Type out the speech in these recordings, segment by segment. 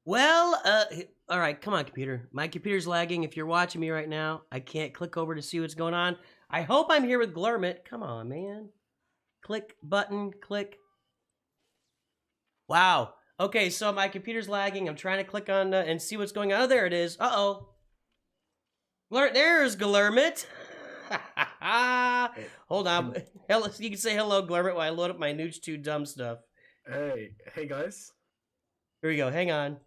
Well, all right, come on, computer. My computer's lagging. If you're watching me right now, I can't click over to see what's going on. I hope I'm here with GLURMIT. Come on, man. Click button, click. Wow. Okay, so my computer's lagging. I'm trying to click on and see what's going on. Oh, there it is. Uh-oh. There's GLURMIT. Hold on. Hello, you can say hello, GLURMIT, while I load up my Nooch 2 dumb stuff. Hey guys. Here we go. Hang on.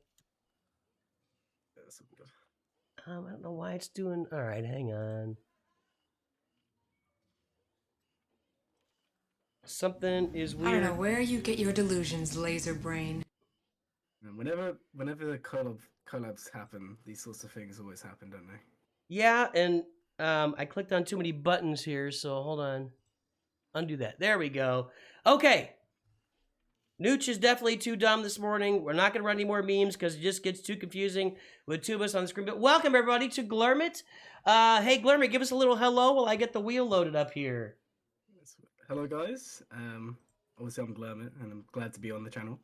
That's good. I don't know why it's doing. All right, hang on. Something is weird. I don't know where you get your delusions, laser brain. And whenever the collabs happen, these sorts of things always happen, don't they? Yeah, and I clicked on too many buttons here, so hold on. Undo that. There we go. Okay. Nooch is definitely too dumb this morning. We're not going to run any more memes because it just gets too confusing with two of us on the screen. But welcome, everybody, to GLURMIT. Hey, GLURMIT, give us a little hello while I get the wheel loaded up here. Hello, guys. Obviously, I'm GLURMIT, and I'm glad to be on the channel.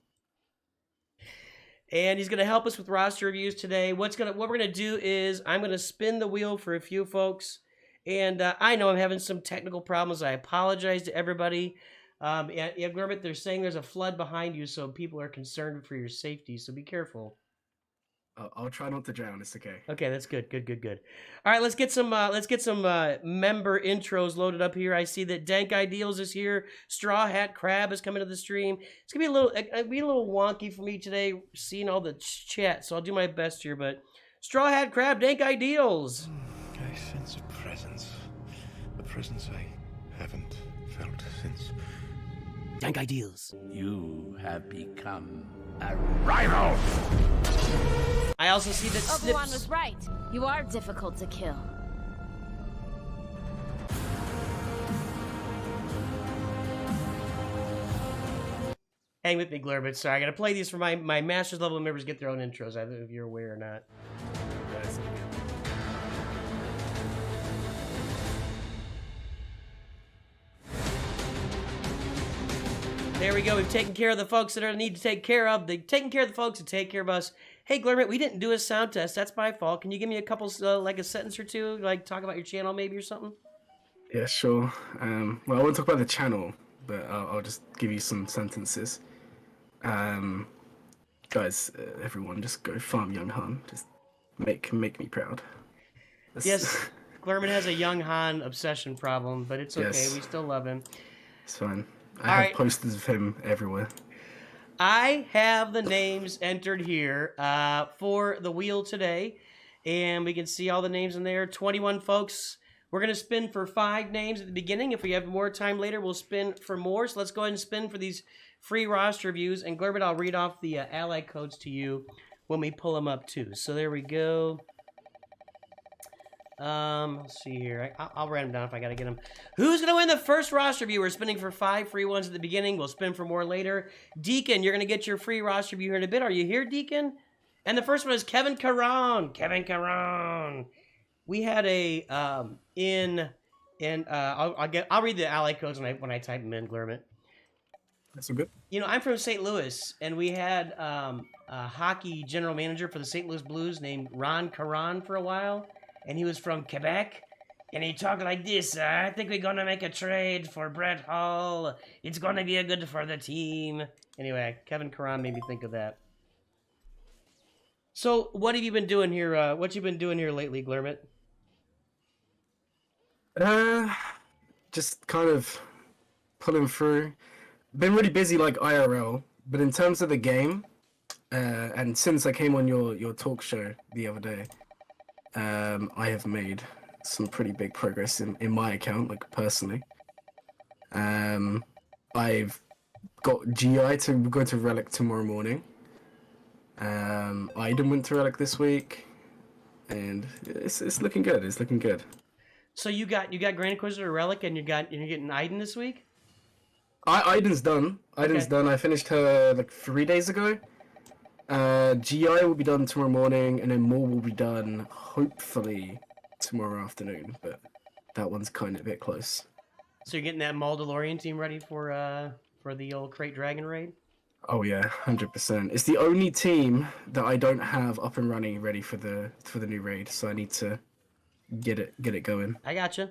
And he's going to help us with roster reviews today. What we're going to do is I'm going to spin the wheel for a few folks. And I know I'm having some technical problems. I apologize to everybody. Yeah, GLURMIT, they're saying there's a flood behind you, so people are concerned for your safety, so be careful. I'll try not to drown. It's okay. Okay, that's good. Good. All right, let's get some member intros loaded up here. I see that Dank Ideals is here. Straw Hat Crab is coming to the stream. It's gonna be a little wonky for me today, seeing all the chat. So I'll do my best here. But Straw Hat Crab, Dank Ideals. I sense a presence I haven't felt since. Dank Ideals. You have become a rival! I also see that Obi-Wan was right. You are difficult to kill. Hang with me, GLURMIT. Sorry, I gotta play these for my master's level members get their own intros. I don't know if you're aware or not. There we go. We've taken care of the folks that need to take care of. They've taken care of the folks that take care of us. Hey, GLURMIT, we didn't do a sound test. That's my fault. Can you give me a couple, like a sentence or two, like talk about your channel maybe or something? Yeah, sure. Well, I won't talk about the channel, but I'll just give you some sentences. Guys, everyone, just go farm Young Han. Just make me proud. Yes, GLURMIT has a Young Han obsession problem, but it's okay. Yes. We still love him. It's fine. I have posters of him everywhere. I have the names entered here for the wheel today, and we can see all the names in there. 21 folks. We're going to spin for 5 names at the beginning. If we have more time later, we'll spin for more. So let's go ahead and spin for these free roster reviews. And GLURMIT, I'll read off the ally codes to you when we pull them up too. So there we go. Let's see here. I'll write them down if I gotta get them. Who's gonna win the first roster review? We're spinning for 5 free ones at the beginning. We'll spin for more later. Deacon, you're gonna get your free roster review here in a bit. Are you here, Deacon? And the first one is Kevin Caron. Kevin Caron. We had a I'll read the ally codes when I type them in, GLURMIT. That's so good. You know, I'm from St. Louis, and we had a hockey general manager for the St. Louis Blues named Ron Caron for a while. And he was from Quebec, and he talked like this. I think we're gonna make a trade for Brett Hull. It's gonna be a good for the team. Anyway, Kevin Caron made me think of that. So, what have you been doing here? What you been doing here lately, GLURMIT? Just kind of pulling through. Been really busy, like IRL, but in terms of the game, and since I came on your talk show the other day. I have made some pretty big progress in my account, like personally. I've got GI to go to Relic tomorrow morning. Iden went to Relic this week, and it's looking good. It's looking good. So you got Grand Inquisitor Relic, and you're getting Iden this week. Iden's done. Iden's done. I finished her like 3 days ago. GI will be done tomorrow morning, and then more will be done hopefully tomorrow afternoon, but that one's kind of a bit close. So you're getting that Mandalorian team ready for the old Crate Dragon raid? Oh yeah, 100%. It's the only team that I don't have up and running ready for the new raid, so I need to get it going. I gotcha.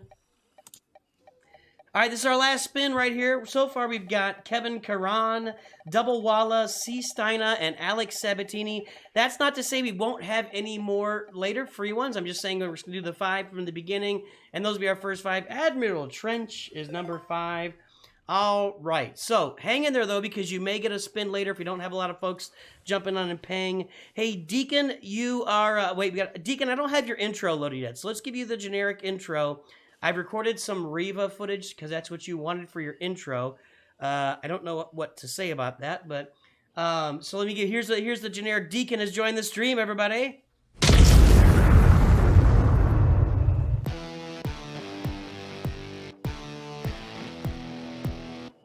All right, this is our last spin right here. So far, we've got Kevin Karan, Double Walla, C. Steina, and Alex Sabatini. That's not to say we won't have any more later free ones. I'm just saying we're just going to do the 5 from the beginning, and those will be our first 5. Admiral Trench is number 5. All right, so hang in there, though, because you may get a spin later if we don't have a lot of folks jumping on and paying. Hey, Deacon, you are... wait, Deacon, I don't have your intro loaded yet, so let's give you the generic intro. I've recorded some Riva footage because that's what you wanted for your intro. I don't know what to say about that, but so let me get here's the generic. Deacon has joined the stream, everybody.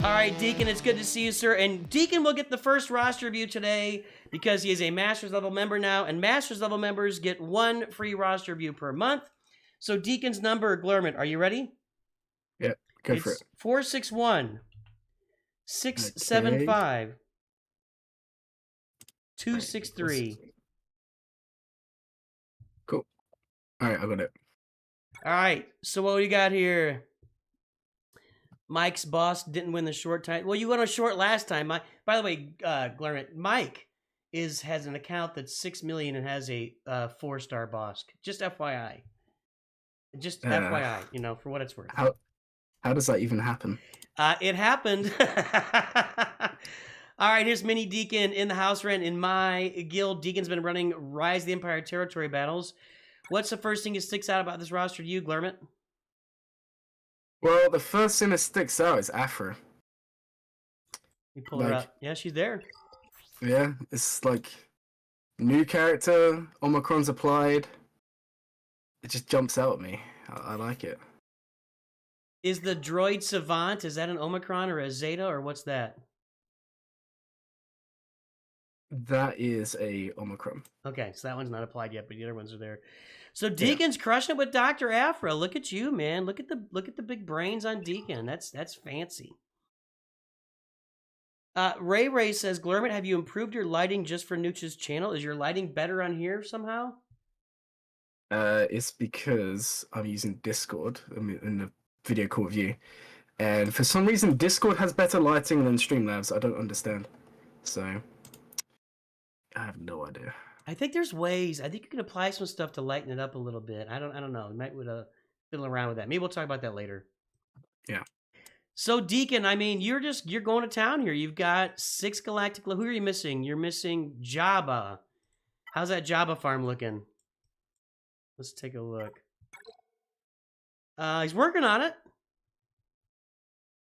All right, Deacon, it's good to see you, sir. And Deacon will get the first roster review today because he is a Masters level member now, and Masters level members get 1 free roster review per month. So Deacon's number, GLURMIT, are you ready? Yeah, go for it. 461 675 263. Cool. All right, I got it. All right, so what do you got here? Mike's boss didn't win the short time. Well, you went on short last time. By the way, GLURMIT, Mike has an account that's 6 million and has a 4-star boss. Just FYI. Just FYI, you know, for what it's worth. How does that even happen? It happened. All right, here's Mini Deacon in the house rent in my guild. Deacon's been running Rise of the Empire territory battles. What's the first thing that sticks out about this roster to you, GLURMIT? Well, the first thing that sticks out is Afra. You pull her up. Yeah, she's there. Yeah, it's like new character, Omicron's applied. It just jumps out at me. I like it. Is the droid Savant, is that an Omicron or a Zeta, or what's that? That is a Omicron. Okay, so that one's not applied yet, but the other ones are there. So Deacon's crushing it with Dr. Afra. Look at you, man. Look at the big brains on Deacon. That's fancy. Ray says, GLURMIT, have you improved your lighting just for Nooch's channel? Is your lighting better on here somehow? It's because I'm using Discord in the video call with you, and for some reason Discord has better lighting than Streamlabs. I don't understand, so I have no idea. I think there's ways. I think you can apply some stuff to lighten it up a little bit. I don't know. You might fiddle around with that. Maybe we'll talk about that later. Yeah. So Deacon, I mean, you're going to town here. You've got 6 galactic. Who are you missing? You're missing Jabba. How's that Jabba farm looking? Let's take a look. He's working on it.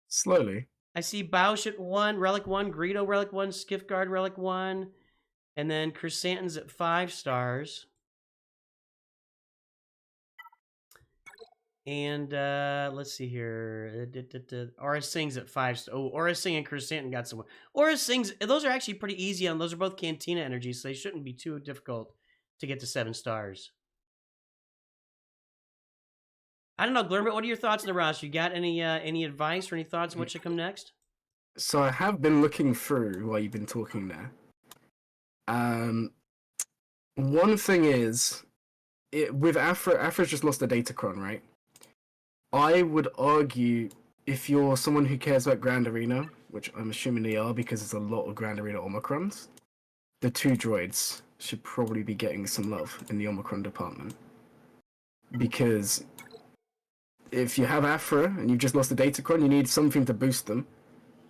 Slowly. I see Bausch at 1, Relic 1, Greedo Relic 1, Skiffguard Relic 1, and then Chrysanthemum's at 5 stars. And let's see here. Aura Singh's at 5 stars. Oh, Aura Singh and Chrysanthemum got some. Aura Singh's, those are actually pretty easy on. Those are both Cantina energies, so they shouldn't be too difficult to get to 7 stars. I don't know, GLURMIT, what are your thoughts on the roster? You got any advice or any thoughts on what should come next? So I have been looking through while you've been talking there. One thing is, with Afra's just lost a Datacron, right? I would argue, if you're someone who cares about Grand Arena, which I'm assuming they are because there's a lot of Grand Arena Omicrons, the 2 droids should probably be getting some love in the Omicron department. Because if you have Afra and you've just lost a Datacron, you need something to boost them.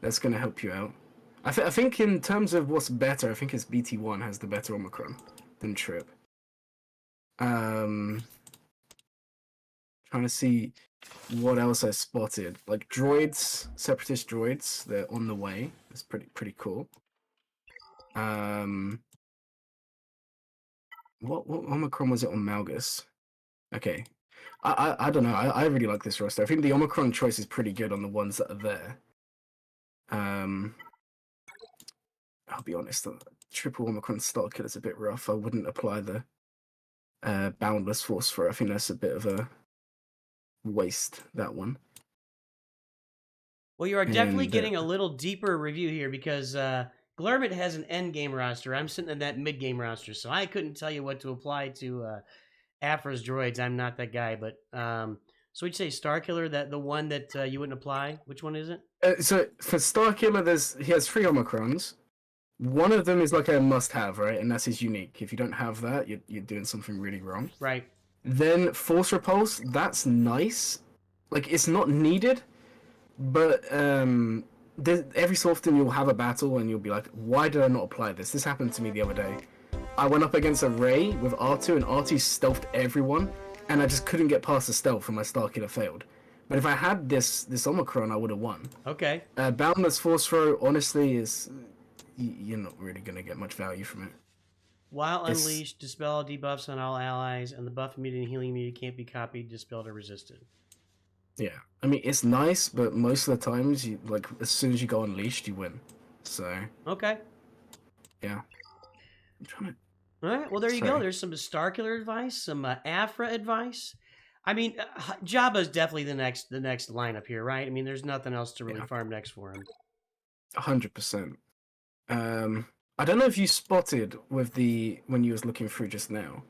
That's going to help you out. I think in terms of what's better, I think it's BT1 has the better Omicron than Trip. Trying to see what else I spotted. Like droids, separatist droids, they're on the way. That's pretty cool. What Omicron was it on Malgus? Okay. I don't know. I really like this roster. I think the Omicron choice is pretty good on the ones that are there. I'll be honest, the triple Omicron start kill is a bit rough. I wouldn't apply the Boundless Force for it. I think that's a bit of a waste, that one. Well, you are definitely getting a little deeper review here because GLURMIT has an end game roster. I'm sitting in that mid game roster, so I couldn't tell you what to apply to Afra's droids. I'm not that guy, but so we'd say Starkiller, that the one that you wouldn't apply. Which one is it? So for Starkiller, he has 3 Omicrons. One of them is like a must-have, right? And that's his unique. If you don't have that, you're doing something really wrong. Right. Then Force Repulse, that's nice. Like, it's not needed, but every so often you'll have a battle and you'll be like, why did I not apply this? This happened to me the other day. I went up against a Rey with R2, and R2 stealthed everyone, and I just couldn't get past the stealth, and my Starkiller failed. But if I had this Omicron, I would have won. Okay. Boundless Force Throw, honestly, is... You're not really going to get much value from it. While unleashed, dispel debuffs on all allies, and the buff immunity and healing immunity can't be copied, dispelled, or resisted. Yeah, I mean, it's nice, but most of the times, as soon as you go unleashed, you win. So... Okay. Yeah. I'm trying to... All right, well, there you go. There's some Starkiller advice, some Afra advice. I mean, Jabba's definitely the next lineup here, right? I mean, there's nothing else to really farm next for him. 100%. I don't know if you spotted when you was looking through just now,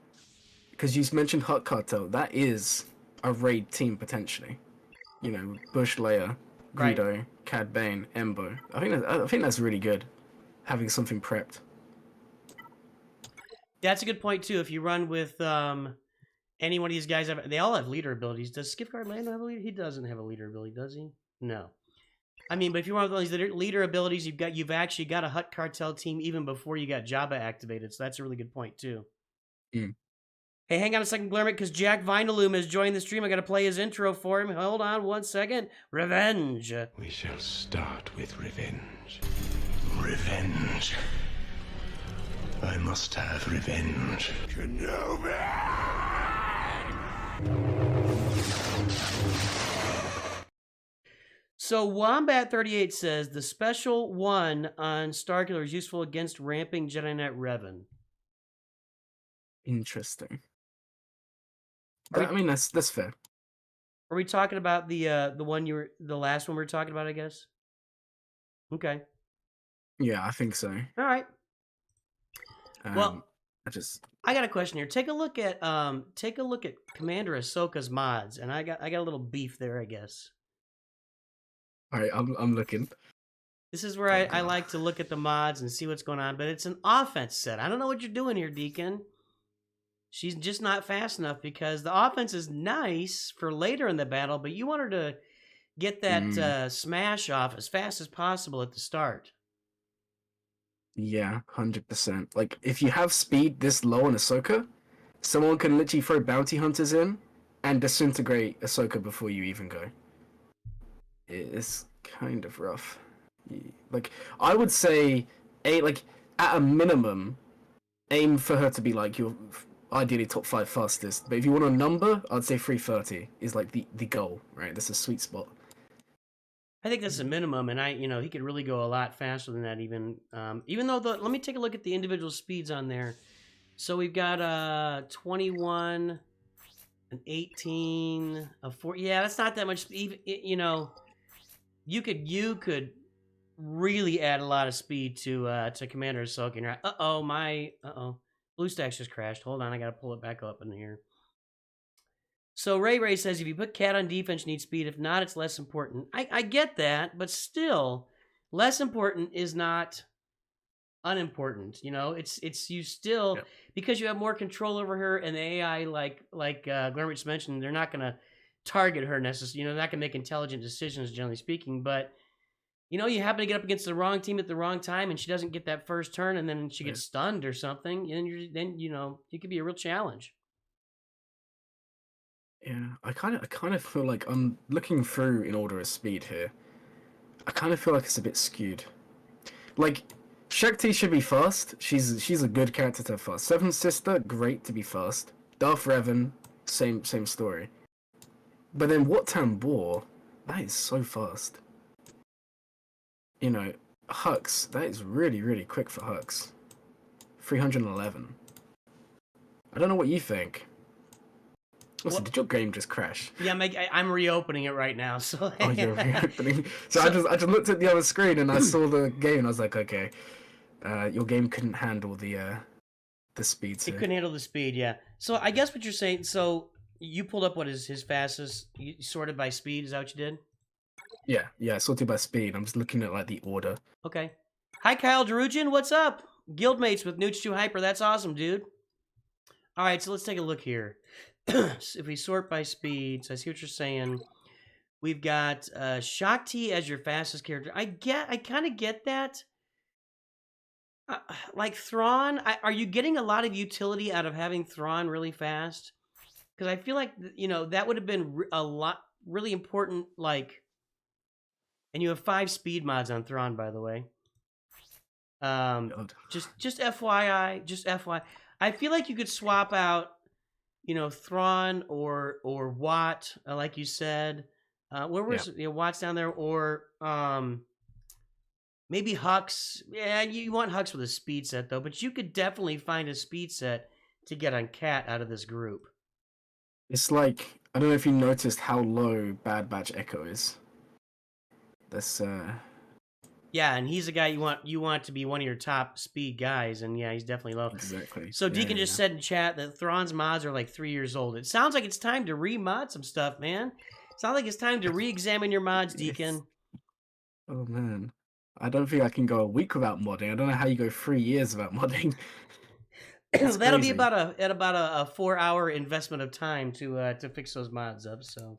because you mentioned Hut Cartel. That is a raid team potentially. You know, Bush, Leia, Greedo, right. Cad Bane, Embo. I think that's really good, having something prepped. That's a good point too. If you run with any one of these guys, they all have leader abilities. Does Skipguard Lando have a leader? He doesn't have a leader ability, does he? No. I mean, but if you want these leader abilities, you've actually got a Hut Cartel team even before you got Jabba activated. So that's a really good point too. Mm. Hey, hang on a second, GLURMIT, because Jack Vinaloom has joined the stream. I got to play his intro for him. Hold on 1 second. Revenge. We shall start with revenge. Revenge. I must have revenge. Kenobi! So Wombat38 says the special one on Starkiller is useful against ramping Jedi Knight Revan. Interesting. I mean, that's fair. Are we talking about the last one we were talking about? I guess. Okay. Yeah, I think so. All right. Well, I got a question here. Take a look at Commander Ahsoka's mods, and I got a little beef there, I guess. All right, I'm looking. This is where I like to look at the mods and see what's going on, but it's an offense set. I don't know what you're doing here, Deacon. She's just not fast enough because the offense is nice for later in the battle, but you want her to get that smash off as fast as possible at the start. Yeah, 100%. Like, if you have speed this low on Ahsoka, someone can literally throw bounty hunters in and disintegrate Ahsoka before you even go. It's kind of rough. Like, I would say, at a minimum, aim for her to be like your ideally top 5 fastest. But if you want a number, I'd say 330 is like the goal, right? That's a sweet spot. I think that's a minimum, and he could really go a lot faster than that. Even though let me take a look at the individual speeds on there. So we've got 21, an 18, a 4. Yeah, that's not that much. Even you could really add a lot of speed to Commander Ahsoka. Uh-oh, BlueStacks just crashed. Hold on, I gotta pull it back up in here. So Ray says if you put Cat on defense, you need speed. If not, it's less important. I get that, but still, less important is not unimportant. It's you still because you have more control over her, and the AI like GLURMIT just mentioned, they're not gonna target her necessarily. They're not gonna make intelligent decisions, generally speaking. But you happen to get up against the wrong team at the wrong time, and she doesn't get that first turn, and then she gets stunned or something. And it could be a real challenge. Yeah, I kind of feel like I'm looking through in order of speed here. I kind of feel like it's a bit skewed. Like, Shakti should be fast. She's a good character to have fast. Seventh Sister, great to be fast. Darth Revan, same story. But then Wat Tambor, that is so fast. Hux, that is really, really quick for Hux. 311. I don't know what you think. Listen, did your game just crash? Yeah, I'm reopening it right now. So oh, you're reopening. So I just looked at the other screen and I saw the game and I was like, okay. your game couldn't handle the speed. It couldn't handle the speed, yeah. So I guess what you're saying, so you pulled up what is his fastest, you sorted by speed, is that what you did? Yeah, sorted by speed. I'm just looking at like the order. Okay. Hi, Kyle Derugian, what's up? Guildmates with Nooch 2 Hyper, that's awesome, dude. All right, so let's take a look here. So if we sort by speed, so I see what you're saying. We've got Shakti as your fastest character. I kind of get that. Like Thrawn, are you getting a lot of utility out of having Thrawn really fast? Because I feel like, you know, that would have been a lot, really important, like... And you have 5 speed mods on Thrawn, by the way. Just FYI, just FYI. I feel like you could swap out, you know, Thrawn or Watt, like you said. Where was Watt's down there, or maybe Hux. Yeah, you want Hux with a speed set though, but you could definitely find a speed set to get on Cat out of this group. It's like, I don't know if you noticed how low Bad Batch Echo is. That's Yeah, and he's a guy you want to be one of your top speed guys, and yeah, he's definitely low. Exactly. So Deacon just said in chat that Thrawn's mods are like 3 years old. It sounds like it's time to re-mod some stuff, man. It sounds like it's time to re-examine your mods, Deacon. Oh man, I don't think I can go a week without modding. I don't know how you go 3 years without modding. That'll be about a 4-hour investment of time to fix those mods up. So.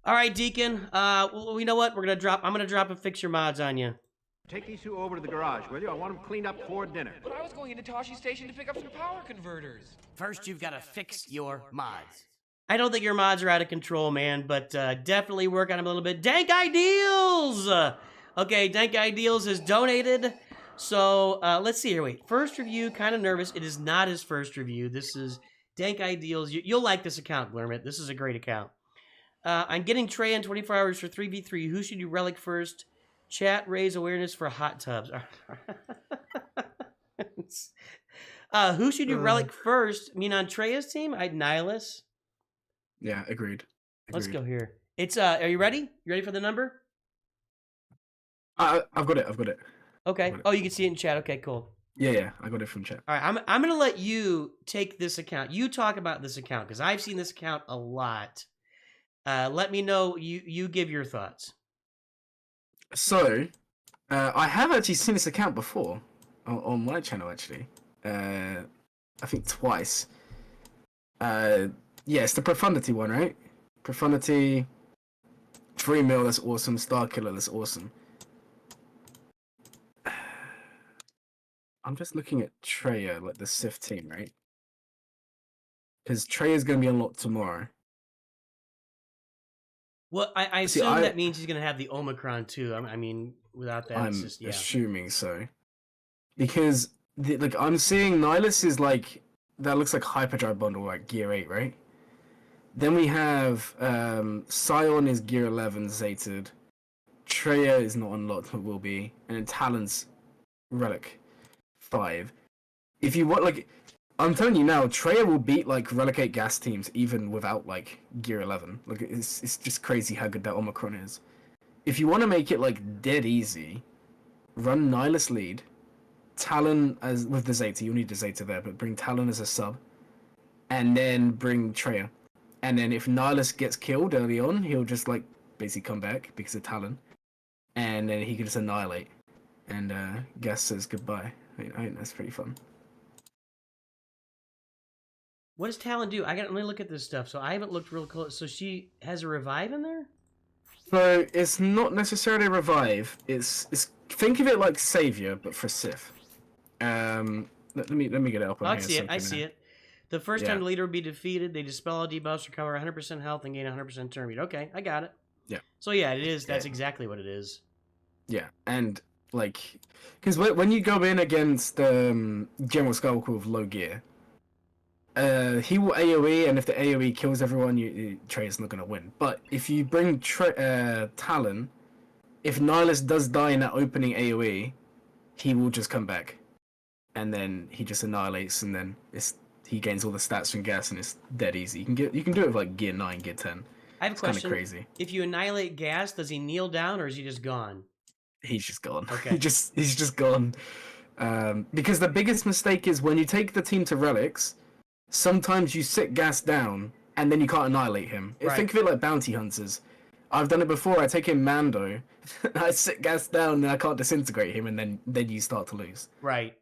All right, Deacon. Well, you know what? I'm gonna drop and fix your mods on you. Take these two over to the garage, will you? I want them cleaned up for dinner. But I was going into Toshi Station to pick up some power converters. First, you've got to fix your mods. I don't think your mods are out of control, man, but definitely work on them a little bit. Dank Ideals! Okay, Dank Ideals has donated. So, let's see here. Wait, first review, kind of nervous. It is not his first review. This is Dank Ideals. You'll like this account, GLURMIT. This is a great account. I'm getting Trey in 24 hours for 3v3. Who should you relic first? Chat, raise awareness for hot tubs. Who should you relic first? I mean, on Treya's team, I'd Nihilus. Yeah, agreed. Let's go here. It's are you ready? You ready for the number? I've got it. Okay. Oh, you can see it in chat. Okay, cool. Yeah, I got it from chat. All right, I'm gonna let you take this account. You talk about this account because I've seen this account a lot. Let me know. You give your thoughts. So, I have actually seen this account before on my channel. Actually, I think twice. Yeah, it's the Profundity one, right? Profundity, 3 mil, that's awesome. Star Killer, that's awesome. I'm just looking at Treya, like the Sith team, right? Because Treya's going to be unlocked tomorrow. Well, I assume that means he's going to have the Omicron too. I mean, without that, it's just, yeah. Assuming so. Because, I'm seeing Nihilus is like, that looks like Hyperdrive bundle, like Gear 8, right? Then we have Scion is Gear 11 Zated. Treya is not unlocked, but will be. And then Talon's Relic 5. If you want, like, I'm telling you now, Treya will beat, like, Relic 8 gas teams even without, like, Gear 11. Like, it's just crazy how good that Omicron is. If you want to make it, like, dead easy, run Nihilus lead, Talon as with the Zeta. You'll need the Zeta there, but bring Talon as a sub. And then bring Treya. And then if Nihilus gets killed early on, he'll just, like, basically come back because of Talon. And then he can just annihilate. And Gas says goodbye. I think that's pretty fun. What does Talon do? Let me look at this stuff. So I haven't looked real close. So she has a revive in there? So it's not necessarily a revive. It's think of it like Savior, but for Sith. Let me get it up on here. I see it. The first time the leader will be defeated, they dispel all debuffs, recover 100% health, and gain 100% turn speed. Okay, I got it. Yeah. So yeah, it is. That's exactly what it is. Yeah, and like, because when you go in against General Skullclaw with low gear, he will AOE, and if the AOE kills everyone, Treya's not gonna win. But if you bring Talon, if Nihilus does die in that opening AOE, he will just come back, and then he just annihilates, and then he gains all the stats from Gas, and it's dead easy. You can do it with like Gear 9, Gear 10. I have a question. Kind of crazy. If you annihilate Gas, does he kneel down or is he just gone? he's just gone. Okay. He's just gone. Because the biggest mistake is when you take the team to relics, sometimes you sit gas down and then you can't annihilate him. Right. Think of it like bounty hunters. I've done it before. I take in Mando, I sit gas down and I can't disintegrate him, and then you start to lose. Right.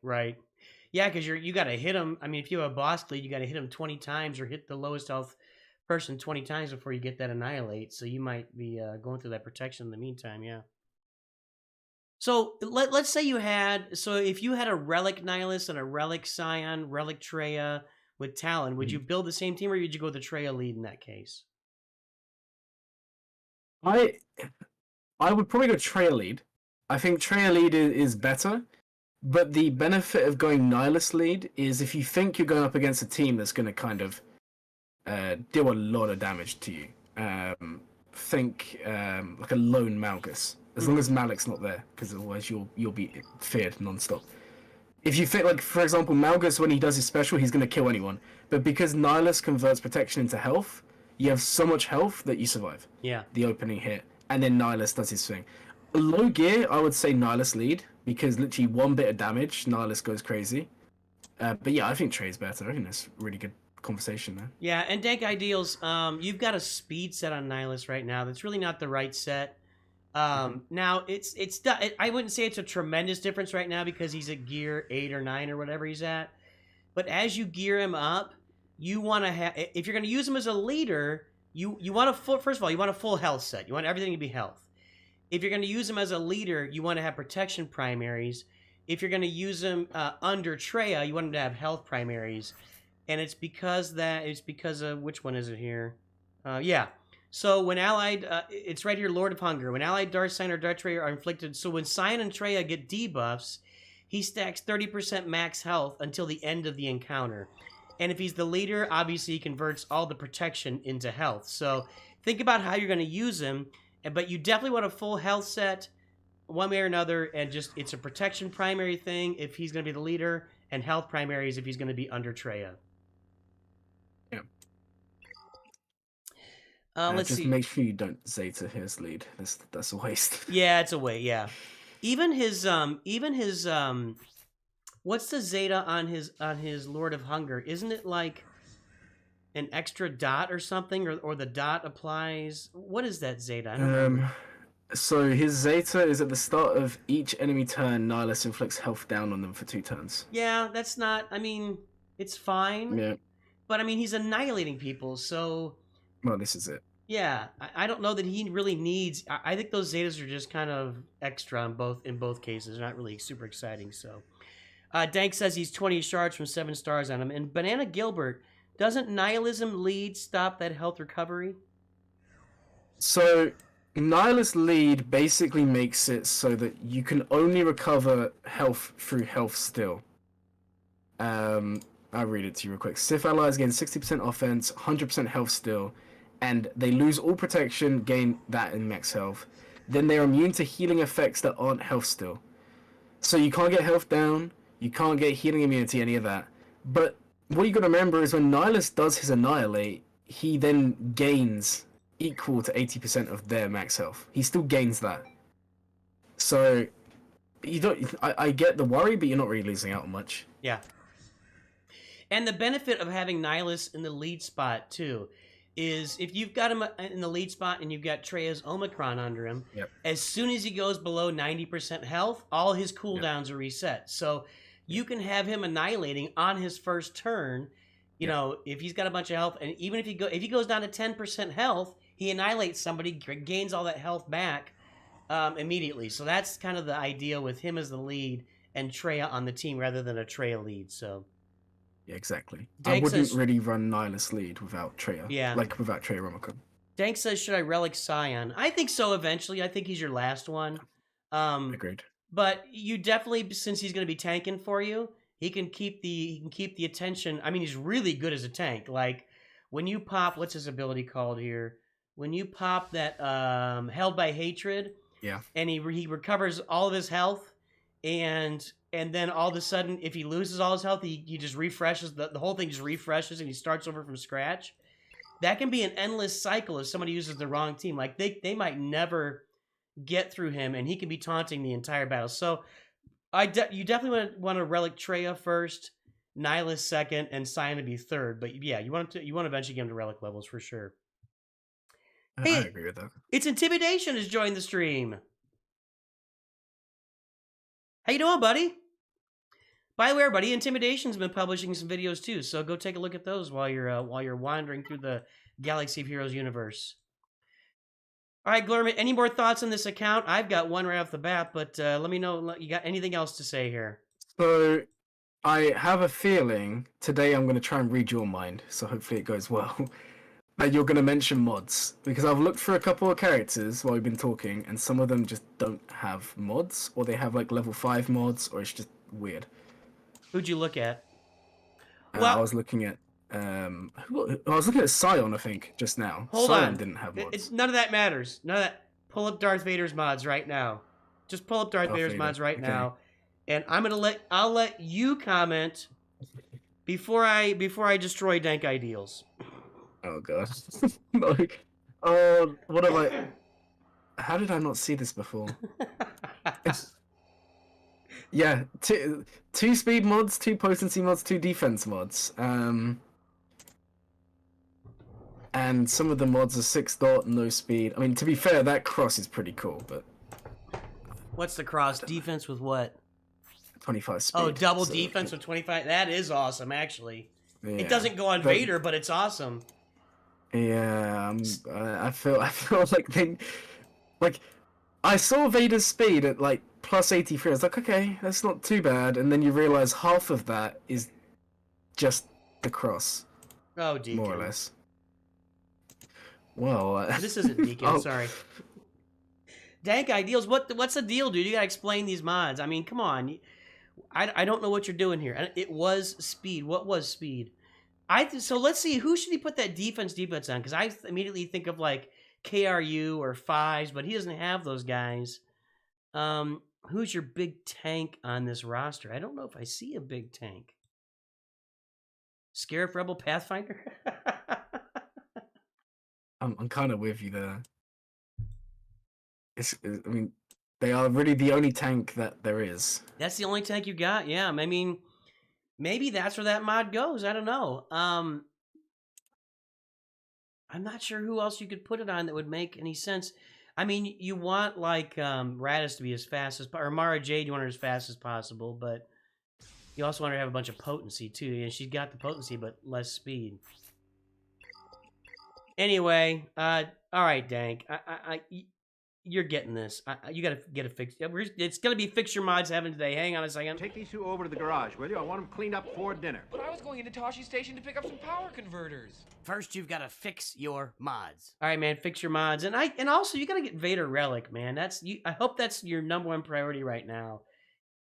Yeah, because you got to hit him. I mean, if you have a boss lead, you got to hit him 20 times or hit the lowest health person 20 times before you get that annihilate. So you might be going through that protection in the meantime. Yeah. So let's say if you had a relic Nihilus and a relic Scion, relic Treya with Talon, would you build the same team, or would you go with the Treya lead in that case? I would probably go Treya lead. I think Treya lead is better, but the benefit of going Nihilus lead is if you think you're going up against a team that's going to kind of deal a lot of damage to you. Think like a lone Malgus, as long as Malik's not there, because otherwise you'll be feared non-stop. If you think, like, for example, Malgus, when he does his special, he's going to kill anyone. But because Nihilus converts protection into health, you have so much health that you survive. Yeah. The opening hit. And then Nihilus does his thing. Low gear, I would say Nihilus lead, because literally one bit of damage, Nihilus goes crazy. But yeah, I think Trey's better. I think that's a really good conversation there. Yeah, and Dank Ideals, you've got a speed set on Nihilus right now that's really not the right set. Now, I wouldn't say it's a tremendous difference right now because he's at gear 8 or 9 or whatever he's at. But as you gear him up, you want to have, if you're going to use him as a leader, you want first of all, you want a full health set. You want everything to be health. If you're going to use him as a leader, you want to have protection primaries. If you're going to use him under Treya, you want him to have health primaries. And it's because of, which one is it here? Yeah. So when allied, it's right here, Lord of Hunger. When allied Dark Scion or Dark Treya are inflicted, so when Scion and Treya get debuffs, he stacks 30% max health until the end of the encounter. And if he's the leader, obviously he converts all the protection into health. So think about how you're going to use him, but you definitely want a full health set one way or another, and just it's a protection primary thing if he's going to be the leader, and health primaries if he's going to be under Treya. Yeah. Let's just see. make sure you don't Zeta his lead. That's a waste. Yeah, it's a way. Yeah, even his what's the Zeta on his Lord of Hunger? Isn't it like an extra dot or something, or the dot applies? What is that Zeta? I don't remember. So his Zeta is at the start of each enemy turn, Nihilus inflicts health down on them for 2 turns. Yeah, that's not. I mean, it's fine. Yeah. But I mean, he's annihilating people, so. Well, this is it. Yeah, I don't know that he really needs. I think those Zetas are just kind of extra in both cases. They're not really super exciting. So, Dank says he's 20 shards from 7 stars on him. And Banana Gilbert, doesn't Nihilism lead stop that health recovery? So Nihilus lead basically makes it so that you can only recover health through health still. I'll read it to you real quick. Sith allies gain 60% offense, 100% health still, and they lose all protection, gain that in max health. Then they're immune to healing effects that aren't health still. So you can't get health down, you can't get healing immunity, any of that. But what you got to remember is when Nihilus does his annihilate, he then gains equal to 80% of their max health. He still gains that. So you don't. I get the worry, but you're not really losing out on much. Yeah. And the benefit of having Nihilus in the lead spot too is if you've got him in the lead spot and you've got Treya's Omicron under him, yep. As soon as he goes below 90% health, all his cooldowns are reset. So you can have him annihilating on his first turn. You know, if he's got a bunch of health, and even if he goes down to 10% health, he annihilates somebody, gains all that health back immediately. So that's kind of the idea with him as the lead and Treya on the team rather than a Treya lead. So. Yeah, exactly. Dank I wouldn't says, really run Nihilus lead without Treya. Yeah. Like without Treya Omicron. Dank says, should I relic Scion? I think so eventually. I think he's your last one. Agreed. But you definitely, since he's going to be tanking for you, he can keep the attention. I mean, he's really good as a tank. Like when you pop, what's his ability called here? When you pop that Held by Hatred, yeah, and he recovers all of his health, and then all of a sudden, if he loses all his health, he just refreshes, the whole thing just refreshes, and he starts over from scratch. That can be an endless cycle if somebody uses the wrong team. Like they might never, get through him, and he can be taunting the entire battle. So you definitely want to relic Treya first, Nihilus second, and Cyan to be third. But yeah, you want to eventually get him to relic levels for sure. I Hey, agree with that. it's Intimidation has joined the stream. How you doing, buddy? By the way, everybody, Intimidation's been publishing some videos too, so go take a look at those while you're wandering through the Galaxy of Heroes universe. All right, GLURMIT, any more thoughts on this account? I've got one right off the bat, but let me know you got anything else to say here. So, I have a feeling today I'm going to try and read your mind, so hopefully it goes well. That you're going to mention mods, because I've looked for a couple of characters while we've been talking, and some of them just don't have mods, or they have like level 5 mods, or it's just weird. Who'd you look at? I was looking at I was looking at Scion, I think, just now. Hold Scion on. didn't have mods. None of that matters. None of that. Pull up Darth Vader's mods right now. Just pull up Darth Vader's mods right now, and I'll let you comment before I destroy Dank Ideals. Oh god. No. What am I? How did I not see this before? Yeah, two speed mods, 2 potency mods, 2 defense mods. And some of the mods are 6 dot, no speed. I mean, to be fair, that cross is pretty cool, but... What's the cross? Defense with what? 25 speed. Oh, double defense with 25? That is awesome, actually. Yeah, it doesn't go on Vader, but it's awesome. Yeah, I feel like they... Like, I saw Vader's speed at, like, plus 83. I was like, okay, that's not too bad. And then you realize half of that is just the cross. Oh, Deacon. More or less. Well, this isn't Deacon. Sorry. Dank Ideals. What's the deal, dude? You gotta explain these mods. I mean, come on. I don't know what you're doing here. It was speed. What was speed? So let's see. Who should he put that defense on? Because I immediately think of like KRU or Fives, but he doesn't have those guys. Who's your big tank on this roster? I don't know if I see a big tank. Scarif Rebel Pathfinder. I'm kind of with you there. I mean, they are really the only tank that there is. That's the only tank you got, yeah. I mean, maybe that's where that mod goes. I don't know. I'm not sure who else you could put it on that would make any sense. I mean, you want like Radis to be as fast as, or Mara Jade, you want her as fast as possible, but you also want her to have a bunch of potency too. And she's got the potency, but less speed. Anyway, all right, Dank. You're getting this. You gotta get it fixed. It's gonna be Fix Your Mods Heaven today. Hang on a second. Take these 2 over to the garage, will you? I want them cleaned up for dinner. But I was going into Toshi Station to pick up some power converters. First, you've got to fix your mods. All right, man. Fix your mods, and also you gotta get Vader Relic, man. I hope that's your #1 priority right now,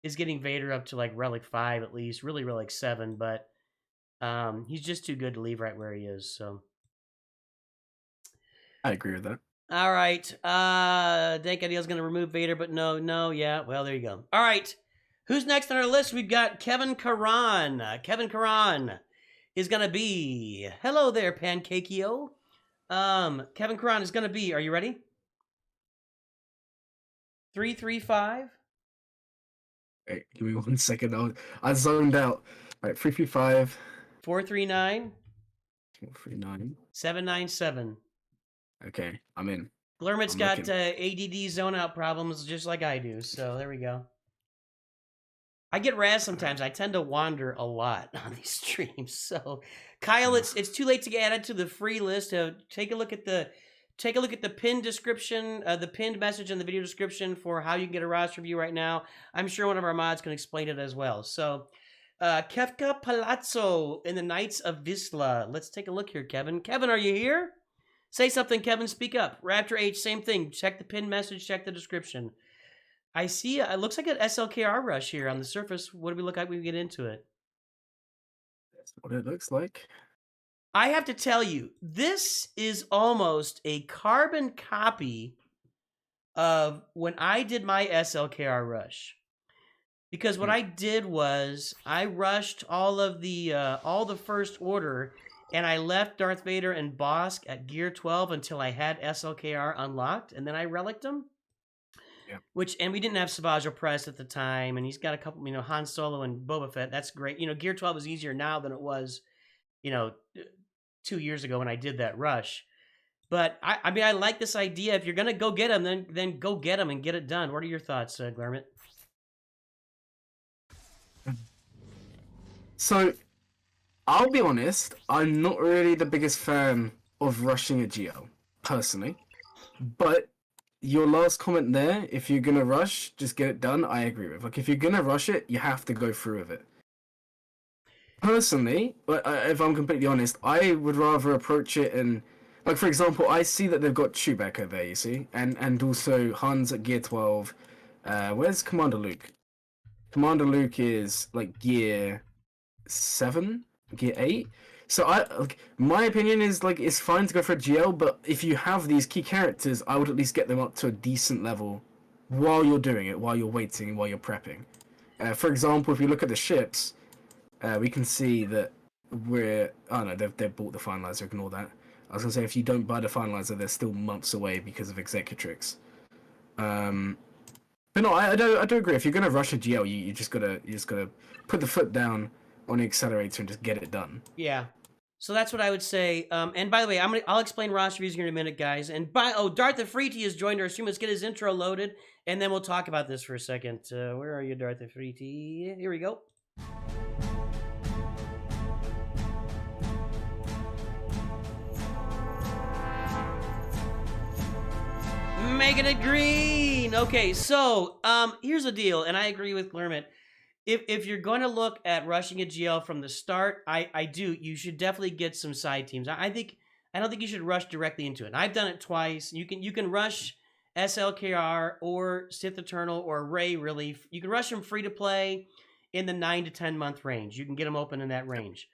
is getting Vader up to like Relic 5 at least. Really Relic 7, but he's just too good to leave right where he is. So. I agree with that. All right. Dank Ideal's going to remove Vader, but no, yeah. Well, there you go. All right. Who's next on our list? We've got Kevin Karan. Kevin Karan is going to be... Hello there, Pancakeo. Kevin Karan is going to be... Are you ready? 335. Wait, give me 1 second. I zoned out. All right, 335. 439. 439. 797. Okay, I'm in. GLURMIT's got ADD zone out problems just like I do, so there we go. I get Raz sometimes. I tend to wander a lot on these streams. So, Kyle, it's too late to get added to the free list. Take a look at the pinned description, the pinned message in the video description for how you can get a roster view right now. I'm sure one of our mods can explain it as well. So, Kefka Palazzo in the Knights of Wisla. Let's take a look here, Kevin. Kevin, are you here? Say something, Kevin. Speak up. Raptor H, same thing. Check the pinned message. Check the description. I see. It looks like an SLKR rush here on the surface. What do we look like when we get into it? That's what it looks like. I have to tell you, this is almost a carbon copy of when I did my SLKR rush. Because what I did was I rushed all the First Order. And I left Darth Vader and Bosk at Gear 12 until I had SLKR unlocked, and then I reliced them. and we didn't have SWGOH Press at the time, and he's got a couple, Han Solo and Boba Fett. That's great. Gear 12 is easier now than it was, 2 years ago when I did that rush. But I mean, I like this idea. If you're gonna go get them, then go get them and get it done. What are your thoughts, GLURMIT? So, I'll be honest, I'm not really the biggest fan of rushing a GL, personally. But your last comment there, if you're gonna rush, just get it done, I agree with. Like, if you're gonna rush it, you have to go through with it. Personally, if I'm completely honest, I would rather approach it and, like, for example, I see that they've got Chewbacca there, you see? And also Han's at Gear 12. Where's Commander Luke? Commander Luke is, like, Gear 7? Gear 8? So my opinion is, like, it's fine to go for a GL, but if you have these key characters, I would at least get them up to a decent level while you're doing it, while you're waiting, while you're prepping. For example, if you look at the ships, we can see that they've bought the finalizer, ignore that. I was gonna say, if you don't buy the finalizer, they're still months away because of Executrix. But no, I do agree. If you're gonna rush a GL, you just gotta put the foot down on the accelerator and just get it done. Yeah. So that's what I would say. And by the way, I'll explain roster reviews here in a minute, guys. And Darth the Freety has joined our stream. Let's get his intro loaded, and then we'll talk about this for a second. Where are you, Darth the Freety? Here we go. Making it green. Okay, so here's the deal, and I agree with GLURMIT. If you're going to look at rushing a GL from the start, you should definitely get some side teams. I don't think you should rush directly into it. And I've done it twice. You can rush SLKR or Sith Eternal or Rey. Really, you can rush them free to play in the 9 to 10 month range. You can get them open in that range.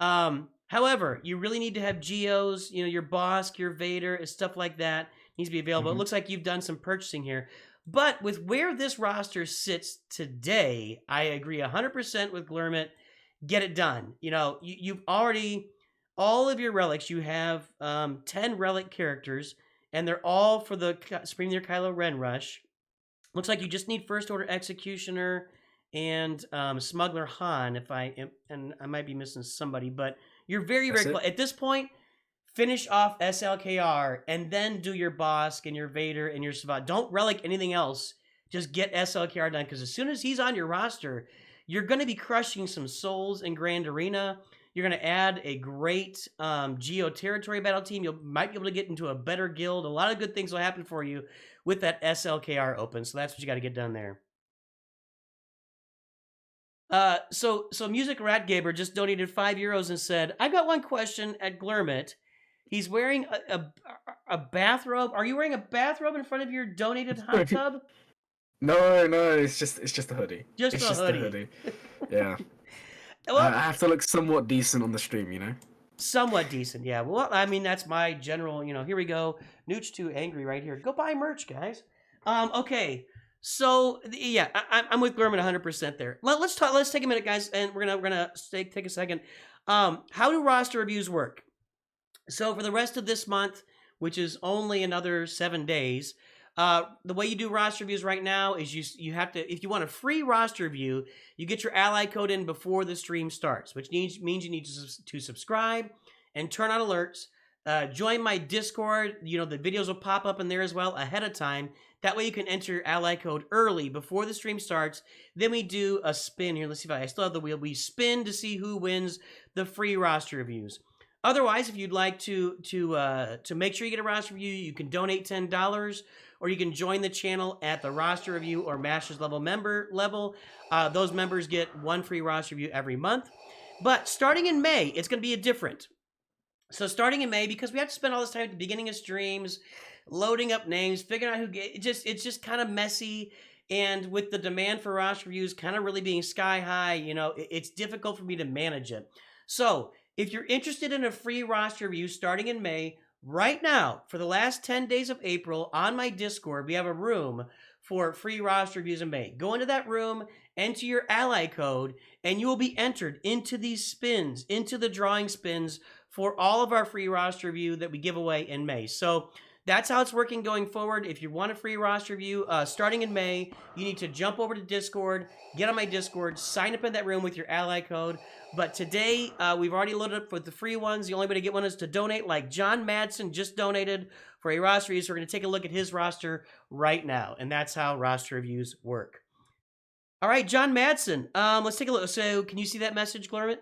However, you really need to have Geos. Your Bosk, your Vader, stuff like that needs to be available. It looks like you've done some purchasing here. But with where this roster sits today, I agree 100% with GLURMIT. Get it done. You've already, all of your relics, you have 10 relic characters, and they're all for the Supreme Leader Kylo Ren rush. Looks like you just need First Order Executioner and Smuggler Han, and I might be missing somebody, but you're very, very close. At this point, finish off SLKR, and then do your Bosk and your Vader and your SWGOH. Don't relic anything else. Just get SLKR done, because as soon as he's on your roster, you're going to be crushing some souls in Grand Arena. You're going to add a great Geo Territory battle team. You might be able to get into a better guild. A lot of good things will happen for you with that SLKR open, so that's what you got to get done there. So Music Rat Gaber just donated €5 and said, I've got one question at GLURMIT. He's wearing a bathrobe. Are you wearing a bathrobe in front of your donated hot tub? No, it's just a hoodie. Just a hoodie. Yeah. Well, I have to look somewhat decent on the stream, Somewhat decent, yeah. Well, I mean, that's my general, here we go. Nooch too angry right here. Go buy merch, guys. Okay. So, yeah, I'm with GLURMIT 100% there. Let's talk. Let's take a minute, guys, and we're gonna take a second. How do roster reviews work? So for the rest of this month, which is only another 7 days, the way you do roster reviews right now is you have to, if you want a free roster review, you get your ally code in before the stream starts, which means you need to subscribe and turn on alerts. Join my Discord. The videos will pop up in there as well ahead of time. That way you can enter your ally code early before the stream starts. Then we do a spin here. Let's see if I still have the wheel. We spin to see who wins the free roster reviews. Otherwise, if you'd like to make sure you get a roster review, you can donate $10, or you can join the channel at the roster review or Masters level member level. Those members get one free roster review every month. But starting in May, it's going to be different. So starting in May, because we have to spend all this time at the beginning of streams, loading up names, figuring out it's just kind of messy. And with the demand for roster reviews kind of really being sky high, it's difficult for me to manage it. So if you're interested in a free roster review starting in May, right now, for the last 10 days of April, on my Discord, we have a room for free roster reviews in May. Go into that room, enter your ally code, and you will be entered into these spins, into the drawing spins for all of our free roster review that we give away in May. So that's how it's working going forward. If you want a free roster view, starting in May, you need to jump over to Discord, get on my Discord, sign up in that room with your ally code. But today, we've already loaded up with the free ones. The only way to get one is to donate, like John Madsen just donated for a roster review. So we're going to take a look at his roster right now, and that's how roster reviews work. All right, John Madsen, let's take a look. So can you see that message, GLURMIT?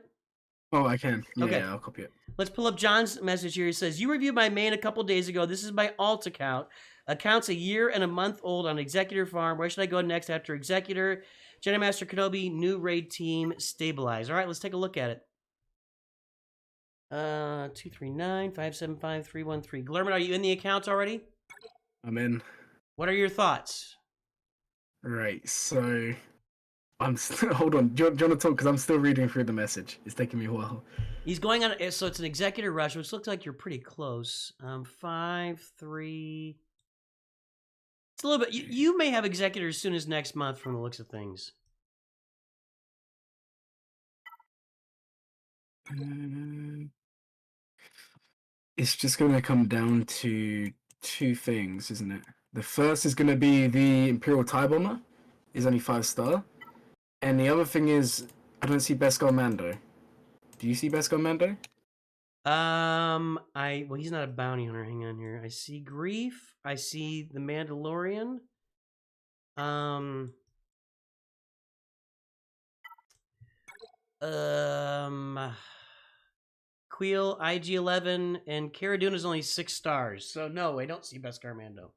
Oh, I can. Yeah, Okay. yeah, I'll copy it. Let's pull up John's message here. He says, you reviewed my main a couple days ago. This is my alt account. Account's a year and a month old on Executor Farm. Where should I go next after Executor? Jedi Master Kenobi, new raid team, stabilize. All right, let's take a look at it. 239-575-313. GLURMIT, are you in the account already? I'm in. What are your thoughts? Right, so I'm still, hold on. Do you want to talk? Because I'm still reading through the message. It's taking me a while. He's going on, so it's an Executor rush, which looks like you're pretty close. 5-3. It's a little bit, you may have Executor as soon as next month from the looks of things. It's just going to come down to two things, isn't it? The first is going to be the Imperial TIE Bomber. Is only 5-star. And the other thing is, I don't see Beskar Mando. Do you see Beskar Mando? Well, he's not a bounty hunter. Hang on here. I see Grief. I see the Mandalorian. Queel, IG-11, and Cara Dune is only 6 stars. So no, I don't see Beskar Mando.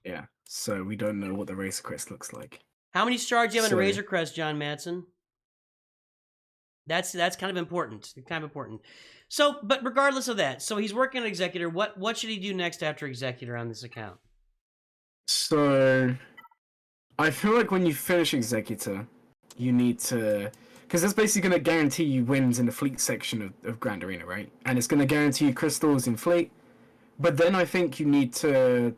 Yeah, so we don't know what the Razor Crest looks like. How many stars do you have in So- Razor Crest, John Madsen? That's kind of important. Kind of important. So, but regardless of that, so he's working on Executor. What should he do next after Executor on this account? So, I feel like when you finish Executor, you need to... Because that's basically going to guarantee you wins in the fleet section of Grand Arena, right? And it's going to guarantee you crystals in fleet. But then I think you need to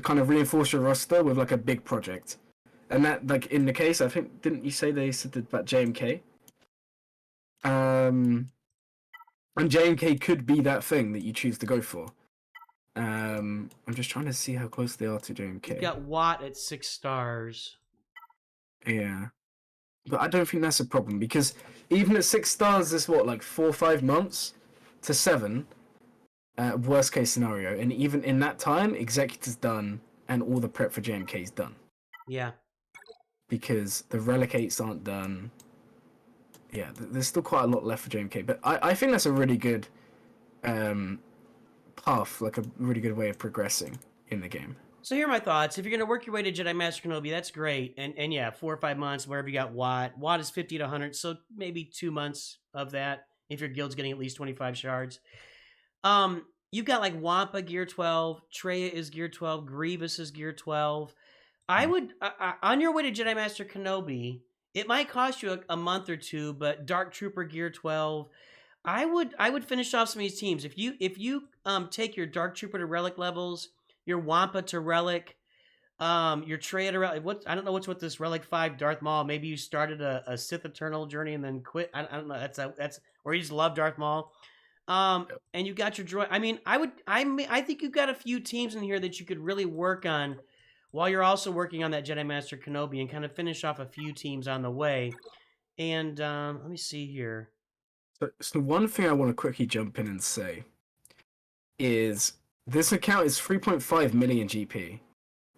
kind of reinforce your roster with like a big project. And that, like, in the case, I think, didn't you say they said about JMK? And JMK could be that thing that you choose to go for. I'm just trying to see how close they are to JMK. You've got Watt at 6 stars. Yeah. But I don't think that's a problem, because even at 6 stars, there's what, like 4 or 5 months to 7, worst case scenario. And even in that time, Executor's done and all the prep for JMK's done. Yeah. Because the Relicates aren't done. Yeah, there's still quite a lot left for JMK. But I think that's a really good path, like a really good way of progressing in the game. So here are my thoughts. If you're going to work your way to Jedi Master Kenobi, that's great. And yeah, 4 or 5 months, wherever you got Watt. Watt is 50 to 100, so maybe 2 months of that if your guild's getting at least 25 shards. You've got like Wampa Gear 12, Traya is Gear 12, Grievous is Gear 12. I would, on your way to Jedi Master Kenobi, it might cost you a month or 2, but Dark Trooper Gear 12, I would finish off some of these teams. If you take your Dark Trooper to Relic levels, your Wampa to Relic, your Traya to Relic. I don't know what's with this Relic 5 Darth Maul. Maybe you started a Sith Eternal journey and then quit. I don't know. That's or you just love Darth Maul. And you got your droid. I mean, I think you've got a few teams in here that you could really work on while you're also working on that Jedi Master Kenobi and kind of finish off a few teams on the way. And let me see here. So one thing I want to quickly jump in and say is this account is 3.5 million GP.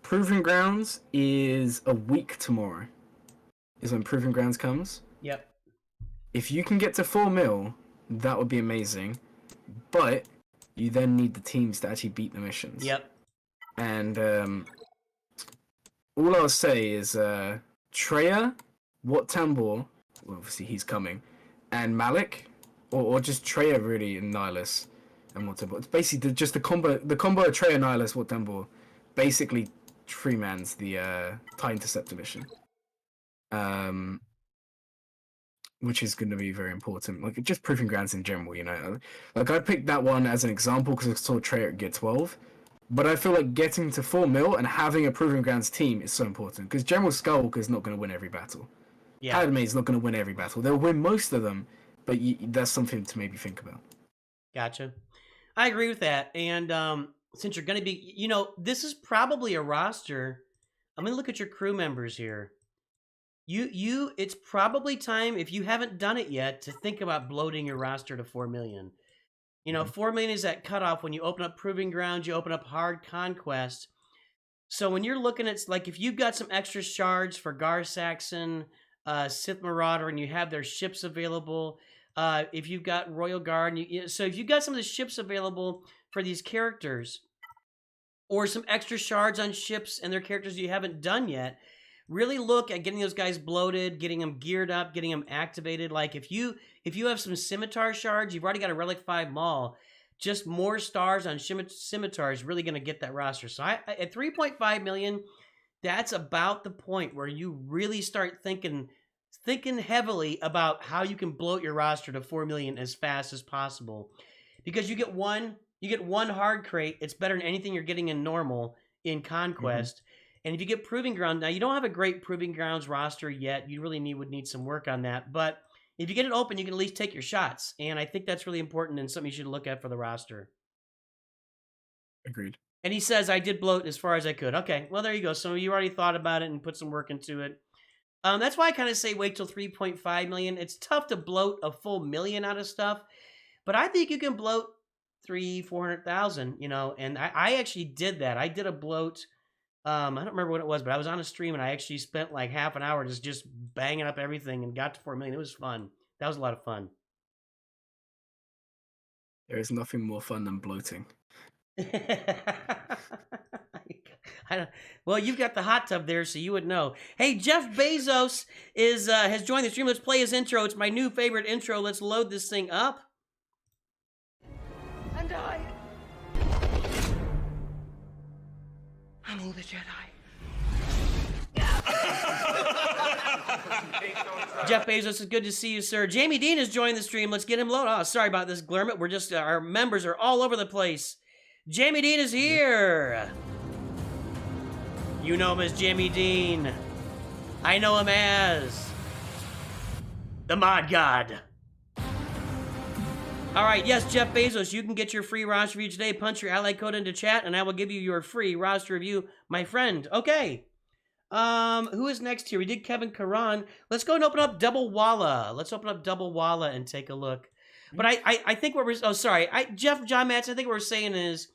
Proving Grounds is a week tomorrow. Is when Proving Grounds comes. Yep. If you can get to 4 mil, that would be amazing. But you then need the teams to actually beat the missions. Yep. And all I'll say is Traya, Wat Tambor, well, obviously he's coming, and Malik, or just Traya really, and Nihilus, and Wat Tambor. It's basically just the combo of Traya, Nihilus, Wat Tambor, basically 3-mans the TIE Interceptor mission. Which is going to be very important. Like, just Proving Grounds in general, you know. Like, I picked that one as an example because I saw Traya at Gear 12. But I feel like getting to 4 mil and having a Proving Grounds team is so important. Because General Skywalker is not going to win every battle. Yeah. Padme is not going to win every battle. They'll win most of them, but that's something to maybe think about. Gotcha. I agree with that. And since you're going to be, you know, this is probably a roster. I'm going to look at your crew members here. It's probably time, if you haven't done it yet, to think about bloating your roster to 4 million. You know, 4 million is that cutoff when you open up Proving Grounds, you open up Hard Conquest. So when you're looking at, like, if you've got some extra shards for Gar Saxon, Sith Marauder, and you have their ships available, if you've got Royal Guard, so if you've got some of the ships available for these characters, or some extra shards on ships and their characters you haven't done yet, really look at getting those guys bloated, getting them geared up, getting them activated. Like if you have some scimitar shards, you've already got a Relic 5 Maul, just more stars on scimitar is really going to get that roster. So at 3.5 million, that's about the point where you really start thinking heavily about how you can bloat your roster to 4 million as fast as possible. Because you get one hard crate, it's better than anything you're getting in normal in Conquest. And if you get Proving Ground, now you don't have a great Proving Grounds roster yet. You really would need some work on that. But if you get it open, you can at least take your shots. And I think that's really important and something you should look at for the roster. Agreed. And he says, I did bloat as far as I could. Okay, well, there you go. So you already thought about it and put some work into it. That's why I kind of say wait till 3.5 million. It's tough to bloat a full million out of stuff. But I think you can bloat 400,000, you know. And I actually did that. I did a bloat. I don't remember what it was, but I was on a stream and I actually spent like half an hour just banging up everything and got to 4 million. It was fun. That was a lot of fun. There is nothing more fun than bloating. Well, you've got the hot tub there, so you would know. Hey, Jeff Bezos has joined the stream. Let's play his intro. It's my new favorite intro. Let's load this thing up. And I'm all the Jedi. Jeff Bezos, it's good to see you, sir. Jamie Dean has joined the stream. Let's get him loaded. Oh, sorry about this, GLURMIT. We're just, our members are all over the place. Jamie Dean is here. You know him as Jamie Dean. I know him as the Mod God. All right, yes, Jeff Bezos, you can get your free roster review today. Punch your ally code into chat, and I will give you your free roster review, my friend. Okay. Who is next here? We did Kevin Karan. Let's go and open up Double Walla. Let's open up Double Walla and take a look. But I think what we're... Oh, sorry. John Matz, I think what we're saying is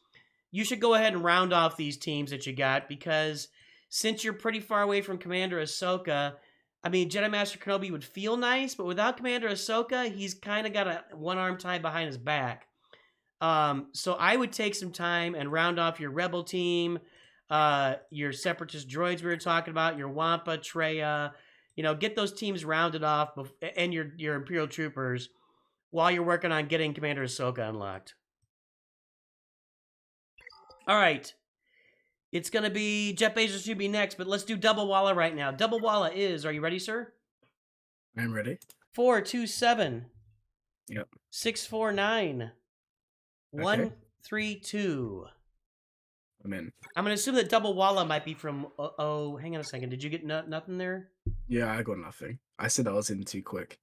you should go ahead and round off these teams that you got, because since you're pretty far away from Commander Ahsoka... I mean, Jedi Master Kenobi would feel nice, but without Commander Ahsoka, he's kind of got a one arm tied behind his back. So I would take some time and round off your Rebel team, your Separatist droids we were talking about, your Wampa, Treya, you know, get those teams rounded off, and your Imperial Troopers while you're working on getting Commander Ahsoka unlocked. All right. It's going to be, Jeff Bezos should be next, but let's do Double Walla right now. Double Walla is, are you ready, sir? I'm ready. 427. Yep. 649. 132. I'm in. I'm going to assume that Double Walla might be from, oh, hang on a second. Did you get nothing there? Yeah, I got nothing. I said I was in too quick.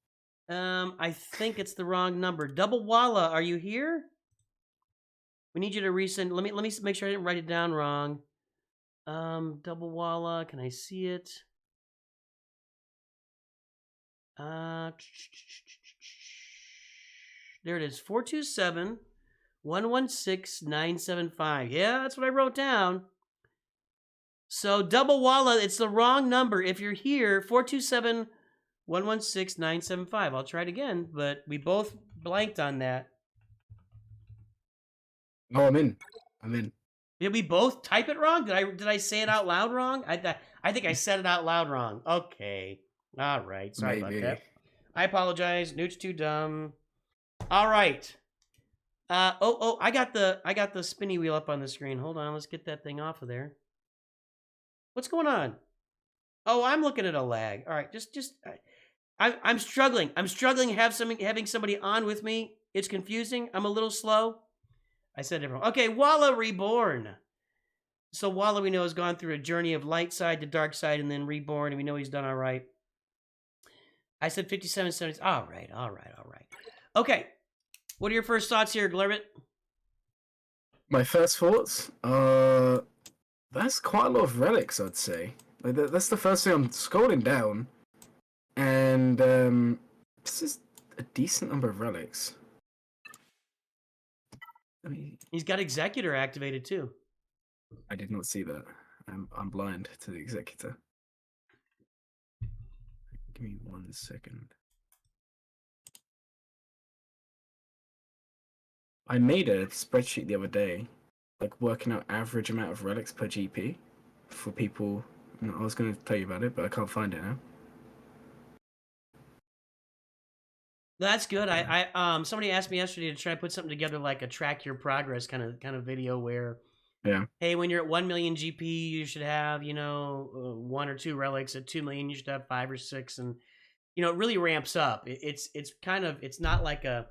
I think it's the wrong number. Double Walla, are you here? We need you to resend. Let me make sure I didn't write it down wrong. Double Walla, can I see it? There it is, 427-116-975. Yeah, that's what I wrote down. So Double Walla, it's the wrong number. If you're here, 427-116-975. I'll try it again, but we both blanked on that. Oh, I'm in. I'm in. Did we both type it wrong? Did I say it out loud wrong? I think I said it out loud wrong. Okay. All right. Sorry about that. I apologize. Newt's too dumb. All right. I got the spinny wheel up on the screen. Hold on. Let's get that thing off of there. What's going on? Oh, I'm looking at a lag. All right. I'm struggling. I'm struggling having somebody on with me. It's confusing. I'm a little slow. I said it wrong. Okay, Walla Reborn. So Walla, we know, has gone through a journey of light side to dark side and then reborn, and we know he's done all right. I said 57 70s. All right. Okay. What are your first thoughts here, GLURMIT? My first thoughts, that's quite a lot of relics, I'd say. Like that's the first thing I'm scrolling down, and this is a decent number of relics. I mean, He's got Executor activated too. I did not see that. I'm blind to the Executor. Give me 1 second. I made a spreadsheet the other day, like working out average amount of relics per GP for people. I was going to tell you about it, but I can't find it now. That's good. Somebody asked me yesterday to try to put something together like a track your progress kind of video where, Yeah. hey, when you're at 1 million GP, you should have 1 or 2 relics. At 2 million, you should have 5 or 6, and it really ramps up. It's not like 1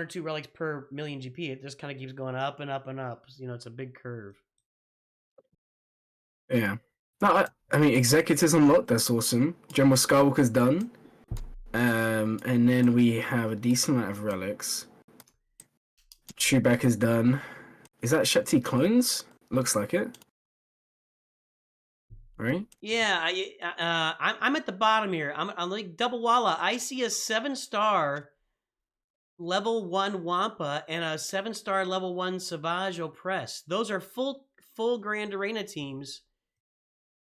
or 2 relics per million GP. It just kind of keeps going up and up and up. It's a big curve. Yeah. No, I mean, Executives unlocked, that's awesome. General Skywalker's done. And then we have a decent amount of relics. Chewbacca's done. Is that Shakti clones? Looks like it. Right? Yeah, I'm at the bottom here. I'm like Double Walla. I see a 7-star level 1 Wampa and a 7-star level 1 Savage Opress. Those are full Grand Arena teams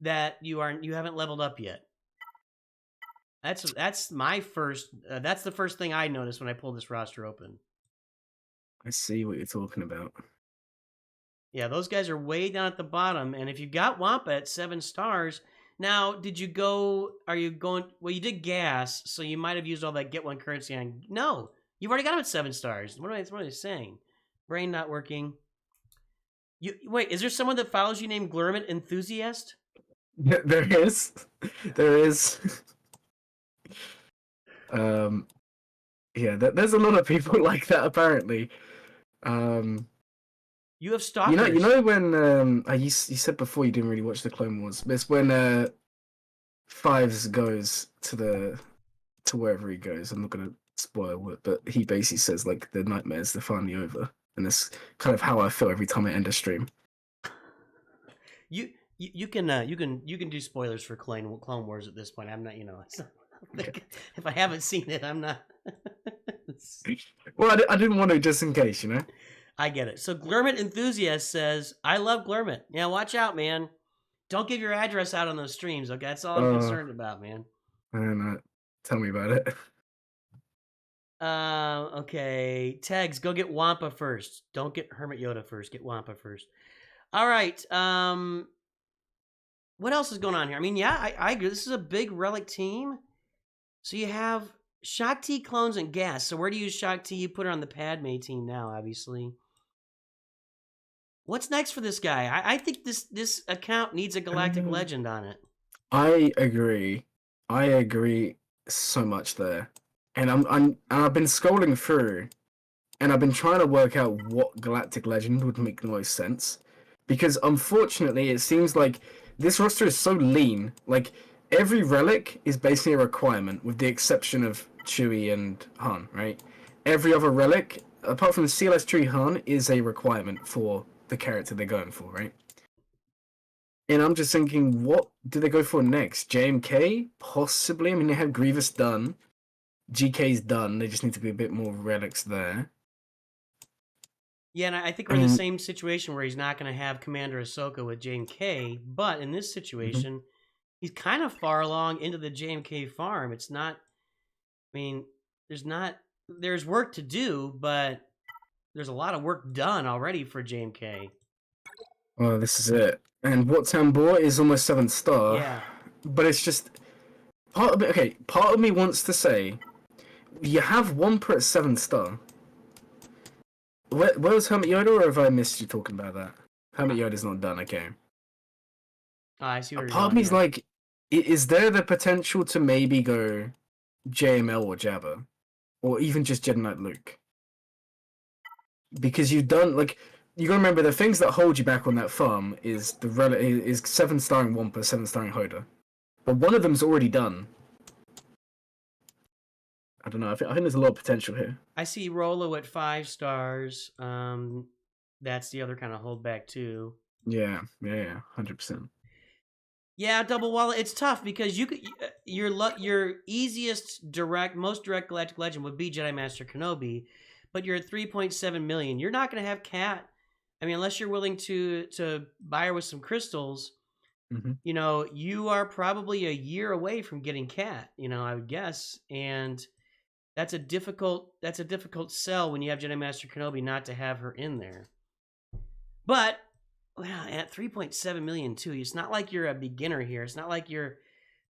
that you haven't leveled up yet. That's my first. That's the first thing I noticed when I pulled this roster open. I see what you're talking about. Yeah, those guys are way down at the bottom. And if you got Wampa at 7 stars, now did you go? Are you going? Well, you did gas, so you might have used all that get 1 currency on. No, you've already got him at 7 stars. What am I saying? Brain not working. Wait. Is there someone that follows you named GLURMIT Enthusiast? There is. There is. Yeah, there's a lot of people like that apparently. You have stalkers. You know when you said before you didn't really watch the Clone Wars. But it's when Fives goes to wherever he goes. I'm not gonna spoil it, but he basically says like the nightmares they're finally over, and that's kind of how I feel every time I end a stream. You can do spoilers for Clone Wars at this point. I'm not, if I haven't seen it, I'm not. Well, I didn't want to, just in case, I get it. So GLURMIT Enthusiast says, I love GLURMIT. Yeah, watch out, man. Don't give your address out on those streams, okay? That's all I'm concerned about, man. I don't know. Tell me about it. Okay. Tags, go get Wampa first. Don't get Hermit Yoda first. Get Wampa first. All right. What else is going on here? I mean, yeah, I agree. This is a big relic team. So you have Shakti, clones, and gas. So where do you use Shakti? You put her on the Padme team now, obviously. What's next for this guy? I think this account needs a galactic legend on it. I agree so much there. And I've been scrolling through, and I've been trying to work out what galactic legend would make the most sense. Because unfortunately, it seems like this roster is so lean. Like every relic is basically a requirement, with the exception of Chewie and Han, right? Every other relic, apart from the CLS Chewie Han, is a requirement for the character they're going for, right? And I'm just thinking, what do they go for next? JMK? Possibly. I mean, they have Grievous done. GK's done. They just need to be a bit more relics there. Yeah, and I think we're in the same situation where he's not going to have Commander Ahsoka with JMK, but in this situation, he's kind of far along into the JMK farm. It's not, I mean, there's work to do, but there's a lot of work done already for JMK. Well, this is it. And Wat Tambor is almost 7-star. Yeah. But it's just, part of me wants to say, you have Wampa at 7-star. Where was Hermit Yoda, or have I missed you talking about that? Hermit Yoda's not done, okay. Oh, I see where you're Part of going, me's yeah. like, is there the potential to maybe go JML or Jabba? Or even just Jedi Knight Luke? Because you've done, like, you gotta remember, the things that hold you back on that farm is is 7-starring Wampa, 7-starring Hoda. But one of them's already done. I don't know, I think there's a lot of potential here. I see Rolo at 5 stars. that's the other kind of holdback too. Yeah, 100%. Yeah, Double Wallet. It's tough because your easiest most direct Galactic Legend would be Jedi Master Kenobi, but you're at 3.7 million. You're not going to have Cat. I mean, unless you're willing to buy her with some crystals. Hmm. You know, you are probably a year away from getting Cat. You know, I would guess, and that's a difficult sell when you have Jedi Master Kenobi not to have her in there. But well, at 3.7 million too, it's not like you're a beginner here. It's not like you're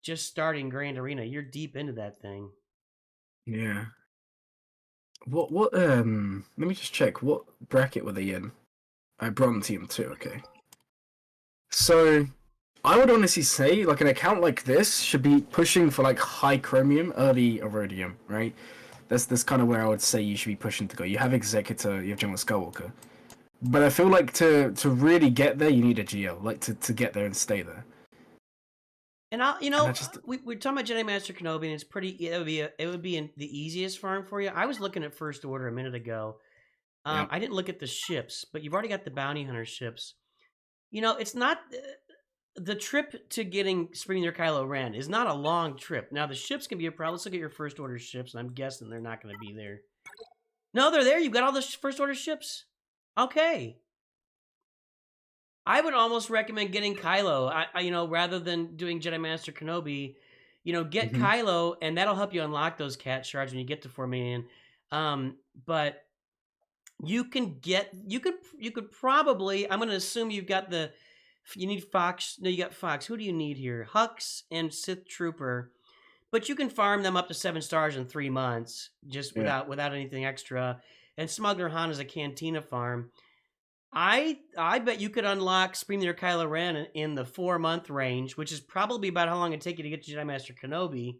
just starting Grand Arena. You're deep into that thing. Yeah. What let me just check, what bracket were they in? Bronze team too, okay. So I would honestly say like an account like this should be pushing for like high chromium, early iridium, right? That's kind of where I would say you should be pushing to go. You have Executor, you have General Skywalker. But I feel like to really get there, you need a GL, like to get there and stay there. And we're talking about Jedi Master Kenobi, and it's pretty. It would be the easiest farm for you. I was looking at First Order a minute ago. Yep. I didn't look at the ships, but you've already got the bounty hunter ships. You know, it's not the trip to getting Spring Kylo Ren is not a long trip. Now the ships can be a problem. Let's look at your First Order ships, and I'm guessing they're not going to be there. No, they're there. You've got all the First Order ships. Okay. I would almost recommend getting Kylo. Rather than doing Jedi Master Kenobi, get Kylo, and that'll help you unlock those cat shards when you get to 4 million. But you could probably. I'm going to assume you've got you need Fox. No, you got Fox. Who do you need here? Hux and Sith Trooper. But you can farm them up to 7 stars in 3 months, just without anything extra. And Smuggler Han is a Cantina farm. I bet you could unlock Supreme Leader Kylo Ren in the 4-month range, which is probably about how long it'd take you to get to Jedi Master Kenobi.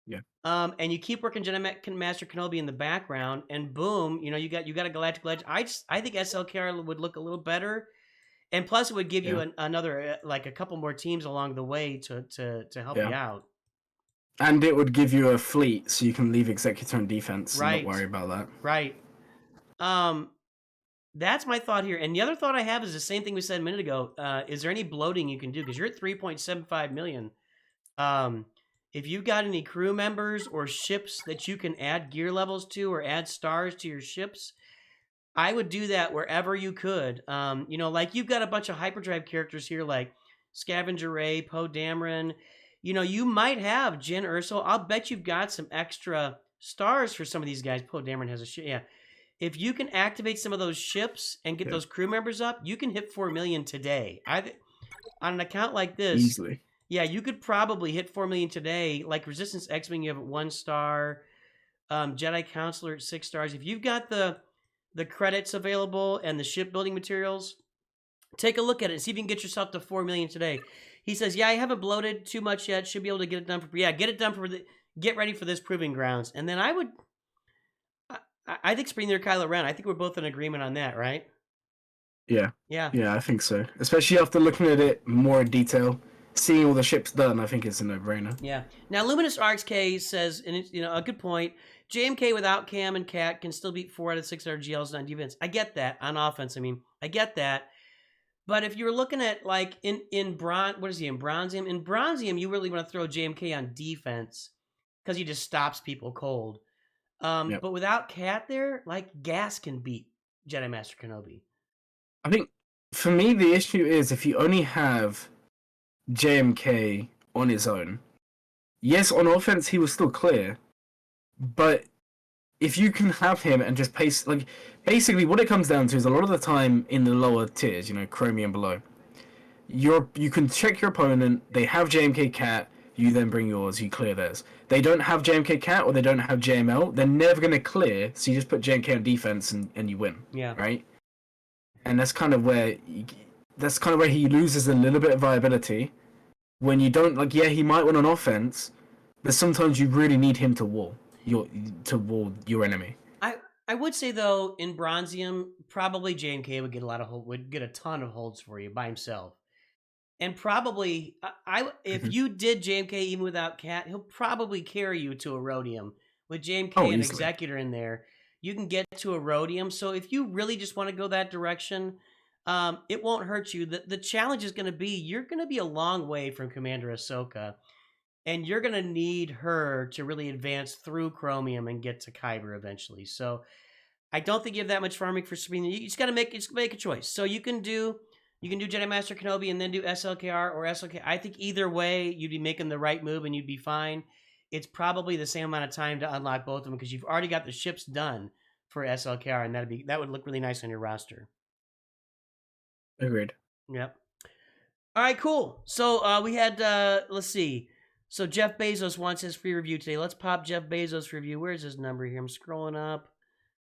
Yeah. And you keep working Jedi Master Kenobi in the background, and boom, you got a Galactic Legend. I think SLKR would look a little better, and plus it would give you another like a couple more teams along the way to help you out. And it would give you a fleet, so you can leave Executor on defense Right. and not worry about that. Right. That's my thought here. And the other thought I have is the same thing we said a minute ago. Is there any bloating you can do? Because you're at 3.75 million. If you've got any crew members or ships that you can add gear levels to or add stars to your ships, I would do that wherever you could. Like you've got a bunch of hyperdrive characters here like Scavenger Ray, Poe Dameron. You might have Jyn Erso. I'll bet you've got some extra stars for some of these guys. Poe Dameron has a ship. Yeah. If you can activate some of those ships and get those crew members up, you can hit 4 million today. On an account like this, easily. Yeah, you could probably hit 4 million today. Like Resistance X-Wing, you have at 1 star. Jedi Counselor at 6 stars. If you've got the credits available and the shipbuilding materials, take a look at it and see if you can get yourself to 4 million today. He says, "Yeah, I haven't bloated too much yet. Should be able to get it done get ready for this proving grounds." And then I think Supreme Leader Kylo Ren. I think we're both in agreement on that, right? Yeah. Yeah, I think so. Especially after looking at it more in detail, seeing all the ships done, I think it's a no-brainer. Yeah. Now, Luminous RXK says, and it's a good point. JMK without Cam and Cat can still beat 4 out of 6 RGLs on defense. I get that on offense. I get that. But if you were looking at like in Bronzium? In Bronzium, you really want to throw JMK on defense because he just stops people cold. But without Cat there, like Gas can beat Jedi Master Kenobi. I think for me the issue is if you only have JMK on his own. Yes, on offense he was still clear, but if you can have him and just pace, like basically what it comes down to is a lot of the time in the lower tiers, Chromium below, you can check your opponent. They have JMK Cat. You then bring yours, you clear theirs. They don't have JMK Cat or they don't have JML, they're never going to clear, so you just put JMK on defense and you win. Yeah. Right? And that's kind of where he loses a little bit of viability. When you don't, he might win on offense, but sometimes you really need him to wall your enemy. I would say though, in Bronzium, probably JMK would get a ton of holds for you by himself. And probably, if you did JMK even without Cat, he'll probably carry you to a Rhodium. With JMK and easily. Executor in there, you can get to Erodium. So if you really just want to go that direction, it won't hurt you. The challenge is going to be, you're going to be a long way from Commander Ahsoka, and you're going to need her to really advance through Chromium and get to Kyber eventually. So I don't think you have that much farming for Sabine. You just got to make a choice. So you can do Jedi Master Kenobi and then do SLKR or SLK. I think either way, you'd be making the right move and you'd be fine. It's probably the same amount of time to unlock both of them because you've already got the ships done for SLKR, and that would look really nice on your roster. Agreed. Yep. All right, cool. So we had, let's see. So Jeff Bezos wants his free review today. Let's pop Jeff Bezos' review. Where's his number here? I'm scrolling up.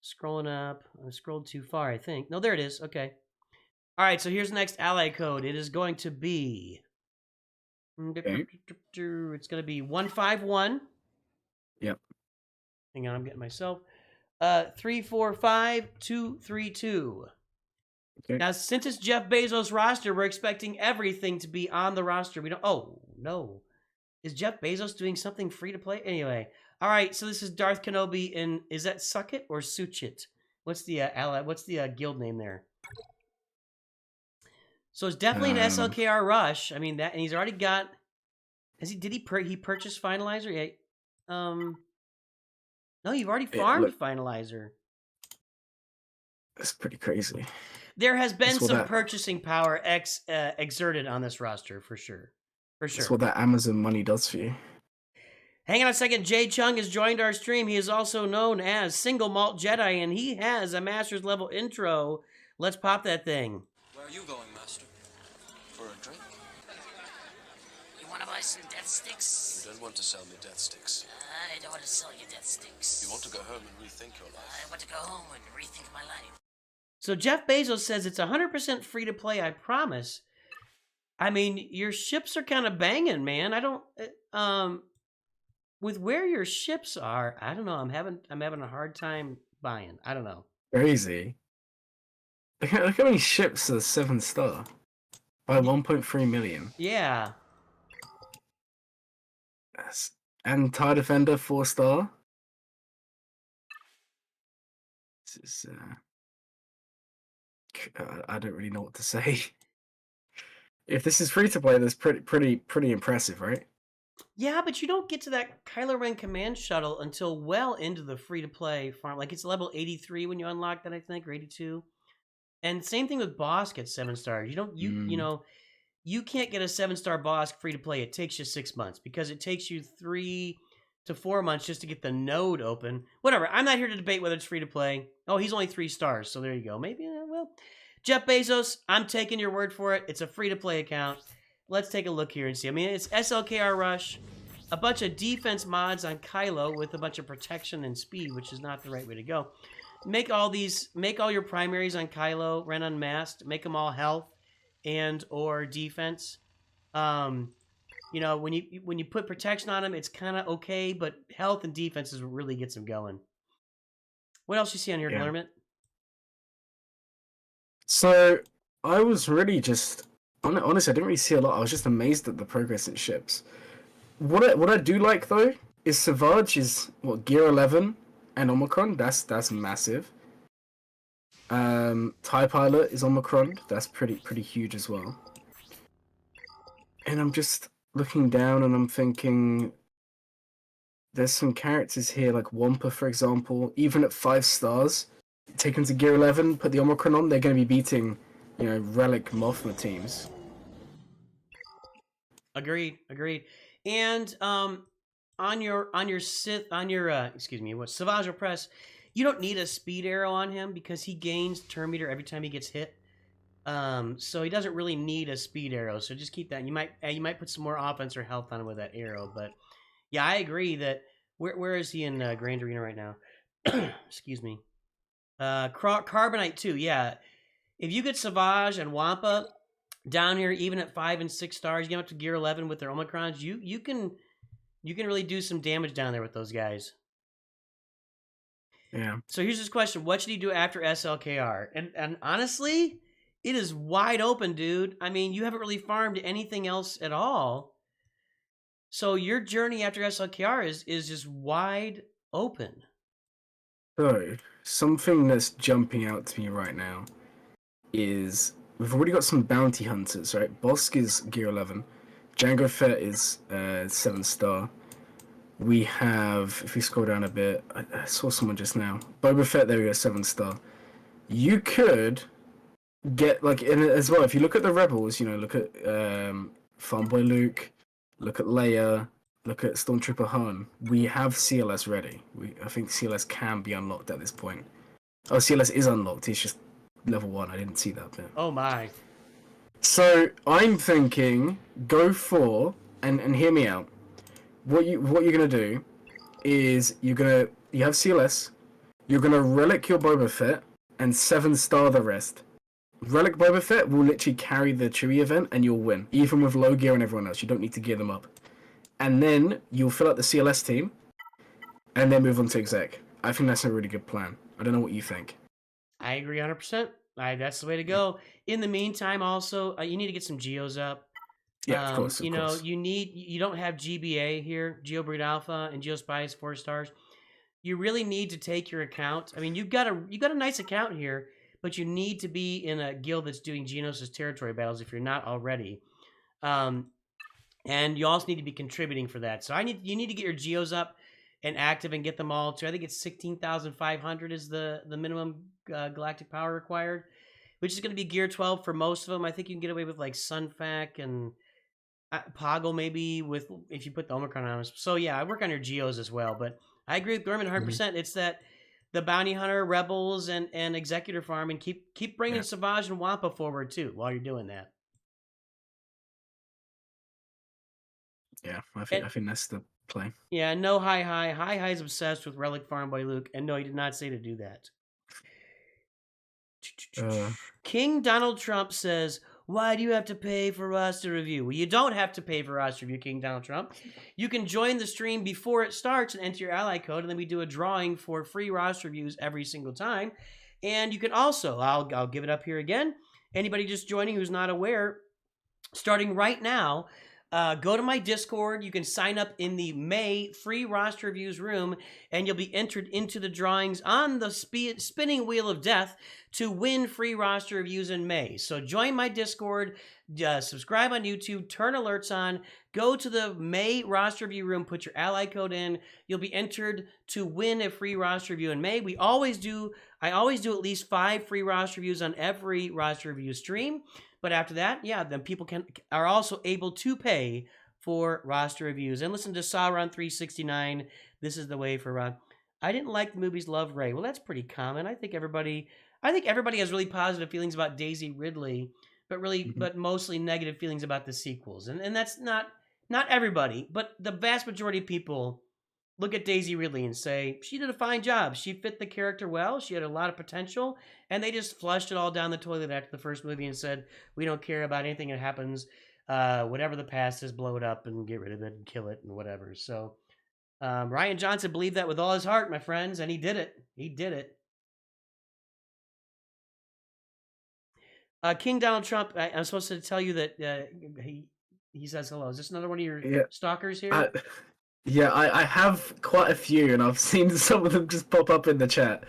I scrolled too far, I think. No, there it is. Okay. All right, so here's the next ally code. It is going to be... Okay. It's going to be 151. Yep. Hang on, I'm getting myself. 345232. Okay. Now, since it's Jeff Bezos' roster, we're expecting everything to be on the roster. We don't... Oh, no. Is Jeff Bezos doing something free to play? Anyway. All right, so this is Darth Kenobi in... Is that Suck It or Such It? What's the guild name there? So it's definitely an SLKR rush. I mean, and he's already got... Did he purchase Finalizer? Yeah. No, you've already farmed Finalizer. That's pretty crazy. There has been some purchasing power exerted on this roster, for sure. For sure. That's what that Amazon money does for you. Hang on a second. Jay Chung has joined our stream. He is also known as Single Malt Jedi, and he has a Master's Level intro. Let's pop that thing. Where are you going, Master? For a drink? You want to buy some death sticks? You don't want to sell me death sticks. I don't want to sell you death sticks. You want to go home and rethink your life. I want to go home and rethink my life. So Jeff Bezos says it's 100% free to play, I promise. I mean, your ships are kind of banging, man. I don't... with where your ships are, I don't know. I'm having a hard time buying. I don't know. Crazy. Look how many ships are 7-star. By 1.3 million. Yeah. Yes. And TIE Defender 4-star. This is I don't really know what to say. If this is free to play, that's pretty impressive, right? Yeah, but you don't get to that Kylo Ren command shuttle until well into the free-to-play farm. Like, it's level 83 when you unlock that, I think, or 82. And same thing with Bosk at 7 stars. You know, you can't get a 7-star Bosk free-to-play. It takes you 6 months because it takes you 3 to 4 months just to get the node open. Whatever. I'm not here to debate whether it's free-to-play. Oh, he's only 3 stars, so there you go. Maybe, well... Jeff Bezos, I'm taking your word for it. It's a free-to-play account. Let's take a look here and see. I mean, it's SLKR Rush, a bunch of defense mods on Kylo with a bunch of protection and speed, which is not the right way to go. Make all your primaries on Kylo, Ren Unmasked, make them all health and or defense. You know, when you put protection on them, it's kind of okay, but health and defense is what really gets them going. What else you see on here, GLURMIT? So, I was really just... Honestly, I didn't really see a lot. I was just amazed at the progress in ships. What I do like, though, is SWGOH is, Gear 11 and Omicron. That's massive. TIE Pilot is Omicron. That's pretty huge as well. And I'm just looking down and I'm thinking... There's some characters here, like Wampa, for example. Even at 5 stars... Take them to Gear 11, put the Omicron on, they're going to be beating, you know, Relic Mothma teams. Agreed. And on your Savage Press, you don't need a speed arrow on him because he gains turn meter every time he gets hit. So he doesn't really need a speed arrow. So just keep that. You might put some more offense or health on him with that arrow. But yeah, I agree that where is he in Grand Arena right now? Excuse me. Carbonite too, yeah. If you get Savage and Wampa down here, even at 5 and 6 stars, you get up to Gear 11 with their Omicrons, you can really do some damage down there with those guys. Yeah. So here's this question: what should he do after SLKR? And honestly, it is wide open, dude. I mean, you haven't really farmed anything else at all. So your journey after SLKR is just wide open. So, something that's jumping out to me right now is we've already got some bounty hunters, right? Bosk is gear 11. Jango Fett is 7-star. We have, if we scroll down a bit, I saw someone just now. Boba Fett, there we go, 7-star. You could get, like, in as well, if you look at the Rebels, you know, look at Farm Boy Luke, look at Leia, look at Stormtrooper Han. We have CLS ready. I think CLS can be unlocked at this point. Oh, CLS is unlocked. It's just level 1. I didn't see that bit. Oh my. So I'm thinking, go for and hear me out. What you're gonna do is you have CLS. You're gonna relic your Boba Fett and 7-star the rest. Relic Boba Fett will literally carry the Chewie event and you'll win, even with low gear and everyone else. You don't need to gear them up. And then you'll fill out the CLS team, and then move on to exec. I think that's a really good plan. I don't know what you think. I agree 100%. That's the way to go. In the meantime, also, you need to get some geos up. Yeah, of course. You don't have GBA here, GeoBreed Alpha and GeoSpice 4 stars. You really need to take your account. I mean, you got a nice account here, but you need to be in a guild that's doing Geonosis territory battles if you're not already. And you also need to be contributing for that. So you need to get your geos up and active and get them all to, I think it's 16,500 is the minimum galactic power required, which is going to be gear 12 for most of them. I think you can get away with like Sunfac and Poggle maybe with if you put the Omicron on them. So yeah, I work on your geos as well. But I agree with GLURMIT 100%. It's that the Bounty Hunter, Rebels, and Executor Farm, and keep bringing Savage and Wampa forward too while you're doing that. Yeah, I think that's the play. Yeah, no Hi is obsessed with Relic Farm by Luke, and no, he did not say to do that. King Donald Trump says, "Why do you have to pay for roster review?" Well, you don't have to pay for roster review, King Donald Trump. You can join the stream before it starts and enter your ally code, and then we do a drawing for free roster reviews every single time. And you can also, I'll give it up here again. Anybody just joining who's not aware, starting right now, go to my Discord. You can sign up in the May free roster reviews room, and you'll be entered into the drawings on the spinning wheel of death to win free roster reviews in May. So join my Discord, subscribe on YouTube, turn alerts on, go to the May roster review room, put your ally code in. You'll be entered to win a free roster review in May. I always do at least 5 free roster reviews on every roster review stream. But after that, yeah, then people are also able to pay for roster reviews. And listen to Sauron 369. This is the way for Ron. I didn't like the movies Love Ray. Well, that's pretty common. I think everybody has really positive feelings about Daisy Ridley, but mostly negative feelings about the sequels. And that's not everybody, but the vast majority of people look at Daisy Ridley and say, she did a fine job. She fit the character well. She had a lot of potential. And they just flushed it all down the toilet after the first movie and said, we don't care about anything that happens. Whatever the past is, blow it up and get rid of it and kill it and whatever. So Rian Johnson believed that with all his heart, my friends, and he did it. He did it. King Donald Trump, I'm supposed to tell you that he says hello. Is this another one of your stalkers here? Yeah, I have quite a few, and I've seen some of them just pop up in the chat.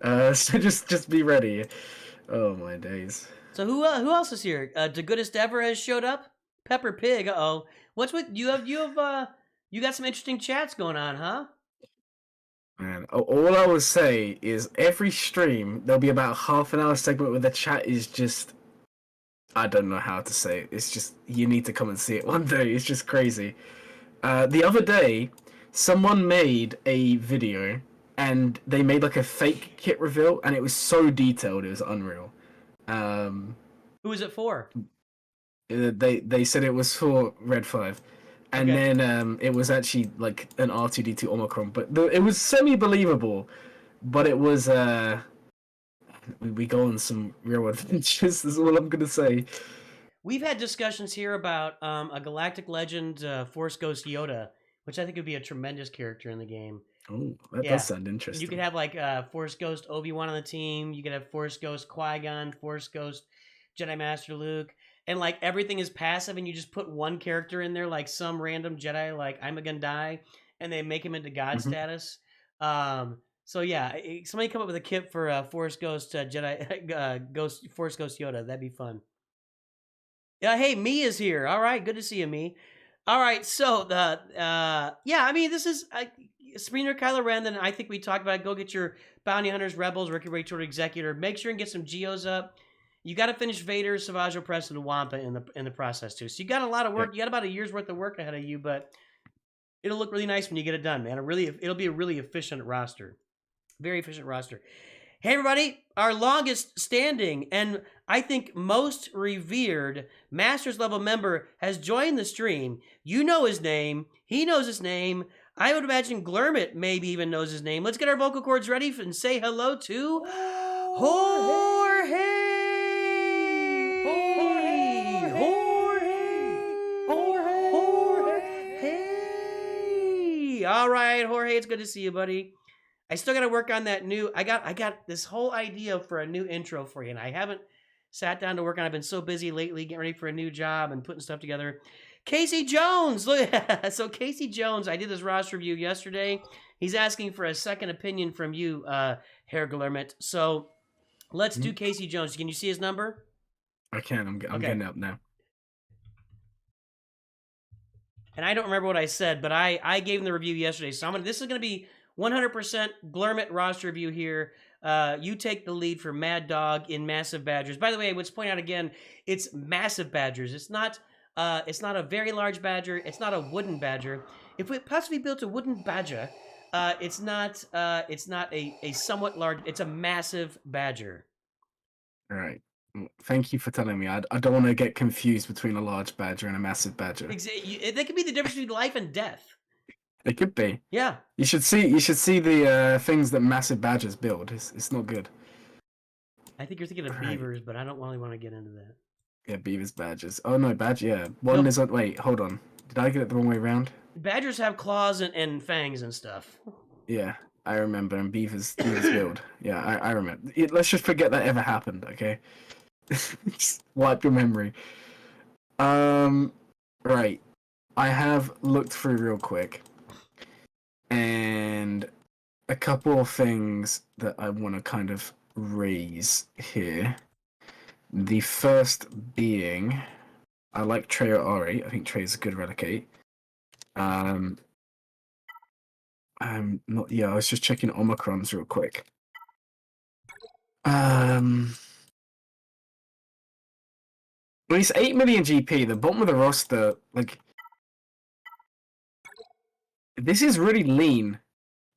So just be ready. Oh my days. So who else is here? The Goodest Ever has showed up. Pepper Pig. What's with you? You got some interesting chats going on, huh? Man, all I will say is every stream there'll be about half an hour segment where the chat is just, I don't know how to say it. It's just, you need to come and see it one day. It's just crazy. The other day, someone made a video and they made like a fake kit reveal, and it was so detailed, it was unreal. Who is it for? They said it was for Red 5, and then it was actually like an R2D2 Omicron, but it was semi-believable. But it was we go on some real adventures. Is all I'm gonna say. We've had discussions here about a Galactic Legend Force Ghost Yoda, which I think would be a tremendous character in the game. Oh, that does sound interesting. You could have like Force Ghost Obi-Wan on the team. You could have Force Ghost Qui-Gon, Force Ghost Jedi Master Luke. And like everything is passive, and you just put one character in there, like some random Jedi, like I'm gonna die, and they make him into God status. So yeah, somebody come up with a kit for Force Ghost Jedi Force Ghost Yoda. That'd be fun. Yeah, hey, Me is here. All right, good to see you, Me. All right, so the yeah, I mean, this is Sabrina Kylo Ren. Then I think we talked about it. Go get your Bounty Hunters, Rebels, Ricky Ray Toward Executor. Make sure and get some Geos up. You got to finish Vader, Savage Opress, and Wampa in the process too. So you got a lot of work. You got about a year's worth of work ahead of you, but it'll look really nice when you get it done, man. It'll be a really efficient roster. Very efficient roster. Hey, everybody, our longest standing and I think most revered Masters level member has joined the stream. You know his name. He knows his name. I would imagine GLURMIT maybe even knows his name. Let's get our vocal cords ready and say hello to Jorge! Jorge! All right, Jorge, it's good to see you, buddy. I still got to work on that new. I got this whole idea for a new intro for you, and I haven't sat down to work on. I've been so busy lately, getting ready for a new job and putting stuff together. Casey Jones, look. So Casey Jones, I did this roster review yesterday. He's asking for a second opinion from you, Herr GLURMIT. So let's do Casey Jones. Can you see his number? I can. I'm getting up now. And I don't remember what I said, but I gave him the review yesterday. So this is going to be 100% GLURMIT roster review here. You take the lead for Mad Dog in Massive Badgers. By the way, let's point out again, it's Massive Badgers. It's not a very large badger. It's not a wooden badger. If we possibly built a wooden badger, it's not a somewhat large. It's a massive badger. All right. Thank you for telling me. I don't want to get confused between a large badger and a massive badger. They could be the difference between life and death. It could be. Yeah. You should see the things that massive badgers build. It's not good. I think you're thinking of beavers, but I don't really want to get into that. Yeah, beavers, badgers. Oh no, badger. Yeah, one is on. Wait, hold on. Did I get it the wrong way around? Badgers have claws and fangs and stuff. Yeah, I remember. And beavers build. Yeah, I remember. Let's just forget that ever happened. Okay. Just wipe your memory. Right. I have looked through real quick. And a couple of things that I want to kind of raise here. The first being, I like Trey or Ari. I think Trey is a good relicate. I'm not. Yeah, I was just checking Omicrons real quick. Well, it's 8 million GP. The bottom of the roster, like. This is really lean.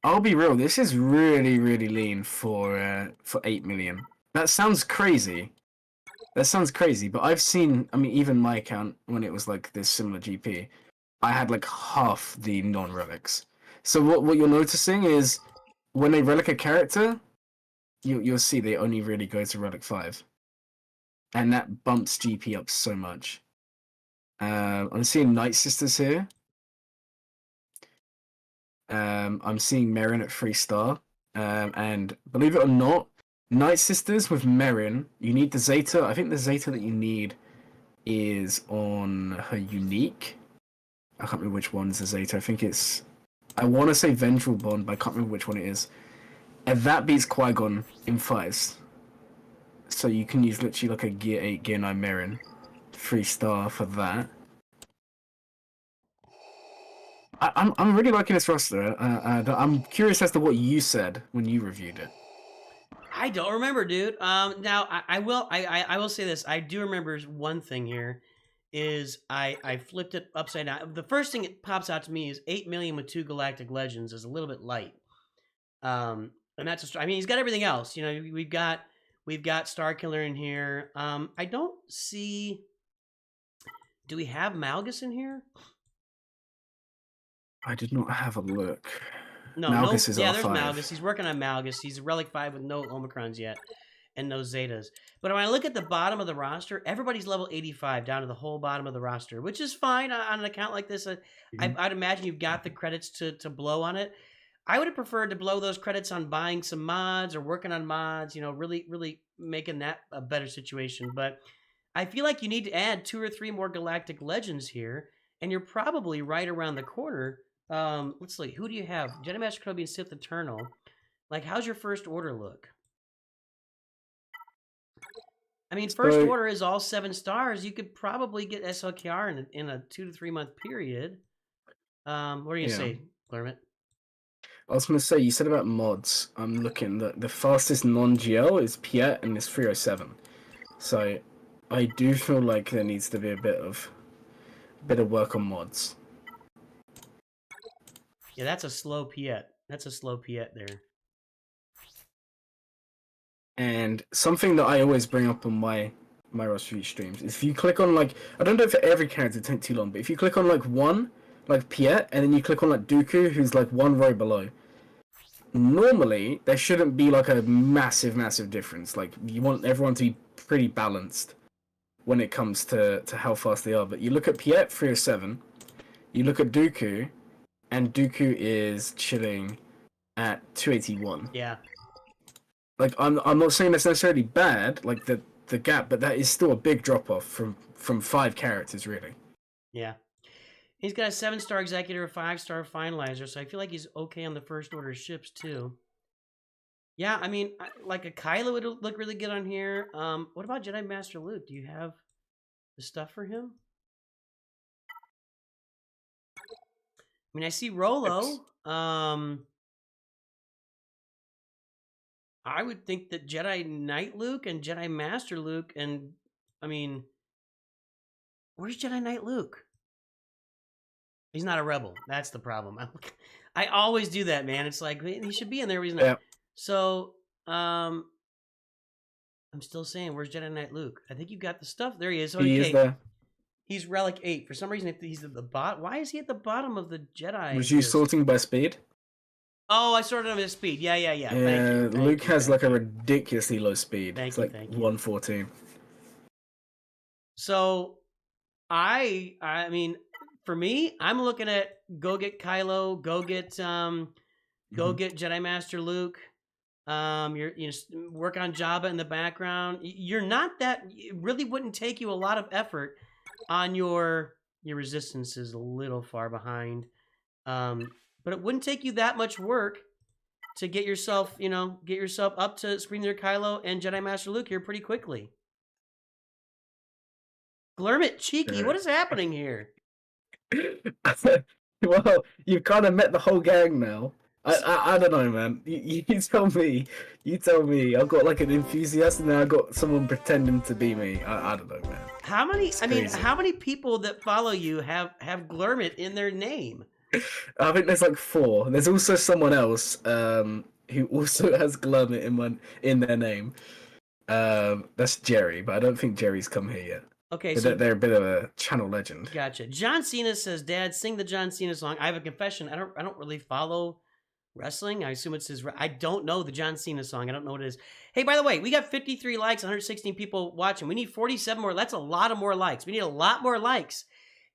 I'll be real. This is really, really lean for 8 million. That sounds crazy. But I've seen. I mean, even my account when it was like this similar GP, I had like half the non-relics. So what you're noticing is when they relic a character, you'll see they only really go to relic 5, and that bumps GP up so much. I'm seeing Night Sisters here. I'm seeing Merrin at 3-star, and believe it or not, Night Sisters with Merrin, you need the Zeta. I think the Zeta that you need is on her unique. I can't remember which one's the Zeta. I think it's. I want to say Vengeful Bond, but I can't remember which one it is. And that beats Qui-Gon in 5s. So you can use literally like a Gear 8, Gear 9 Merrin, 3-star for that. I'm really liking this roster. I'm curious as to what you said when you reviewed it. I don't remember, dude. Now I will say this. I do remember one thing here. Is I flipped it upside down. The first thing that pops out to me is 8 million with 2 Galactic Legends is a little bit light. And that's just. I mean, he's got everything else. You know, we've got Starkiller in here. I don't see. Do we have Malgus in here? I did not have a look. No, Malgus is yeah, R5. there's Malgus. He's working on Malgus. He's a Relic 5 with no Omicrons yet and no Zetas. But when I look at the bottom of the roster, everybody's level 85 down to the whole bottom of the roster, which is fine on an account like this. I'd imagine you've got the credits to blow on it. I would have preferred to blow those credits on buying some mods or working on mods, you know, really, really making that a better situation. But I feel like you need to add 2 or 3 more Galactic Legends here, and you're probably right around the corner. Let's see. Who do you have? Jedi Master Kenobi and Sith Eternal. Like, how's your first order look? I mean, first order is all 7 stars. You could probably get SLKR in a 2 to 3 month period. What are you gonna say, GLURMIT? I was gonna say, you said about mods. I'm looking. The fastest non-GL is Piet and it's 307. So I do feel like there needs to be a bit of work on mods. Yeah, that's a slow Piet. That's a slow Piet there. And something that I always bring up on my Rust Review streams is if you click on, like, I don't know if every character takes too long, but if you click on like one, like Piet, and then you click on like Dooku, who's like one row below, normally there shouldn't be like a massive difference. Like, you want everyone to be pretty balanced when it comes to how fast they are. But you look at Piet, 307, you look at Dooku, and Dooku is chilling at 281. Yeah. Like, I'm not saying that's necessarily bad, like the gap, but that is still a big drop off from 5 characters, really. Yeah. He's got a 7-star executor, a 5-star finalizer, so I feel like he's okay on the first order ships too. Yeah, I mean, like a Kylo would look really good on here. What about Jedi Master Luke? Do you have the stuff for him? I mean, I see Rolo. I would think that Jedi Knight Luke and Jedi Master Luke, and I mean, where's Jedi Knight Luke? He's not a rebel. That's the problem. I always do that, man. It's like, he should be in there, but he's not. Yeah. So, I'm still saying, where's Jedi Knight Luke? I think you've got the stuff. There he is. Okay. He is there. He's Relic 8. For some reason, if he's at the bottom, why is he at the bottom of the Jedi? Was you sorting by speed? Oh, I sorted on his speed. Yeah. Thank you. Luke has like a ridiculously low speed. It's like 114. So, I mean, for me, I'm looking at go get Kylo, go get Jedi Master Luke. You work on Jabba in the background. You're not that. It really wouldn't take you a lot of effort on your resistance is a little far behind. But it wouldn't take you that much work to get yourself up to Screener Kylo and Jedi Master Luke here pretty quickly. GLURMIT cheeky, what is happening here? Well, you've kind of met the whole gang now. I don't know, man. You tell me. You tell me. I've got like an enthusiast, and then I got someone pretending to be me. I don't know, man. How many? How many people that follow you have GLURMIT in their name? I think there's like 4. There's also someone else who also has GLURMIT in their name. That's Jerry, but I don't think Jerry's come here yet. Okay, so they're a bit of a channel legend. Gotcha. John Cena says, "Dad, sing the John Cena song." I have a confession. I don't really follow wrestling. I assume it's his. I don't know the John Cena song. I don't know what it is. Hey, by the way, we got 53 likes, 116 people watching. We need 47 more. That's a lot of more likes. We need a lot more likes.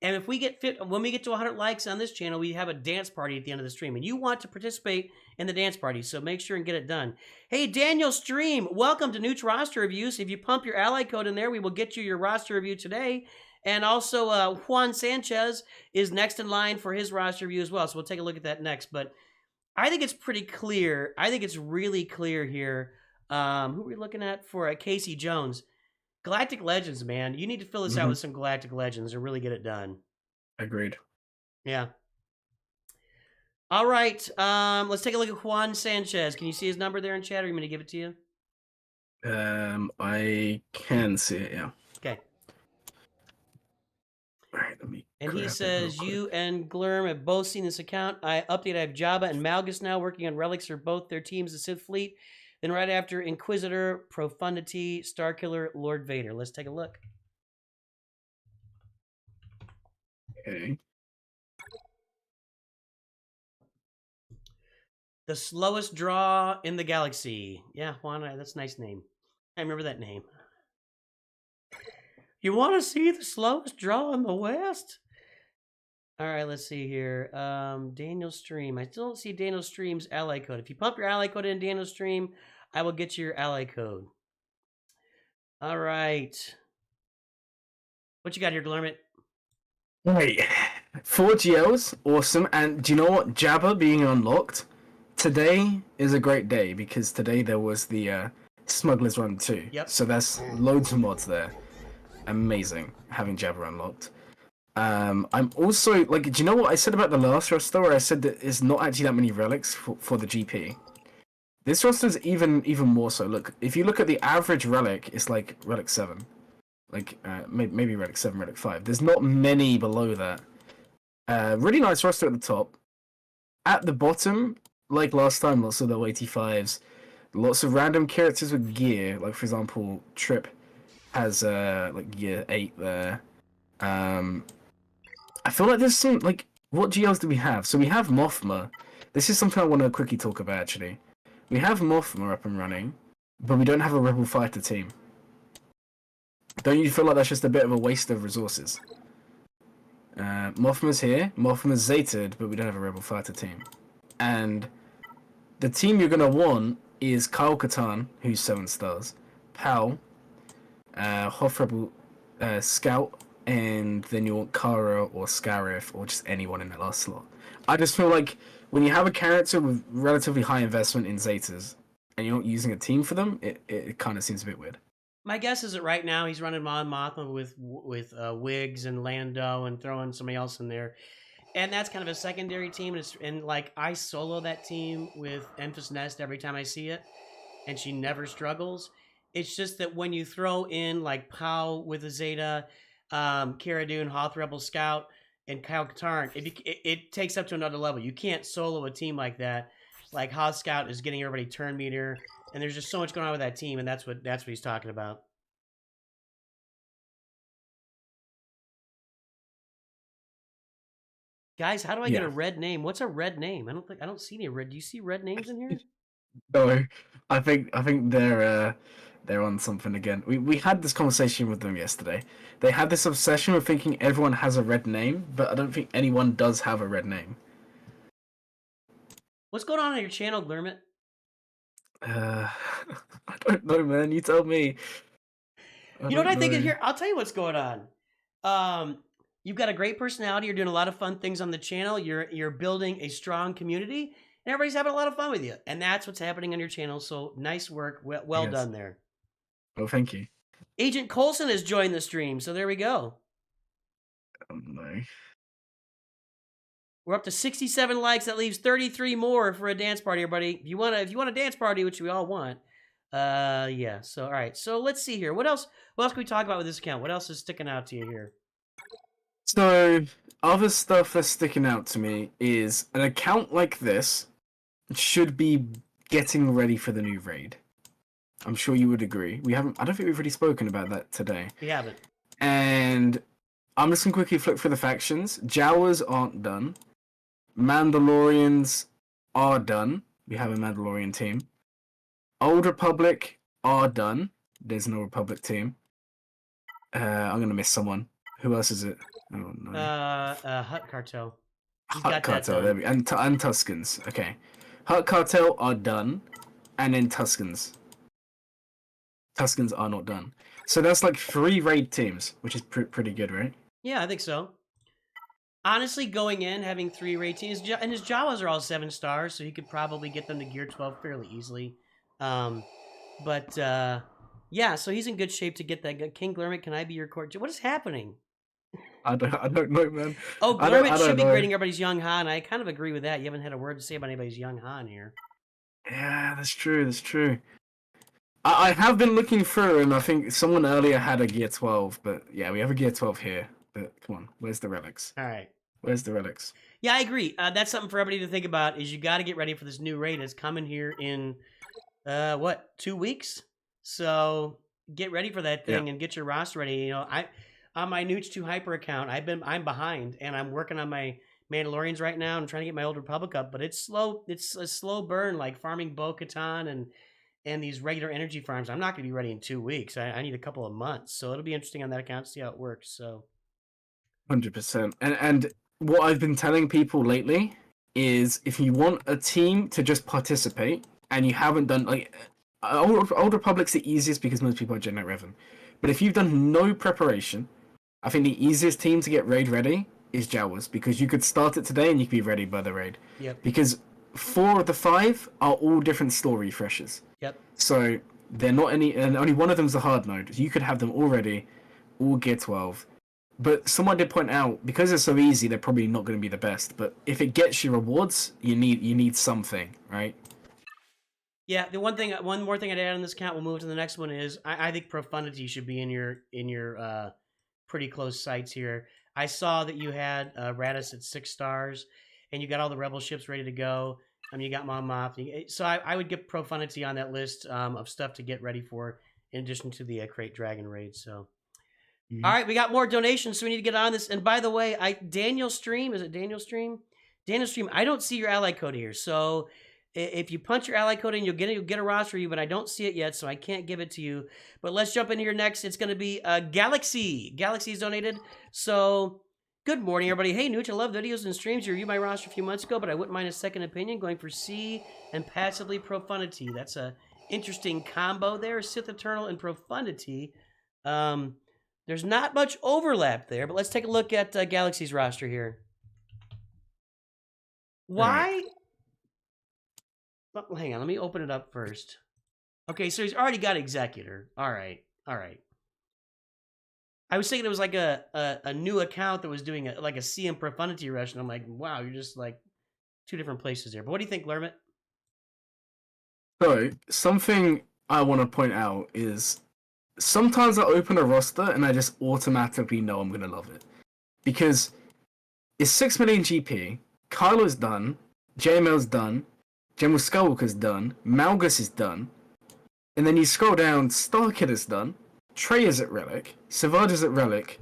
And if we get when we get to 100 likes on this channel, we have a dance party at the end of the stream. And you want to participate in the dance party, so make sure and get it done. Hey, Daniel Stream, welcome to Newt's Roster Reviews. If you pump your ally code in there, we will get you your roster review today. And also, Juan Sanchez is next in line for his roster review as well. So we'll take a look at that next. But I think it's pretty clear. I think it's really clear here. Who are we looking at for Casey Jones? Galactic Legends, man. You need to fill this out with some Galactic Legends and really get it done. Agreed. Yeah. All right. Let's take a look at Juan Sanchez. Can you see his number there in chat, or are you going to give it to you? I can see it, yeah. Okay. All right, let me. And he says, you and Glurm have both seen this account. I have Jabba and Malgus now working on relics for both their teams, the Sith Fleet. Then right after, Inquisitor, Profundity, Starkiller, Lord Vader. Let's take a look. Okay. The slowest draw in the galaxy. Yeah, Juan, that's a nice name. I remember that name. You want to see the slowest draw in the West? All right, let's see here. Daniel Stream. I still don't see Daniel Stream's ally code. If you pump your ally code in Daniel Stream, I will get you your ally code. All right. What you got here, GLURMIT? Wait, 4 GLs, awesome. And do you know what? Jabba being unlocked today is a great day because today there was the Smuggler's Run 2. Yep. So that's loads of mods there. Amazing having Jabba unlocked. I'm also like, do you know what I said about the last roster? Where I said that there's not actually that many relics for the GP. This roster's even more so. Look, if you look at the average relic, it's like relic 7, like maybe relic 7, relic 5. There's not many below that. Really nice roster at the top. At the bottom, like last time, lots of the 85s, lots of random characters with gear. Like for example, Trip has like gear 8 there. I feel like there's some like, what GLs do we have? So we have Mothma. This is something I want to quickly talk about actually. We have Mothma up and running, but we don't have a Rebel Fighter team. Don't you feel like that's just a bit of a waste of resources? Mothma's here, Mothma's Zated, but we don't have a Rebel Fighter team. And the team you're going to want is Kyle Katarn, who's 7 stars, Pal, Hoth Rebel Scout, and then you want Kara or Scarif or just anyone in that last slot. I just feel like when you have a character with relatively high investment in Zetas and you're not using a team for them, it kind of seems a bit weird. My guess is that right now he's running Mon Mothma with Wiggs and Lando and throwing somebody else in there. And that's kind of a secondary team. And like, I solo that team with Emphas Nest every time I see it, and she never struggles. It's just that when you throw in like Pow with a Zeta, Cara Dune, Hoth Rebel Scout, and Kyle Katarn, it takes up to another level. You can't solo a team like that. Like Hoth Scout is getting everybody turn meter, and there's just so much going on with that team, and that's what he's talking about. Guys, how do I get a red name? What's a red name? I don't see any red. Do you see red names in here? No, I think they're on something again. We had this conversation with them yesterday. They had this obsession with thinking everyone has a red name, but I don't think anyone does have a red name. What's going on your channel, GLURMIT? I don't know, man. You tell me. You know what I think in here? I'll tell you what's going on. You've got a great personality. You're doing a lot of fun things on the channel. You're building a strong community, and everybody's having a lot of fun with you. And that's what's happening on your channel. So nice work. Well done there. Oh, thank you. Agent Coulson has joined the stream. So there we go. Oh, no. We're up to 67 likes. That leaves 33 more for a dance party, everybody. If you want a dance party, which we all want, yeah. So all right. So let's see here. What else can we talk about with this account? What else is sticking out to you here? So other stuff that's sticking out to me is an account like this should be getting ready for the new raid. I'm sure you would agree. I don't think we've really spoken about that today. We haven't. And I'm just gonna quickly flip through the factions. Jawas aren't done. Mandalorians are done. We have a Mandalorian team. Old Republic are done. There's no Republic team. I'm gonna miss someone. Who else is it? Oh no. Hut Cartel. Hut Cartel. There we go. And Tuskens. Okay. Hut Cartel are done, and then Tuskens. Tuskens are not done. So that's like 3 raid teams, which is pretty good, right? Yeah, I think so. Honestly, going in, having 3 raid teams, and his Jawas are all 7 stars, so he could probably get them to gear 12 fairly easily. Yeah, so he's in good shape to get that. King GLURMIT, can I be your court? What is happening? I don't know, man. Oh, GLURMIT should be grading everybody's Young Han. I kind of agree with that. You haven't had a word to say about anybody's Young Han here. Yeah, that's true. That's true. I have been looking through, and I think someone earlier had a gear 12, but yeah, we have a gear 12 here. But come on, where's the relics? All right. Where's the relics? Yeah, I agree. That's something for everybody to think about, is you got to get ready for this new raid. It's coming here in, 2 weeks? So get ready for that thing and get your roster ready. You know, on my Nooch 2 Hyper account, I'm behind, and I'm working on my Mandalorians right now. I'm trying to get my Old Republic up, but it's slow. It's a slow burn, like farming Bo-Katan and these regular energy farms. I'm not going to be ready in 2 weeks. I need a couple of months, so it'll be interesting on that account to see how it works. So, 100%. And what I've been telling people lately is, if you want a team to just participate, and you haven't done like Old Republic's the easiest because most people are Gen 8 Revan, but if you've done no preparation, I think the easiest team to get raid ready is Jawas, because you could start it today and you could be ready by the raid. Yep. Because 4 of the 5 are all different store refreshers. Yep. So they're not any, and only one of them's a hard node. You could have them already, all gear 12. But someone did point out, because it's so easy, they're probably not going to be the best. But if it gets you rewards, you need something, right? Yeah, the one more thing I'd add on this count, we'll move to the next one, is I think Profundity should be in your pretty close sights here. I saw that you had Radis at 6 stars, and you got all the Rebel ships ready to go. I mean, you got Mon Mothma. So I would get Profundity on that list of stuff to get ready for, in addition to the Crate Dragon raid. So, all right, we got more donations, so we need to get on this. And by the way, Daniel Stream, is it Daniel Stream? Daniel Stream, I don't see your ally code here, so if you punch your ally code in, you'll get a roster review, but I don't see it yet, so I can't give it to you. But let's jump in here next. It's going to be Galaxy. Galaxy's donated. So, good morning, everybody. Hey, Nooch, I love videos and streams. You reviewed my roster a few months ago, but I wouldn't mind a second opinion. Going for C and passively Profundity. That's a interesting combo there. Sith Eternal and Profundity. There's not much overlap there, but let's take a look at Galaxy's roster here. Why? Well, hang on, let me open it up first. Okay, so he's already got Executor. All right. I was thinking it was like a new account that was doing like a CM Profundity rush, and I'm like, wow, you're just like 2 different places there. But what do you think, GLURMIT? So, something I want to point out is sometimes I open a roster and I just automatically know I'm going to love it. Because it's 6 million GP, Kylo's done, JML's done, General Skywalker's done, Malgus is done, and then you scroll down, Starkid is done, Trey is at Relic, Savage is at Relic,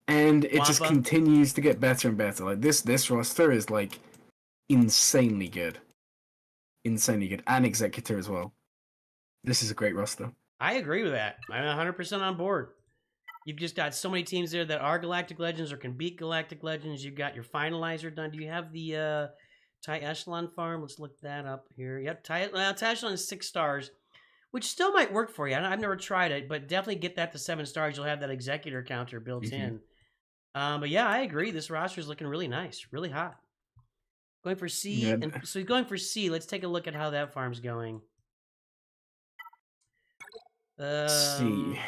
and it just continues to get better and better. Like this roster is like insanely good. Insanely good. And Executor as well. This is a great roster. I agree with that. I'm 100% on board. You've just got so many teams there that are Galactic Legends or can beat Galactic Legends. You've got your Finalizer done. Do you have the TIE Echelon farm? Let's look that up here. Yep, TIE Echelon is 6 stars, which still might work for you. I've never tried it, but definitely get that to 7 stars. You'll have that Executor counter built in. But yeah, I agree. This roster is looking really nice, really hot. Going for C, Yeah. and so going for C. Let's take a look at how that farm's going. C.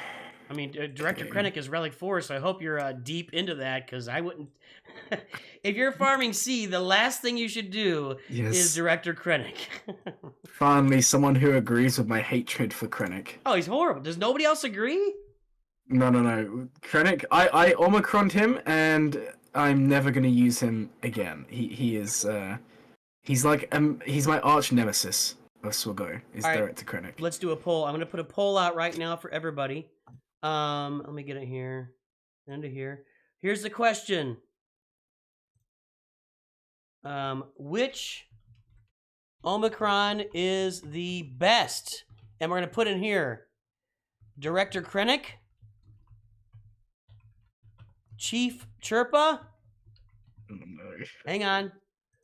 I mean, Director Krennic is Relic 4, so I hope you're deep into that, because I wouldn't... If you're farming C, the last thing you should do is Director Krennic. Finally, someone who agrees with my hatred for Krennic. Oh, he's horrible. Does nobody else agree? No. Krennic, I Omicroned him, and I'm never going to use him again. He is... he's like... he's my arch nemesis of SWGOH, is Director Krennic. Let's do a poll. I'm going to put a poll out right now for everybody. Let me get it here. Into here. Here's the question. Which Omicron is the best? And we're going to put in here Director Krennic, Chief Chirpa. Oh, no. Hang on.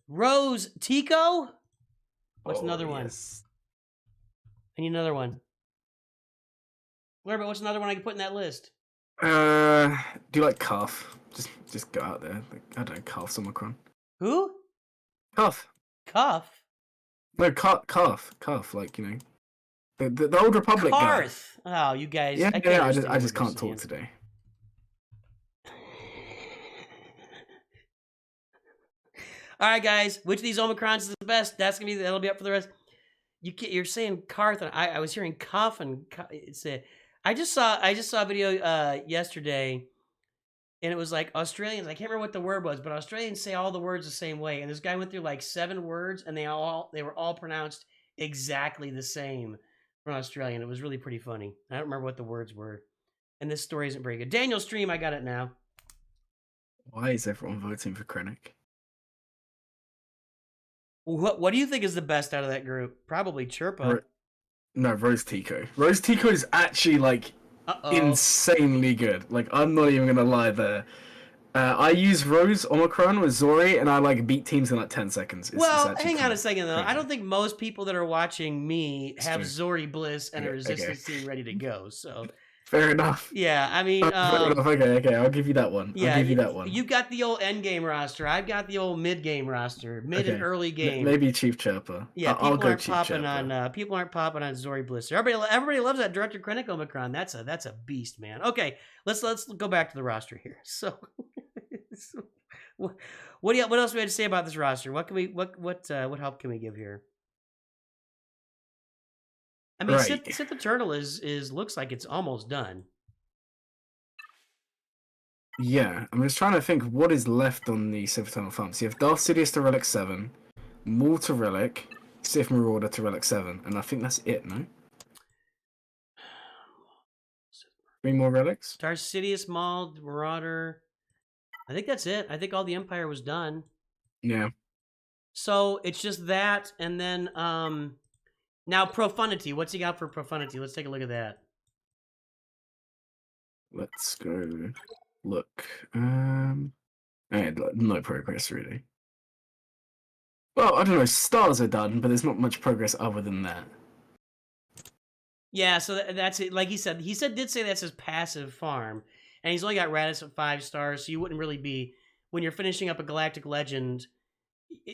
Rose Tico. What's another one? I need another one. What's another one I can put in that list? Do you like Cuff? Just go out there. Like, I don't know, Cuff's Omicron. Who? Cuff. Cuff? No, Cuff. Like, you know, the old Republic guy. Karth. Oh, you guys. Yeah, I just can't talk today. All right, guys. Which of these Omicrons is the best? That'll be up for the rest. You're saying Karth, and I was hearing Cuff, and it's a. I just saw a video yesterday, and it was like Australians. I can't remember what the word was, but Australians say all the words the same way. And this guy went through like 7 words, and they were all pronounced exactly the same from Australian. It was really pretty funny. I don't remember what the words were. And this story isn't very good. Daniel Stream, I got it now. Why is everyone voting for Krennic? What do you think is the best out of that group? Probably Chirpa. No, Rose Tico. Rose Tico is actually like insanely good. Like, I'm not even gonna lie there. I use Rose Omicron with Zori, and I like beat teams in like 10 seconds. It's hang on a second though. Crazy. I don't think most people that are watching me have Zori Bliss and a resistance team ready to go. So Fair enough. Yeah, I mean, Fair enough. Okay, I'll give you that one. yeah, I'll give you that one. you've got the old end game roster. I've got the old mid game roster, mid and Okay. early game. Maybe Chief Chirper. Yeah, I'll people go aren't Chief popping Chirper. on people aren't popping on Zori Blister. Everybody loves that Director Krennic Omicron. That's a beast, man. Okay, let's go back to the roster here. So, what else do we have to say about this roster? What help can we give here? I mean, Right. Sith Eternal is looks like it's almost done. Yeah, I'm just trying to think what is left on the Sith Eternal farm. So you have Darth Sidious to Relic 7, Maul to Relic, Sith Marauder to Relic 7, and I think that's it, no? 3 more relics? Darth Sidious, Maul, Marauder. I think that's it. I think all the Empire was done. Yeah. So it's just that, and then now Profundity. What's he got for Profundity? Let's take a look at that. Let's go look. No progress really. Well, I don't know. Stars are done, but there's not much progress other than that. Yeah, so that's it. Like he did say that's his passive farm, and he's only got Raditz at 5 stars, so you wouldn't really be when you're finishing up a Galactic Legend.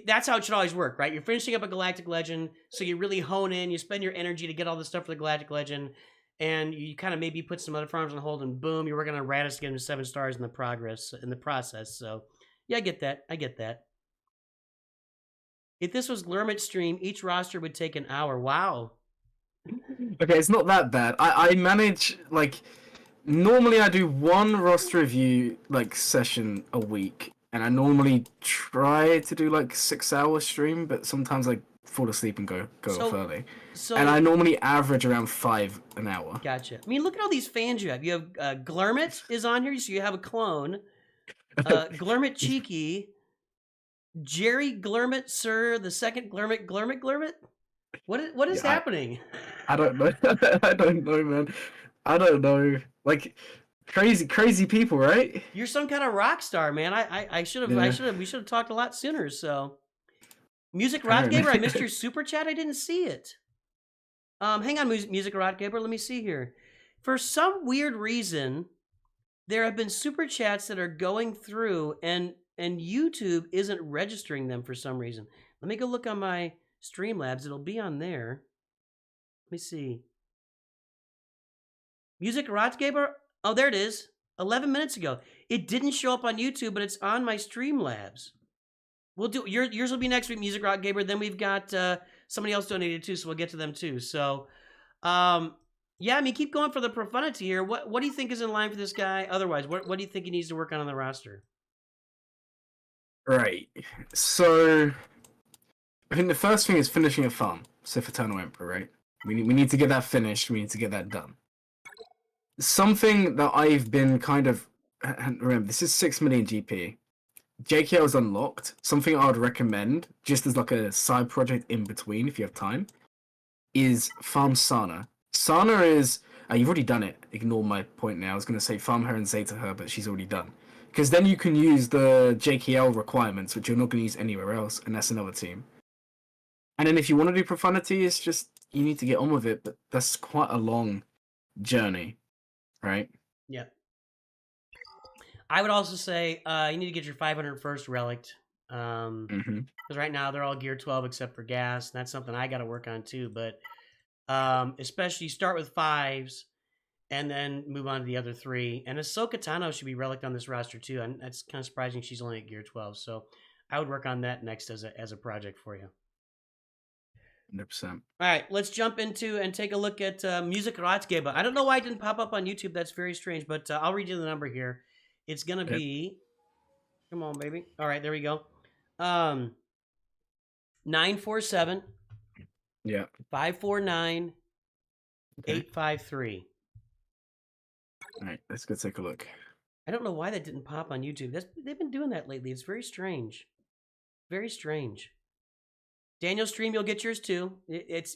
That's how it should always work, right? You're finishing up a Galactic Legend, so you really hone in, you spend your energy to get all the stuff for the Galactic Legend, and you kind of maybe put some other farms on hold, and boom, you're working on Raditz to get him to 7 stars in the process. So, yeah, I get that. If this was GLURMIT stream, each roster would take an hour. Wow. Okay, it's not that bad. I manage, like, normally I do one roster review, like, session a week, and I normally try to do, like, 6-hour stream, but sometimes I fall asleep and go off early. And I normally average around 5 an hour. Gotcha. I mean, look at all these fans you have. You have GLURMIT is on here, so you have a clone. GLURMIT Cheeky. Jerry GLURMIT, sir, the second GLURMIT. What is happening? I don't know. I don't know, man. I don't know. Like crazy people, right? You're some kind of rock star, man. We should have talked a lot sooner. So, Music Rodgaber, I missed your super chat. I didn't see it. Hang on, Music Rodgaber. Let me see here. For some weird reason, there have been super chats that are going through, and YouTube isn't registering them for some reason. Let me go look on my Streamlabs. It'll be on there. Let me see. Music Rodgaber. Oh, there it is. 11 minutes ago. It didn't show up on YouTube, but it's on my Streamlabs. We'll do yours will be next week, Music Rodgaber. Then we've got somebody else donated too, so we'll get to them too. So, yeah, I mean, keep going for the profundity here. What do you think is in line for this guy? Otherwise, what do you think he needs to work on the roster? Right. So, I think the first thing is finishing a farm. Sith Eternal Emperor, right? We need to get that finished. We need to get that done. Something that I've been kind of... Remember, this is 6 million GP. JKL is unlocked. Something I would recommend, just as like a side project in between, if you have time, is farm Sana. Sana is... you've already done it. Ignore my point now. I was going to say farm her and Zeta her, but she's already done. Because then you can use the JKL requirements, which you're not going to use anywhere else, and that's another team. And then if you want to do Profundity, it's just, you need to get on with it, but that's quite a long journey, right? Yeah. I would also say you need to get your 501st relic. Because right now they're all gear 12 except for gas, and that's something I got to work on too. But especially start with 5s and then move on to the other 3. And Ahsoka Tano should be relic on this roster too. And that's kind of surprising she's only at gear 12. So I would work on that next as a project for you. 100%. All right, let's jump into and take a look at Music Ratgeber. I don't know why it didn't pop up on YouTube. That's very strange, but I'll read you the number here. It's going to be... Come on, baby. All right, there we go. 947. Yeah. 549. 853. All right, let's go take a look. I don't know why that didn't pop on YouTube. They've been doing that lately. It's very strange. Very strange. Daniel Stream, you'll get yours too.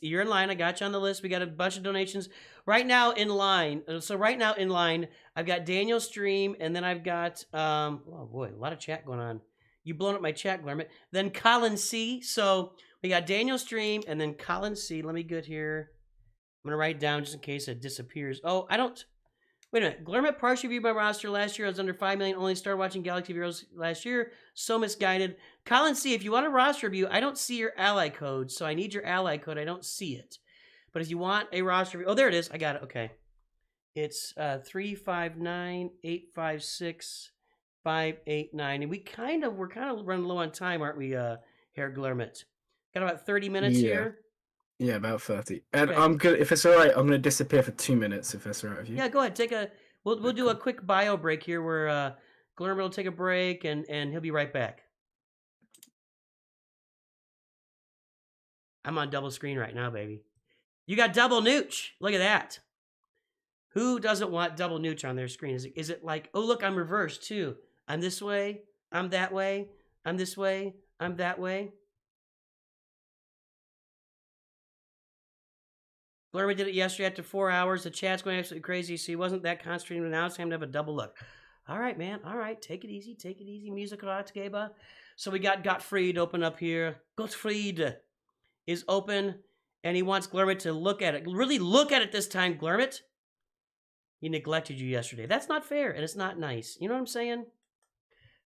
You're in line. I got you on the list. We got a bunch of donations right now in line. So right now in line, I've got Daniel Stream, and then I've got oh boy, a lot of chat going on. You blown up my chat, Glurmit. Then Colin C. So we got Daniel Stream, and then Colin C. Let me get here. I'm gonna write it down just in case it disappears. Oh, I don't. Wait a minute. GLURMIT partially viewed my roster last year. I was under 5 million. Only started watching Galaxy of Heroes last year. So misguided. Colin C., if you want a roster review, I don't see your ally code. So I need your ally code. I don't see it. But if you want a roster review... Oh, there it is. I got it. Okay. It's 359-856-589. And we're kind of running low on time, aren't we, Herr GLURMIT? Got about 30 minutes here. Yeah, about 30. And Okay. I'm good. If it's all right, I'm going to disappear for 2 minutes, if that's all right with you. Yeah, go ahead. We'll do a quick bio break here where GLURMIT will take a break and he'll be right back. I'm on double screen right now, baby. You got double nooch. Look at that. Who doesn't want double nooch on their screen? Is it like, oh, look, I'm reversed too. I'm this way. I'm that way. I'm this way. I'm that way. GLURMIT did it yesterday after 4 hours. The chat's going absolutely crazy, so he wasn't that concentrated. Now it's time to have a double look. All right, man. All right. Take it easy. Take it easy. Music Ratgeber. So we got Gottfried open up here. Gottfried is open, and he wants GLURMIT to look at it. Really look at it this time, GLURMIT. He neglected you yesterday. That's not fair, and it's not nice. You know what I'm saying?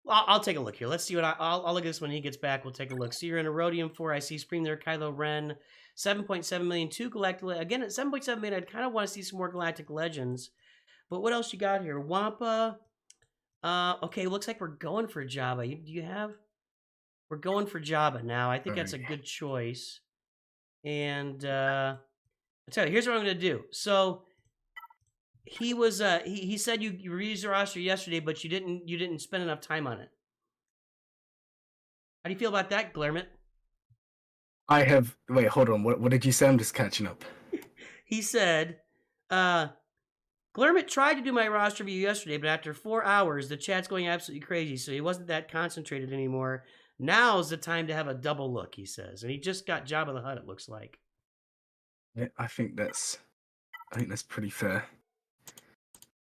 I'll take a look here. Let's see what I'll look at this when he gets back. We'll take a look. So you're in Erodium 4. I see Scream there, Kylo Ren. 7.7 million, 2 Galactic... Again, at 7.7 million, I'd kind of want to see some more Galactic Legends. But what else you got here? Wampa. Okay, looks like we're going for Jabba. Do you have... We're going for Jabba now. I think that's a good choice. And I'll tell you, here's what I'm going to do. So he was he said you reused the roster yesterday, but you didn't spend enough time on it. How do you feel about that, GLURMIT? I have... Wait, hold on. What did you say? I'm just catching up. He said, GLURMIT tried to do my roster review yesterday, but after 4 hours, the chat's going absolutely crazy, so he wasn't that concentrated anymore. Now's the time to have a double look, he says. And he just got Jabba the Hutt, it looks like. Yeah, I think that's pretty fair.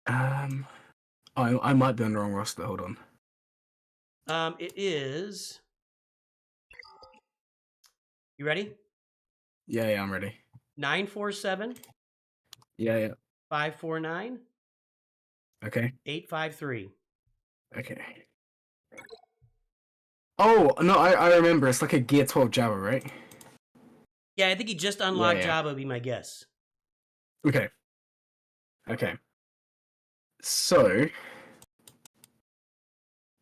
I might be on the wrong roster. Hold on. It is... You ready? Yeah, I'm ready. 947. Yeah. 549. Okay. 853. Okay. Oh, no, I remember. It's like a Gear 12 Jabba, right? Yeah, I think he just unlocked Yeah. Jabba, would be my guess. Okay. So,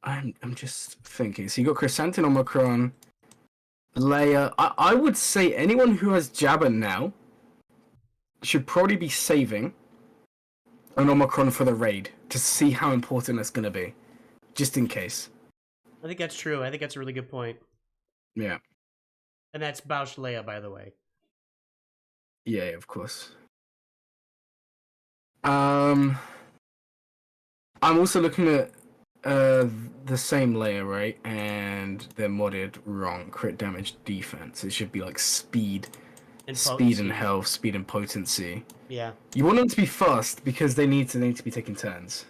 I'm just thinking. So you got Chrysanthemum, Omicron, Leia. I would say anyone who has Jabba now should probably be saving an Omicron for the raid to see how important that's going to be, just in case. I think that's true. I think that's a really good point. Yeah. And that's Bausch Leia, by the way. Yeah, of course. I'm also looking at the same layer, right? And they're modded wrong. Crit damage, defense. It should be like speed And health, speed and potency. Yeah. You want them to be fast because they need to be taking turns.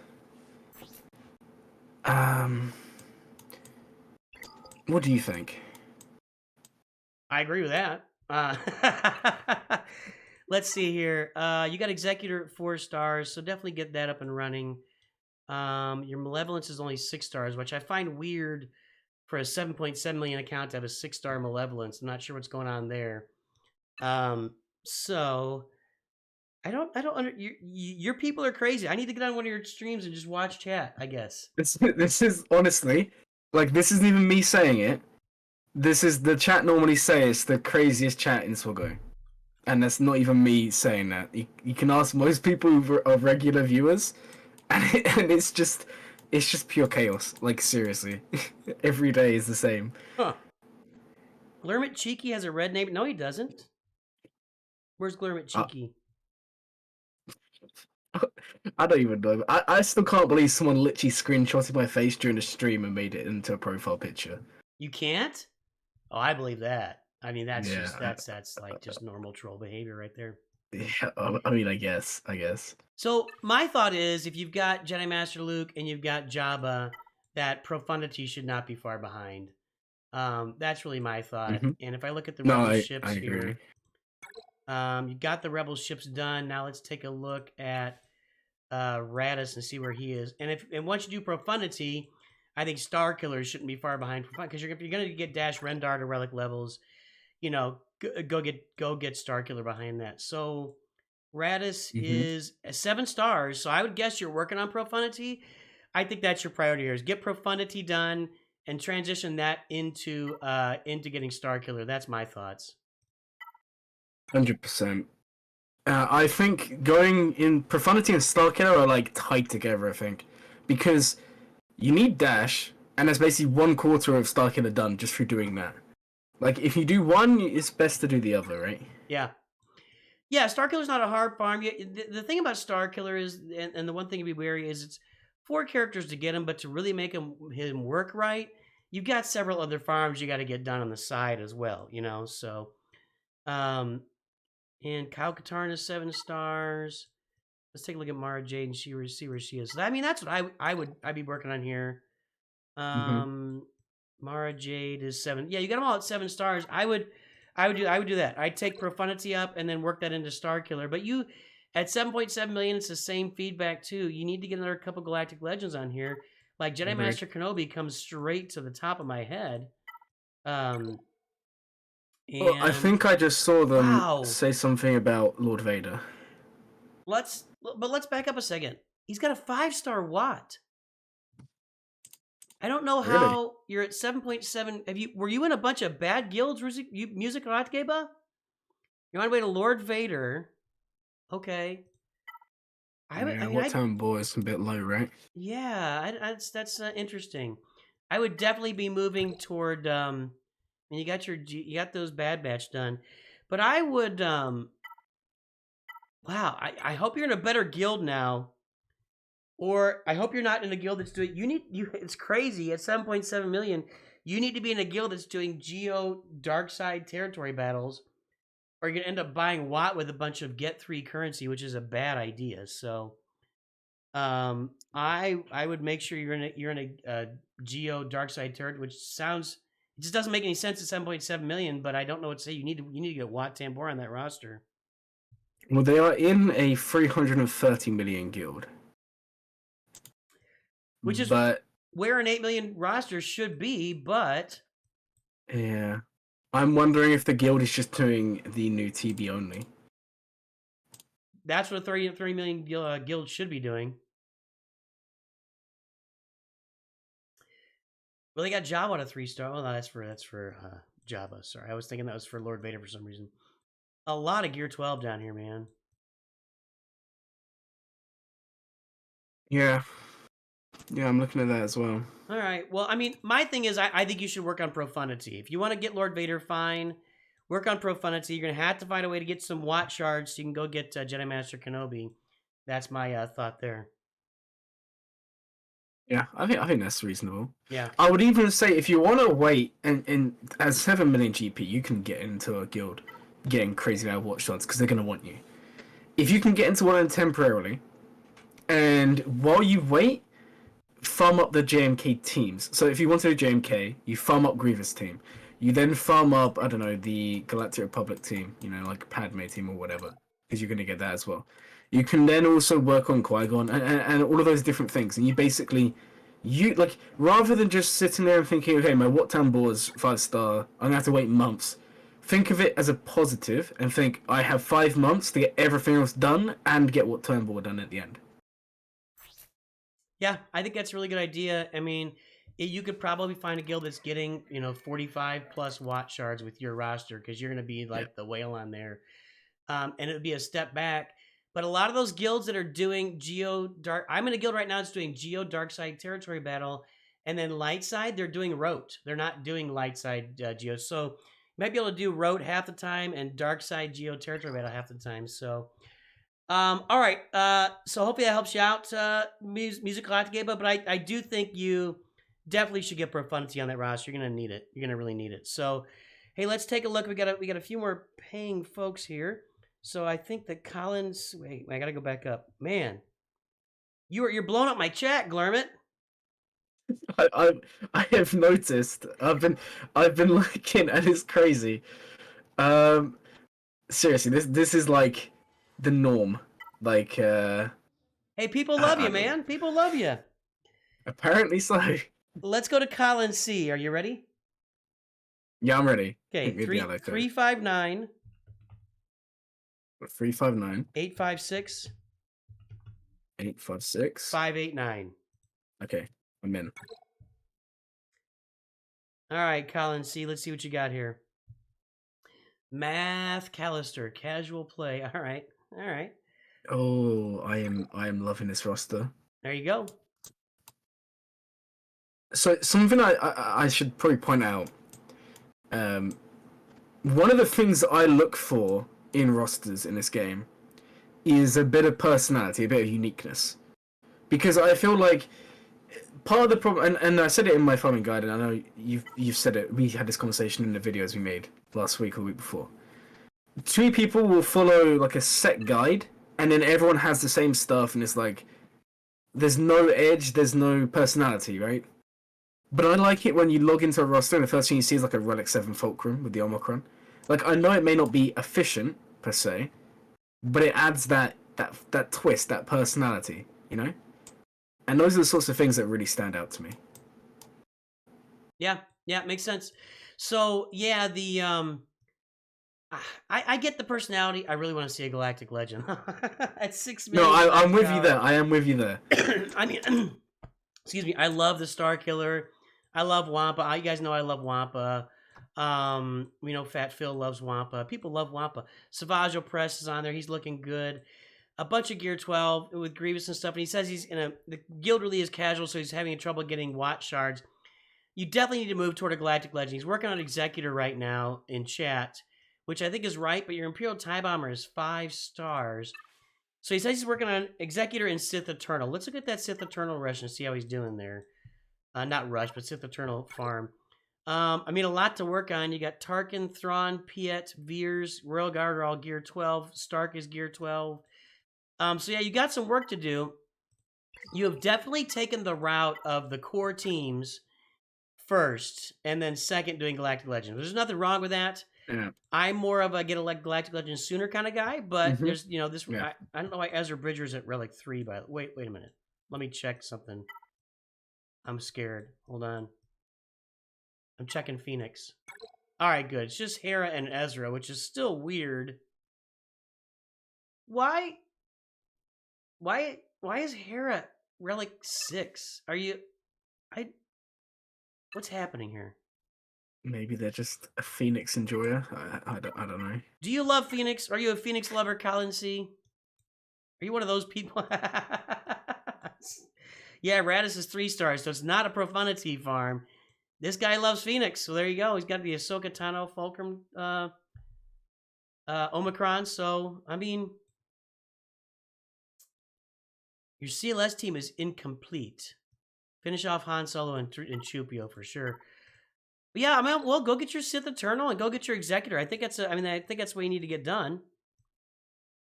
What do you think? I agree with that. Let's see here. You got Executor at 4 stars, so definitely get that up and running. Your Malevolence is only 6 stars, which I find weird for a 7.7 million account to have a 6-star Malevolence. I'm not sure what's going on there. So I don't your people are crazy. I need to get on one of your streams and just watch chat, I guess. This is honestly, like, this isn't even me saying it. This is the chat normally say it's the craziest chat in SWGOH. And that's not even me saying that. You can ask most people who are regular viewers, and it's just pure chaos. Like, seriously. Every day is the same. Huh. GLURMIT Cheeky has a red name. No, he doesn't. Where's GLURMIT Cheeky? I don't even know. I still can't believe someone literally screenshotted my face during the stream and made it into a profile picture. You can't? Oh, I believe that. I mean, that's Yeah. just that's like just normal troll behavior right there. Yeah, I mean, I guess. So my thought is, if you've got Jedi Master Luke and you've got Jabba, that profundity should not be far behind. That's really my thought. Mm-hmm. And if I look at the No, Rebel ships I agree. here, you got the Rebel ships done. Now let's take a look at Radis and see where he is. And once you do Profundity, I think Star Killers shouldn't be far behind Profundity because you're going to get Dash Rendar to relic levels. You know, go get Star Killer behind that. So Radis is 7 stars. So I would guess you're working on Profundity. I think that's your priority here: is get Profundity done and transition that into getting Star Killer. That's my thoughts. 100%. I think going in Profundity and Star Killer are like tied together. I think because you need Dash, and there's basically 1/4 of Star Killer done just through doing that. Like if you do one, it's best to do the other, right? Yeah. Yeah, Star Killer's not a hard farm. The thing about Star Killer is, and the one thing to be wary is, it's 4 characters to get him, but to really make him work right, you've got several other farms you got to get done on the side as well, you know. So, and Kyle Katarn is 7 stars. Let's take a look at Mara Jade and see where she is. So, I mean, that's what I'd be working on here. Mara Jade is 7. Yeah, you got them all at 7 stars. I would do that. I'd take Profundity up and then work that into Star Killer. But you, at 7.7 million, it's the same feedback too. You need to get another couple Galactic Legends on here. Like Jedi Master Kenobi comes straight to the top of my head. Well, I think I just saw them say something about Lord Vader. Let's back up a second. He's got a 5-star Watt. I don't know how you're at 7.7. Were you in a bunch of bad guilds? Music Ratgeber? You're on your way to Lord Vader. Okay. What time boy is a bit low, right? Yeah, that's interesting. I would definitely be moving toward. You got those Bad Batch done, but I would. Wow, I hope you're in a better guild now. Or I hope you're not in a guild that's doing. It's crazy at 7.7 million. You need to be in a guild that's doing Geo Dark Side territory battles, or you're gonna end up buying Watt with a bunch of get 3 currency, which is a bad idea. So, I would make sure you're in a Geo Dark Side territory, which sounds, it just doesn't make any sense at 7.7 million. But I don't know what to say. You need to get Watt Tambor on that roster. Well, they are in a 330 million guild. Which is where an 8 million roster should be, but... Yeah. I'm wondering if the guild is just doing the new TB only. That's what a 30 million guild should be doing. Well, they got Jabba at a 3-star. Oh, no, that's for Jabba. Sorry, I was thinking that was for Lord Vader for some reason. A lot of Gear 12 down here, man. Yeah. Yeah, I'm looking at that as well. All right. Well, I mean, my thing is, I think you should work on Profundity. If you want to get Lord Vader, fine. Work on Profundity. You're going to have to find a way to get some Watt shards so you can go get Jedi Master Kenobi. That's my thought there. Yeah, I think that's reasonable. Yeah. I would even say if you want to wait, and as 7 million GP, you can get into a guild getting crazy amount of Watt shards because they're going to want you. If you can get into one of them temporarily, and while you wait, farm up the JMK teams. So if you want to do JMK, you farm up Grievous team. You then farm up, I don't know, the Galactic Republic team, you know, like Padme team or whatever, because you're going to get that as well. You can then also work on Qui-Gon and all of those different things. And you basically, rather than just sitting there and thinking, okay, my Wat Tambor is 5-star, I'm going to have to wait months. Think of it as a positive and think, I have 5 months to get everything else done and get Wat Tambor done at the end. Yeah, I think that's a really good idea. I mean, you could probably find a guild that's getting, 45 plus Watt shards with your roster because you're going to be like the whale on there. And it would be a step back. But a lot of those guilds that are doing Geo Dark... I'm in a guild right now that's doing Geo Dark Side Territory Battle. And then Light Side, they're doing Rote. They're not doing Light Side Geo. So you might be able to do Rote half the time and Dark Side Geo Territory Battle half the time. So... all right. So hopefully that helps you out, Music Latgeba, but I do think you definitely should get Profundity on that roster. You're gonna need it. You're gonna really need it. So, hey, let's take a look. We got a few more paying folks here. So I think that Collins. Wait, I gotta go back up. Man, you're blowing up my chat, Glurmit. I have noticed. I've been looking, and it's crazy. Seriously, this is like the norm. Like Hey, people love you, man. People love you. Apparently so. Let's go to Colin C. Are you ready? Yeah, I'm ready. Okay, Hit me with the yellow code. 359 359 856 856 589. Okay, I'm in. All right, Colin C. Let's see what you got here. Math Callister, casual play. All right. Oh, I am loving this roster. There you go. So something I should probably point out. One of the things that I look for in rosters in this game is a bit of personality, a bit of uniqueness, because I feel like part of the problem, and I said it in my farming guide, and I know you've said it. We had this conversation in the videos we made last week or the week before. Too many people will follow like a set guide, and then everyone has the same stuff, and it's like there's no edge, there's no personality, right? But I like it when you log into a roster and the first thing you see is like a Relic 7 Fulcrum with the Omicron. Like, I know it may not be efficient, per se, but it adds that twist, that personality, you know? And those are the sorts of things that really stand out to me. Yeah, makes sense. So, yeah, the I get the personality. I really want to see a Galactic Legend. At 6 million. No, I'm with you there. I am with you there. I mean, excuse me. I love the Star Killer. I love Wampa. You guys know I love Wampa. We know Fat Phil loves Wampa. People love Wampa. Savage Press is on there. He's looking good. A bunch of Gear 12 with Grievous and stuff. And he says the guild really is casual, so he's having trouble getting Watt shards. You definitely need to move toward a Galactic Legend. He's working on Executor right now in chat, which I think is right, but your Imperial TIE Bomber is 5 stars. So he says he's working on Executor and Sith Eternal. Let's look at that Sith Eternal rush and see how he's doing there. Not rush, but Sith Eternal farm. I mean, a lot to work on. You got Tarkin, Thrawn, Piet, Veers, Royal Guard are all Gear 12. Stark is Gear 12. So yeah, you got some work to do. You have definitely taken the route of the core teams first, and then second doing Galactic Legends. There's nothing wrong with that. Yeah. I'm more of a get a Galactic Legends sooner kind of guy, but there's this. Yeah. I don't know why Ezra Bridger's at Relic 3. But wait a minute. Let me check something. I'm scared. Hold on. I'm checking Phoenix. All right, good. It's just Hera and Ezra, which is still weird. Why is Hera Relic 6? What's happening here? Maybe they're just a Phoenix enjoyer. I don't know. Do you love Phoenix? Are you a Phoenix lover, Colin C? Are you one of those people? Yeah, Radis is 3 stars, so it's not a Profundity farm. This guy loves Phoenix, so there you go. He's got the Ahsoka Tano Fulcrum Omicron. So, I mean, your CLS team is incomplete. Finish off Han Solo and Chupio for sure. But yeah, I mean, well, go get your Sith Eternal and go get your Executor. I think that's what you need to get done.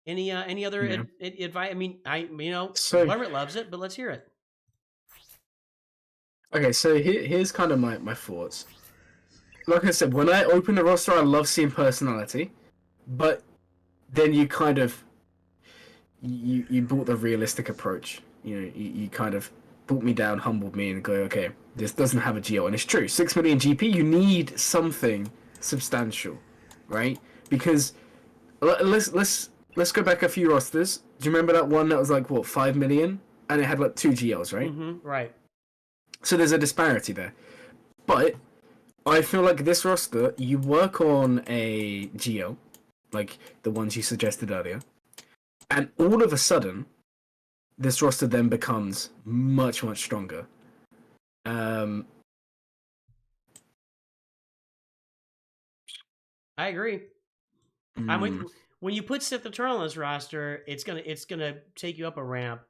Any other advice? I mean, GLURMIT loves it, but let's hear it. Okay, so here's kind of my thoughts. Like I said, when I open the roster, I love seeing personality, but then you kind of you brought the realistic approach. You know, you kind of brought me down, humbled me, and go, okay, this doesn't have a GL, and it's true. 6 million GP, you need something substantial, right? Because let's go back a few rosters. Do you remember that one that was like 5 million, and it had like 2 GLs, right? Mm-hmm, right. So there's a disparity there. But I feel like this roster, you work on a GL, like the ones you suggested earlier, and all of a sudden, this roster then becomes much, much stronger. I agree. When you put Sith Eternal on this roster, it's gonna take you up a ramp.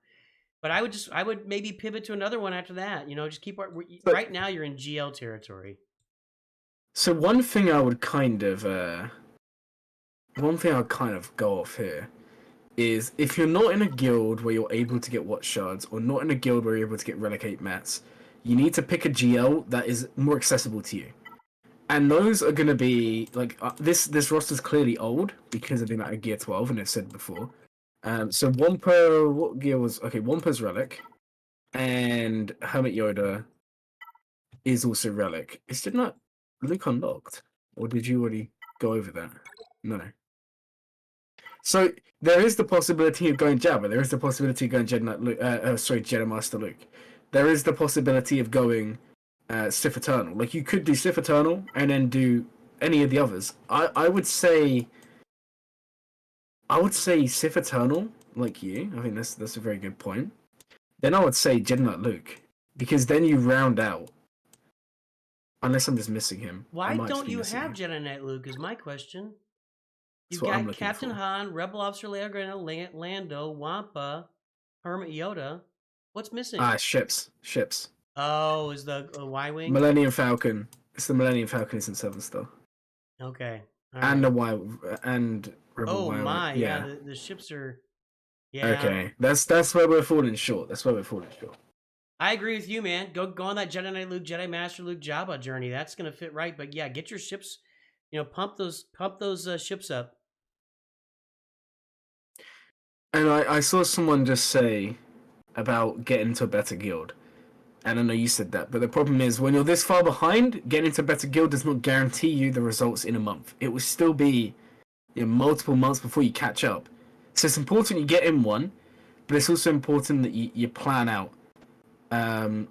But I would maybe pivot to another one after that. You know, just keep right now you're in GL territory. So one thing I would kind of go off here is if you're not in a guild where you're able to get Watch Shards, or not in a guild where you're able to get Relic 8 mats, you need to pick a GL that is more accessible to you. And those are going to be, like, this roster's clearly old because of the amount of Gear 12, and I've said before. So Wampa, what gear was okay? Wampa's relic, and Hermit Yoda is also relic. Is it not Luke unlocked, or did you already go over that? No. So there is the possibility of going Jabba. There is the possibility of going Jedi Knight Luke. Jedi Master Luke. There is the possibility of going Sith Eternal. Like you could do Sith Eternal and then do any of the others. I would say Sith Eternal, like you. I think that's a very good point. Then I would say Jedi Knight Luke, because then you round out. Unless I'm just missing him. Why don't you have Jedi Knight Luke? Is my question. You've got Captain Han, Rebel Officer Leia Organa, Lando, Wampa, Hermit Yoda. What's missing? Ships. Oh, is the Y-wing? Millennium Falcon. It's the Millennium Falcon. It's in 7 Star. Okay. And the Y and Rebel. Oh Y-wing. my! Yeah, the ships are. Yeah. Okay, that's where we're falling short. I agree with you, man. Go on that Jedi Knight Luke, Jedi Master Luke, Jabba journey. That's gonna fit right. But yeah, get your ships. Pump those ships up. And I saw someone just say about getting into a better guild. And I know you said that, but the problem is when you're this far behind, getting into a better guild does not guarantee you the results in a month. It will still be multiple months before you catch up. So it's important you get in one, but it's also important that you plan out. And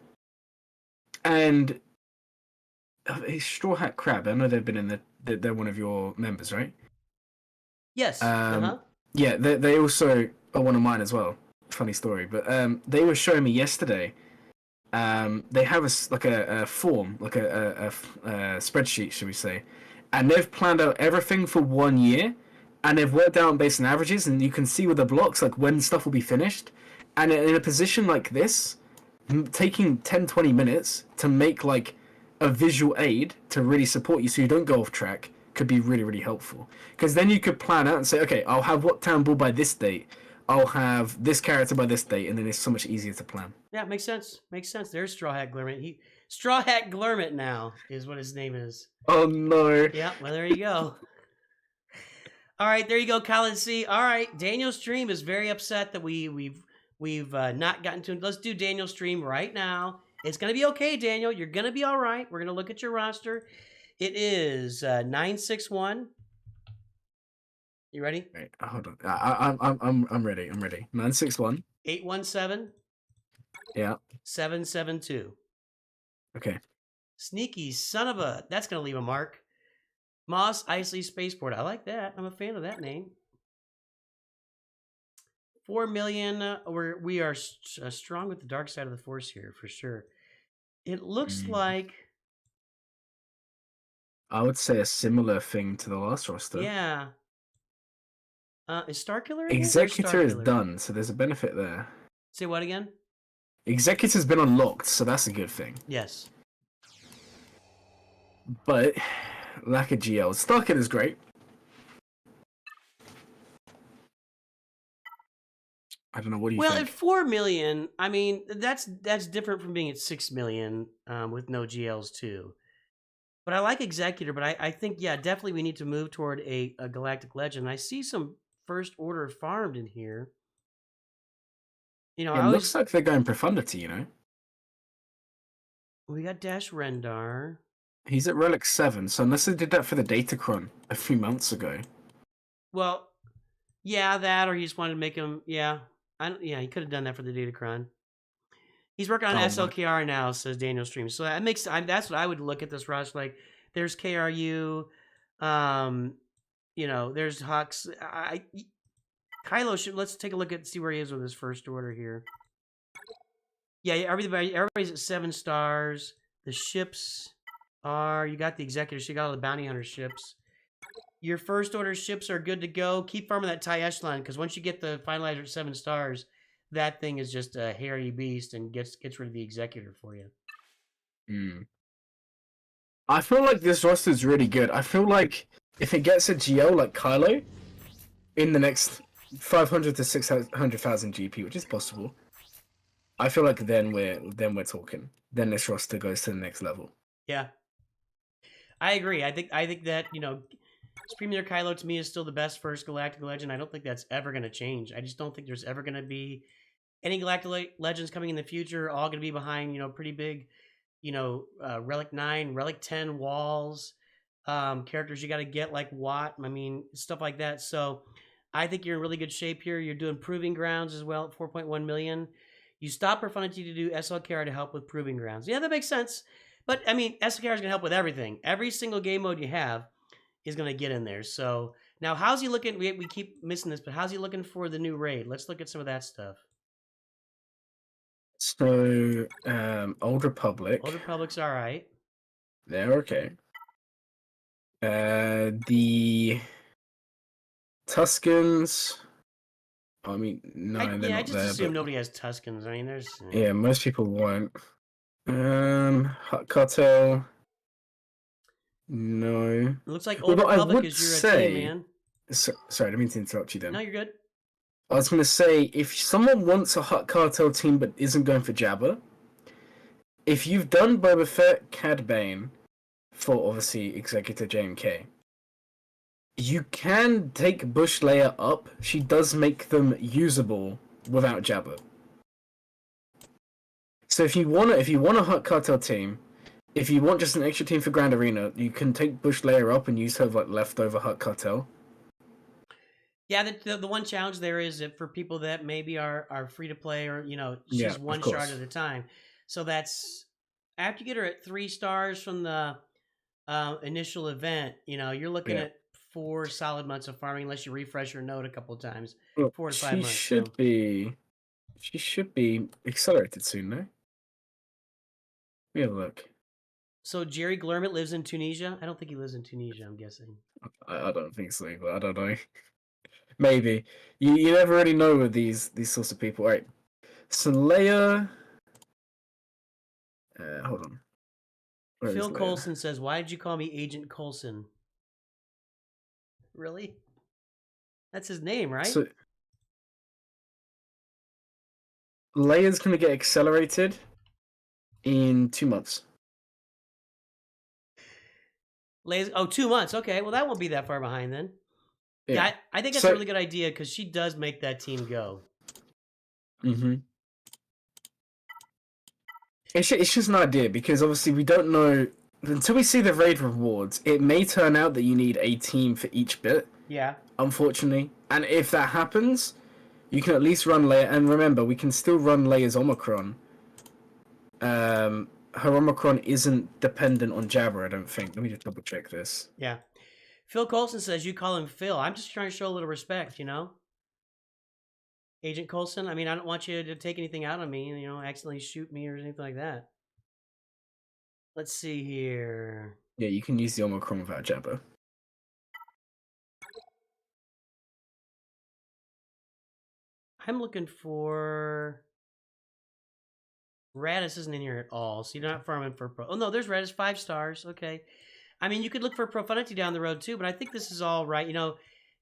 Straw Hat Crab, I know they've been in they're one of your members, right? Yes. Yeah, they also are one of mine as well. Funny story, but they were showing me yesterday. They have a form, like a spreadsheet, should we say, and they've planned out everything for 1 year, and they've worked out based on averages, and you can see with the blocks like when stuff will be finished, and in a position like this, taking 10-20 minutes to make like a visual aid to really support you so you don't go off track could be really, really helpful. Because then you could plan out and say, okay, I'll have what town ball by this date, I'll have this character by this date, and then it's so much easier to plan. Yeah, makes sense. There's Straw Hat GLURMIT. Straw Hat GLURMIT now is what his name is. Oh no. Yeah, well there you go. All right, there you go, Colin C. All right, Daniel's stream is very upset that we've not gotten to. Let's do Daniel's stream right now. It's gonna be okay, Daniel. You're gonna be all right. We're gonna look at your roster. It is 961. You ready? Wait, hold on. I'm ready. 961. 817. Yeah. 772. Okay. Sneaky son of a. That's gonna leave a mark. Moss Eisley Spaceport. I like that. I'm a fan of that name. 4 million. We are strong with the dark side of the force here for sure. It looks like. I would say a similar thing to the last roster. Yeah. Is Starkiller? Executor is done, so there's a benefit there. Say what again? Executor's been unlocked, so that's a good thing. Yes. But lack of GL. Starkiller is great. I don't know. What do you think? Well, at 4 million, I mean that's different from being at 6 million with no GLs too. But I like Executor, but I think definitely we need to move toward a Galactic Legend. I see some First Order farmed in here. It looks like they're going Profundity, We got Dash Rendar. He's at Relic 7, so unless they did that for the Datacron a few months ago. Well, yeah, that, or he just wanted to make him, he could have done that for the Datacron. He's working on SLKR now, says Daniel Stream. So that makes that's what I would look at this roster like. There's KRU, there's Hux. Kylo should. Let's take a look see where he is with his First Order here. Yeah, everybody's at 7 stars. The ships are. You got the Executors. You got all the Bounty Hunter ships. Your First Order ships are good to go. Keep farming that TIE Echelon because once you get the Finalizer at 7 stars. That thing is just a hairy beast and gets rid of the Executor for you. I feel like this roster is really good. I feel like if it gets a GL like Kylo in the next 500 to 600,000 GP, which is possible, I feel like then we're talking. Then this roster goes to the next level. Yeah, I agree. I think that Premier Kylo to me is still the best first Galactic Legend. I don't think that's ever going to change. I just don't think there's ever going to be any Galactic Legends coming in the future. All going to be behind, pretty big, Relic 9, Relic 10 walls, characters you got to get like Watt. I mean, stuff like that. So I think you're in really good shape here. You're doing Proving Grounds as well at 4.1 million. You stop Profundity to do SLKR to help with Proving Grounds. Yeah, that makes sense. But I mean, SLKR is going to help with everything. Every single game mode you have is going to get in there. So now, how's he looking? We keep missing this, but how's he looking for the new raid? Let's look at some of that stuff. So, Old Republic. Old Republic's all right. They're okay. The Tuscans. I mean, no, they're not I just there, assume but... nobody has Tuscans. I mean, there's... Yeah, most people won't. Hut Cartel. No. It looks like Old Republic is your team, man. Sorry, I didn't mean to interrupt you then. No, you're good. I was going to say, if someone wants a Hut Cartel team but isn't going for Jabba, if you've done Boba Fett, Cad Bane, for obviously Executor JMK, you can take Bush Leia up. She does make them usable without Jabba. So if you want a Hut Cartel team, if you want just an extra team for Grand Arena, you can take Bush Leia up and use her like leftover Hut Cartel. Yeah, the one challenge there is that for people that maybe are free to play or she's one shard at a time. So that's after you get her at 3 stars from the initial event. You're looking at 4 solid months of farming unless you refresh your node a couple of times. 4 to 5 months. She should be accelerated soon, no? We have a look. So Jerry GLURMIT lives in Tunisia? I don't think he lives in Tunisia, I'm guessing. I don't think so, but I don't know. Maybe. You never really know with these sorts of people. Right. So Leia... hold on. Phil Coulson says, why did you call me Agent Coulson? Really? That's his name, right? So, Leia's going to get accelerated in 2 months. Leia's, 2 months. Okay, well, that won't be that far behind then. Yeah, I think that's a really good idea because she does make that team go. Mm-hmm. It's just an idea because obviously we don't know until we see the raid rewards. It may turn out that you need a team for each bit. Yeah. Unfortunately, and if that happens, you can at least run Leia. And remember, we can still run Leia's Omicron. Her Omicron isn't dependent on Jabba, I don't think. Let me just double check this. Yeah. Phil Coulson says you call him Phil. I'm just trying to show a little respect, Agent Coulson, I mean, I don't want you to take anything out on me, accidentally shoot me or anything like that. Let's see here. Yeah, you can use the Omicron without Jabba. I'm looking for... Radis isn't in here at all, so you're not farming for... Oh, no, there's Radis, 5 stars. Okay. I mean, you could look for Profundity down the road, too, but I think this is all right.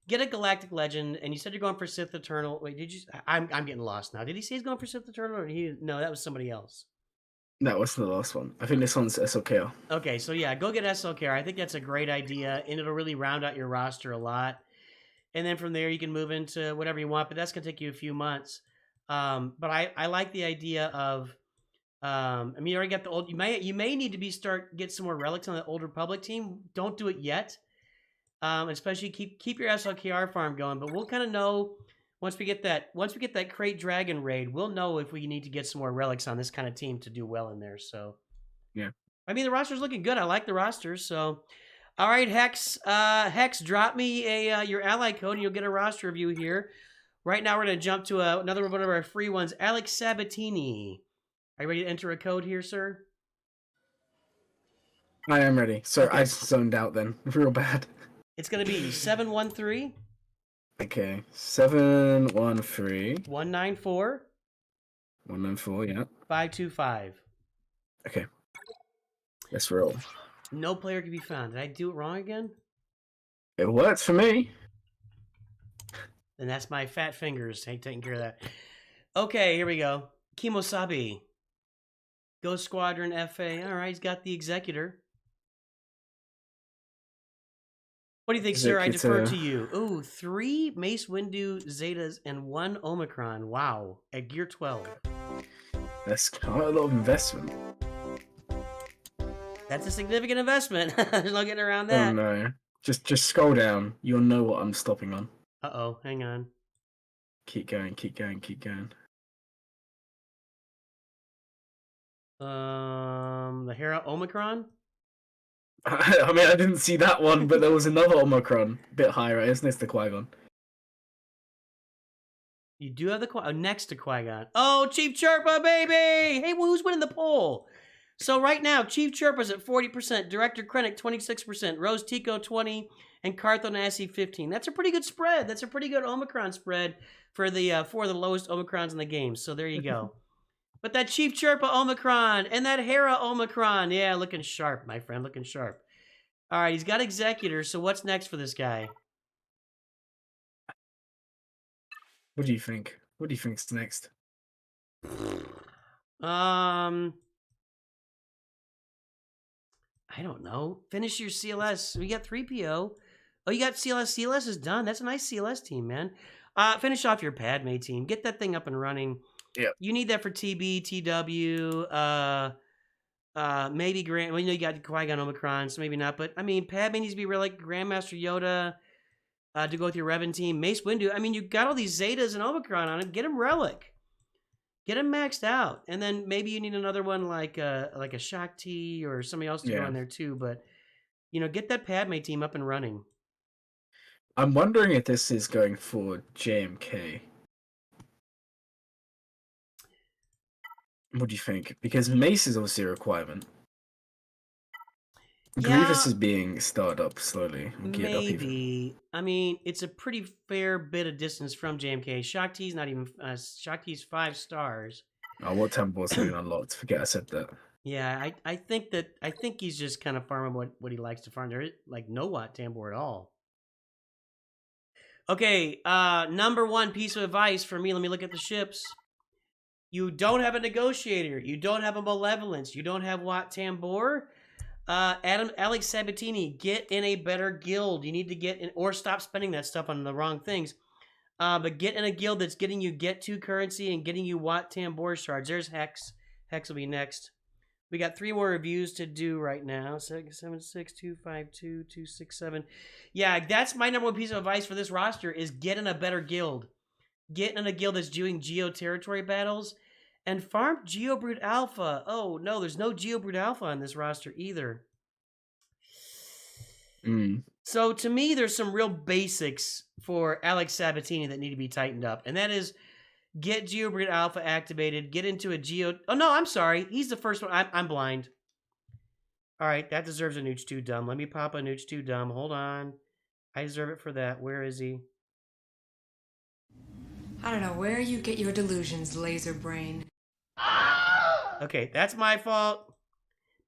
Get a Galactic Legend, and you said you're going for Sith Eternal. Wait, did you... I'm getting lost now. Did he say he's going for Sith Eternal, or No, that was somebody else. That was the last one. I think this one's SLKR. Okay, so yeah, go get SLKR. I think that's a great idea, and it'll really round out your roster a lot. And then from there, you can move into whatever you want, but that's going to take you a few months. But I like the idea of... I mean, you already got the old... You may need to get some more relics on the Old Republic team. Don't do it yet. Especially keep your SLKR farm going. But we'll kind of know once we get that Crate Dragon raid, we'll know if we need to get some more relics on this kind of team to do well in there. So yeah. I mean, the roster's looking good. I like the roster. So all right, Hex. Hex, drop me your ally code and you'll get a roster review here. Right now we're gonna jump to another one of our free ones. Alex Sabatini. Are you ready to enter a code here, sir? I am ready. Sorry, Okay. I zoned out then. Real bad. It's going to be 713. Okay. 713. 194. 194, yeah. 525. Okay. Let's roll. No player can be found. Did I do it wrong again? It works for me. Then that's my fat fingers taking care of that. Okay, here we go. Kimosabi. Ghost Squadron FA. All right, he's got the Executor. What do you think, Is sir? it- I it's defer a- to you. Ooh, 3 Mace Windu Zetas and 1 Omicron. Wow. At Gear 12. That's quite a lot of investment. That's a significant investment. There's no getting around Oh that. no. Just scroll down. You'll know what I'm stopping on. Uh-oh, hang on. Keep going, keep going, keep going. The Hera Omicron? I mean, I didn't see that one, but there was another Omicron. A bit higher, right? Isn't this the Qui-Gon? You do have the next to Qui-Gon. Oh, Chief Chirpa, baby! Hey, who's winning the poll? So right now, Chief Chirpa's at 40%, Director Krennic 26%, Rose Tico 20%, and Cartho Nassi 15%. That's a pretty good spread. That's a pretty good Omicron spread for the four of the lowest Omicrons in the game. So there you go. But that Chief Chirpa Omicron and that Hera Omicron, yeah, looking sharp, my friend, looking sharp. All right, he's got Executor, so what's next for this guy? What do you think? What do you think's next? I don't know. Finish your CLS. We got 3PO. Oh, you got CLS. CLS is done. That's a nice CLS team, man. Finish off your Padme team. Get that thing up and running. Yeah. You need that for TB, TW, maybe Grand. Well, you know you got Qui-Gon Omicron, so maybe not. But I mean, Padme needs to be real like Grandmaster Yoda to go with your Revan team. Mace Windu. I mean, you got all these Zetas and Omicron on him. Get him Relic. Get him maxed out, and then maybe you need another one like a Shakti or somebody else to go in there too. But you know, get that Padme team up and running. I'm wondering if this is going for JMK. What do you think? Because Mace is obviously a requirement. Grievous is being started up slowly. Geared up even. Maybe. I mean, it's a pretty fair bit of distance from JMK. Shakti's not even. Shakti's 5 stars. Oh, what temple was even unlocked? Forget I said that. Yeah, I think he's just kind of farming what he likes to farm. There is like no Wat Tambor at all. Okay, number 1 piece of advice for me. Let me look at the ships. You don't have a negotiator. You don't have a malevolence. You don't have Wat Tambor. Alex Sabatini, get in a better guild. You need to get in, or stop spending that stuff on the wrong things. But get in a guild that's getting you get 2 currency and getting you Wat Tambor shards. There's Hex. Hex will be next. We got 3 more reviews to do right now. 76252 Yeah, that's my number 1 piece of advice for this roster is get in a better guild. Get in a guild that's doing Geo territory battles. And farm Geobrute Alpha. Oh, no, there's no Geobrute Alpha on this roster either. So, to me, there's some real basics for Alex Sabatini that need to be tightened up. And that is get Geobrute Alpha activated, get into a Geo... Oh, no, I'm sorry. He's the first one. I'm blind. All right, that deserves a Nooch 2 Dumb. Let me pop a Nooch 2 Dumb. Hold on. I deserve it for that. Where is he? I don't know where you get your delusions, laser brain. Okay, that's my fault.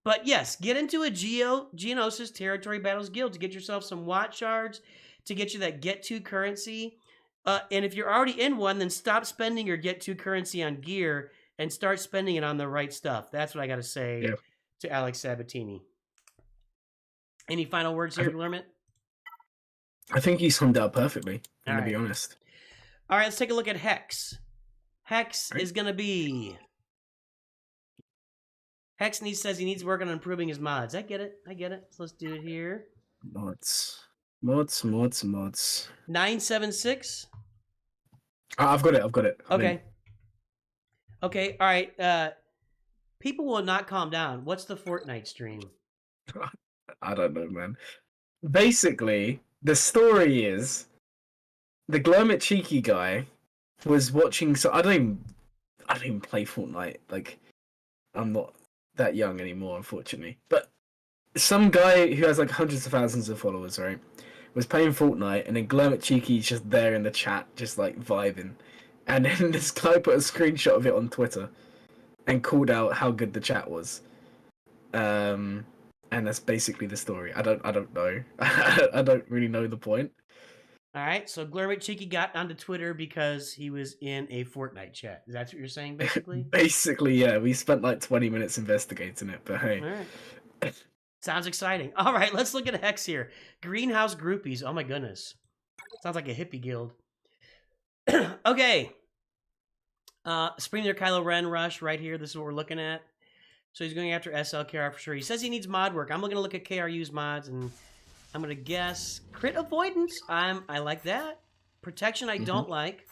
But yes, get into a Geonosis Territory Battles Guild to get yourself some Watt shards, to get you that Get 2 currency. And if you're already in one, then stop spending your Get 2 currency on gear and start spending it on the right stuff. That's what I got to say to Alex Sabatini. Any final words here, GLURMIT? I think he summed it up perfectly, to be honest. All right, let's take a look at Hex. Hex is going to be... Hex says he needs work on improving his mods. I get it. So let's do it here. Mods. 976. I've got it. Okay. Okay, all right. People will not calm down. What's the Fortnite stream? I don't know, man. Basically, the story is the GLURMIT cheeky guy was watching. So I don't even play Fortnite. Like, I'm not that young anymore, unfortunately. But some guy who has like hundreds of thousands of followers, right, was playing Fortnite, and then GLURMIT cheeky's just there in the chat, just like vibing. And then this guy put a screenshot of it on Twitter and called out how good the chat was. And that's basically the story. I don't know. I don't really know the point. All right, so GLURMIT Cheeky got onto Twitter because he was in a Fortnite chat. That's what you're saying, basically? Basically, yeah. We spent like 20 minutes investigating it, but hey. All right. Sounds exciting. All right, let's look at Hex here. Greenhouse Groupies. Oh my goodness. Sounds like a hippie guild. Okay. Spring their Kylo Ren rush right here. This is what we're looking at. So he's going after SLKR for sure. He says he needs mod work. I'm going to look at KRU's mods, and I'm going to guess crit avoidance. I like that. Protection I don't like.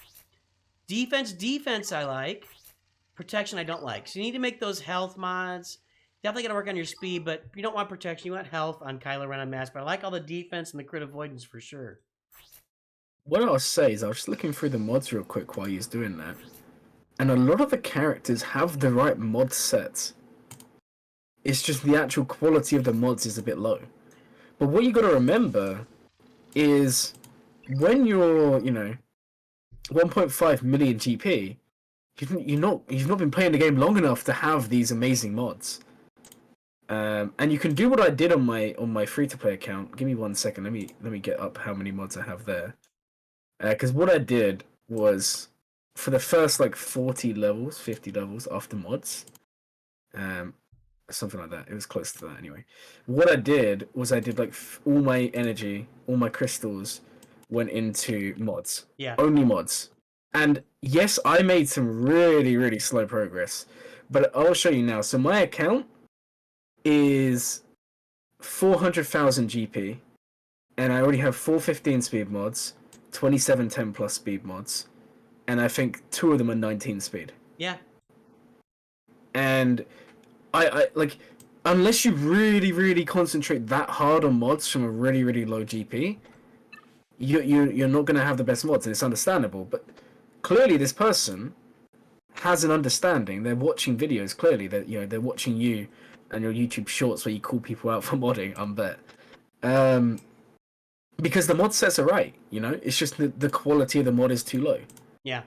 Defense I like. Protection I don't like. So you need to make those health mods. Definitely got to work on your speed, but you don't want protection. You want health on Kylo Ren on Mask. But I like all the defense and the crit avoidance for sure. What I'll say is I was just looking through the mods real quick while he was doing that. And a lot of the characters have the right mod sets. It's just the actual quality of the mods is a bit low. But what you got to remember is when you're, 1.5 million GP, you've not been playing the game long enough to have these amazing mods. And you can do what I did on my free-to-play account. Give me 1 second. Let me get up how many mods I have there. Because what I did was for the first 40 levels, 50 levels after mods, something like that. It was close to that anyway. What I did was all my energy, all my crystals went into mods. Yeah. Only mods. And yes, I made some really, really slow progress. But I'll show you now. So my account is 400,000 GP. And I already have 415 speed mods, 2710 plus speed mods. And I think 2 of them are 19 speed. Yeah. And I unless you really, really concentrate that hard on mods from a really, really low GP, you're not going to have the best mods, and it's understandable. But clearly, this person has an understanding. They're watching videos. Clearly, they're watching you and your YouTube shorts where you call people out for modding. I bet. Because the mod sets are right. It's just the quality of the mod is too low. Yeah.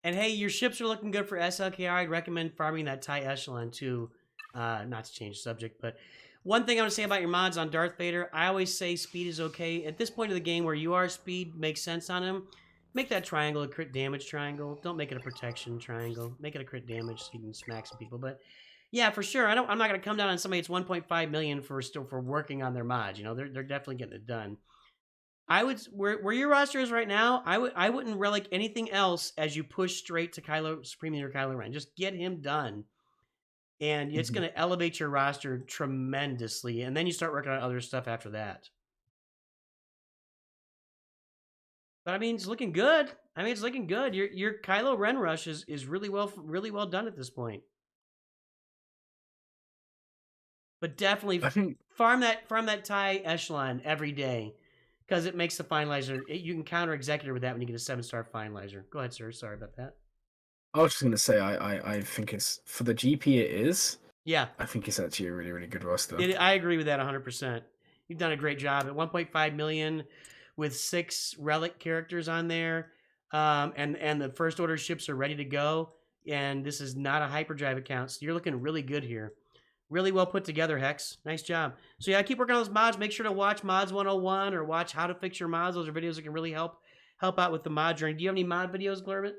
And hey, your ships are looking good for SLKR. I'd recommend farming that TIE Echelon too. Not to change the subject, but one thing I want to say about your mods on Darth Vader, I always say speed is okay. At this point of the game where you are, speed makes sense on him. Make that triangle a crit damage triangle. Don't make it a protection triangle. Make it a crit damage so you can smack some people. But yeah, for sure, I'm not going to come down on somebody that's 1.5 million for working on their mods. They're definitely getting it done. I would where your roster is right now. I wouldn't relic anything else as you push straight to Supreme Leader Kylo Ren. Just get him done, and it's going to elevate your roster tremendously. And then you start working on other stuff after that. But I mean, it's looking good. Your Kylo Ren rush is really well done at this point. But definitely farm that TIE Echelon every day. Because it makes the finalizer. You can counter executor with that when you get a 7-star finalizer. Go ahead, sir. Sorry about that. I was just going to say, I think it's, for the GP it is. Yeah. I think it's actually a really, really good roster. I agree with that 100%. You've done a great job. At 1.5 million with 6 relic characters on there. And the first order ships are ready to go. And this is not a hyperdrive account. So you're looking really good here. Really well put together, Hex. Nice job. So yeah, keep working on those mods. Make sure to watch Mods 101 or watch How to Fix Your Mods. Those are videos that can really help out with the mod journey. Do you have any mod videos, GLURMIT?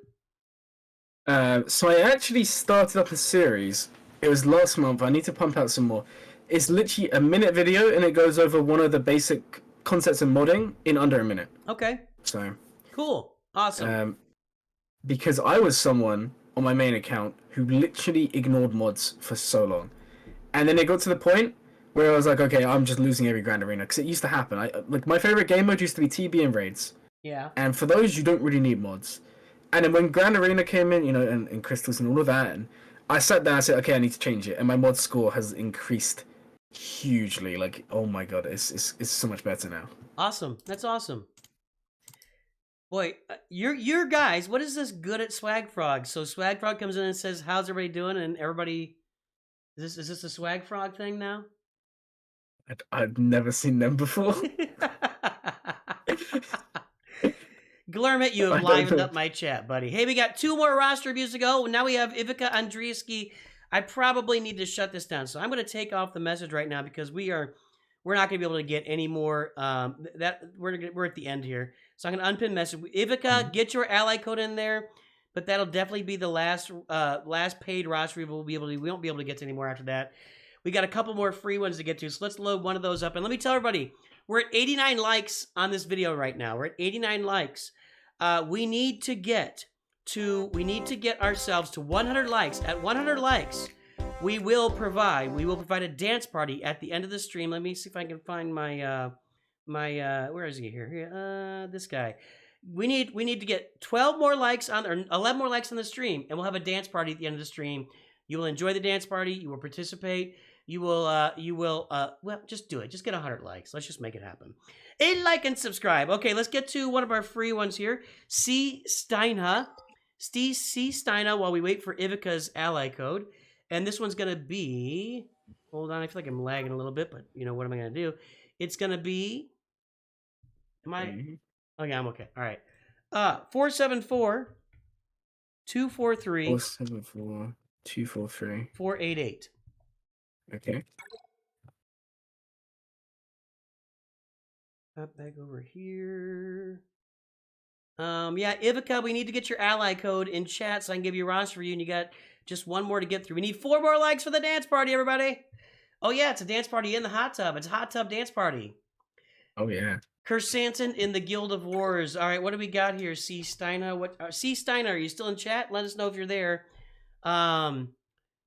So I actually started up a series. It was last month. I need to pump out some more. It's literally a minute video, and it goes over one of the basic concepts of modding in under a minute. Okay. So cool. Awesome. Because I was someone on my main account who literally ignored mods for so long. And then it got to the point where I was like, okay, I'm just losing every Grand Arena. Because it used to happen. My favorite game mode used to be TB and Raids. Yeah. And for those, you don't really need mods. And then when Grand Arena came in, and Crystals and all of that, and I sat down and said, okay, I need to change it. And my mod score has increased hugely. Oh my god, it's so much better now. Awesome. That's awesome. Boy, your guys, what is this good at Swag Frog? So Swag Frog comes in and says, how's everybody doing? And everybody... Is this a Swag Frog thing now? I've never seen them before. GLURMIT, you have livened up my chat, buddy. Hey, we got 2 more roster reviews to go. Now we have Ivica Andriesky. I probably need to shut this down, so I'm going to take off the message right now because we're not going to be able to get any more. We're at the end here, so I'm going to unpin message. Ivica, get your ally code in there. But that'll definitely be the last paid roster we won't be able to get to anymore after that. We got a couple more free ones to get to, so let's load one of those up. And let me tell everybody, we're at 89 likes on this video right now. We're at 89 likes. We need to get ourselves to 100 likes. At 100 likes, we will provide a dance party at the end of the stream. Let me see if I can find my where is he here? This guy. We need to get 12 more likes on, or 11 more likes on the stream, and we'll have a dance party at the end of the stream. You will enjoy the dance party. You will participate. You will well, just do it. Just get 100 likes. Let's just make it happen. A like and subscribe. Okay, let's get to one of our free ones here. C. Steina, while we wait for Ivica's ally code. And this one's going to be, hold on, I feel like I'm lagging a little bit, but you know, what am I going to do? It's going to be, okay, I'm okay. All right. 474 243 474 243 488. Okay. Up back over here. Yeah, Ivica, we need to get your ally code in chat so I can give you a roster for you, and you got just one more to get through. We need 4 more likes for the dance party, everybody. Oh yeah, it's a dance party in the hot tub. It's a hot tub dance party. Oh yeah. Kersantin in the Guild of Wars. All right, what do we got here? C. Steina, C. Steiner, are you still in chat? Let us know if you're there.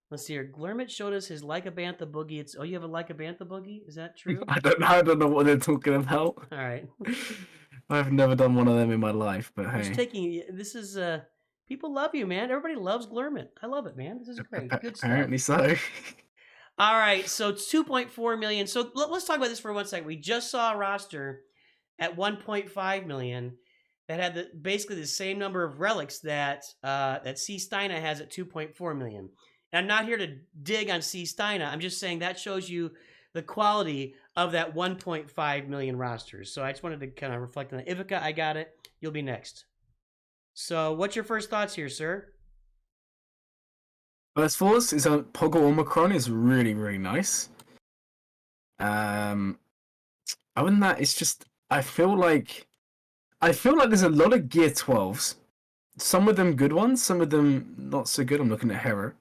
Let's see here. GLURMIT showed us his Lycabantha boogie. It's you have a Lycabantha boogie? Is that true? I don't know what they're talking about. All right. I've never done one of them in my life, but hey. Just taking this is people love you, man. Everybody loves GLURMIT. I love it, man. This is great. Good stuff. Apparently so. All right, so it's 2.4 million. So let's talk about this for 1 second. We just saw a roster at 1.5 million that had basically the same number of relics that that C. Steina has at 2.4 million. And I'm not here to dig on C. Steina. I'm just saying that shows you the quality of that 1.5 million rosters. So I just wanted to kind of reflect on that. Ivica, I got it. You'll be next. So what's your first thoughts here, sir? First thoughts is Pogo Omicron is really, really nice. Other than that, it's just I feel like there's a lot of Gear 12s. Some of them good ones, some of them not so good. I'm looking at Hera.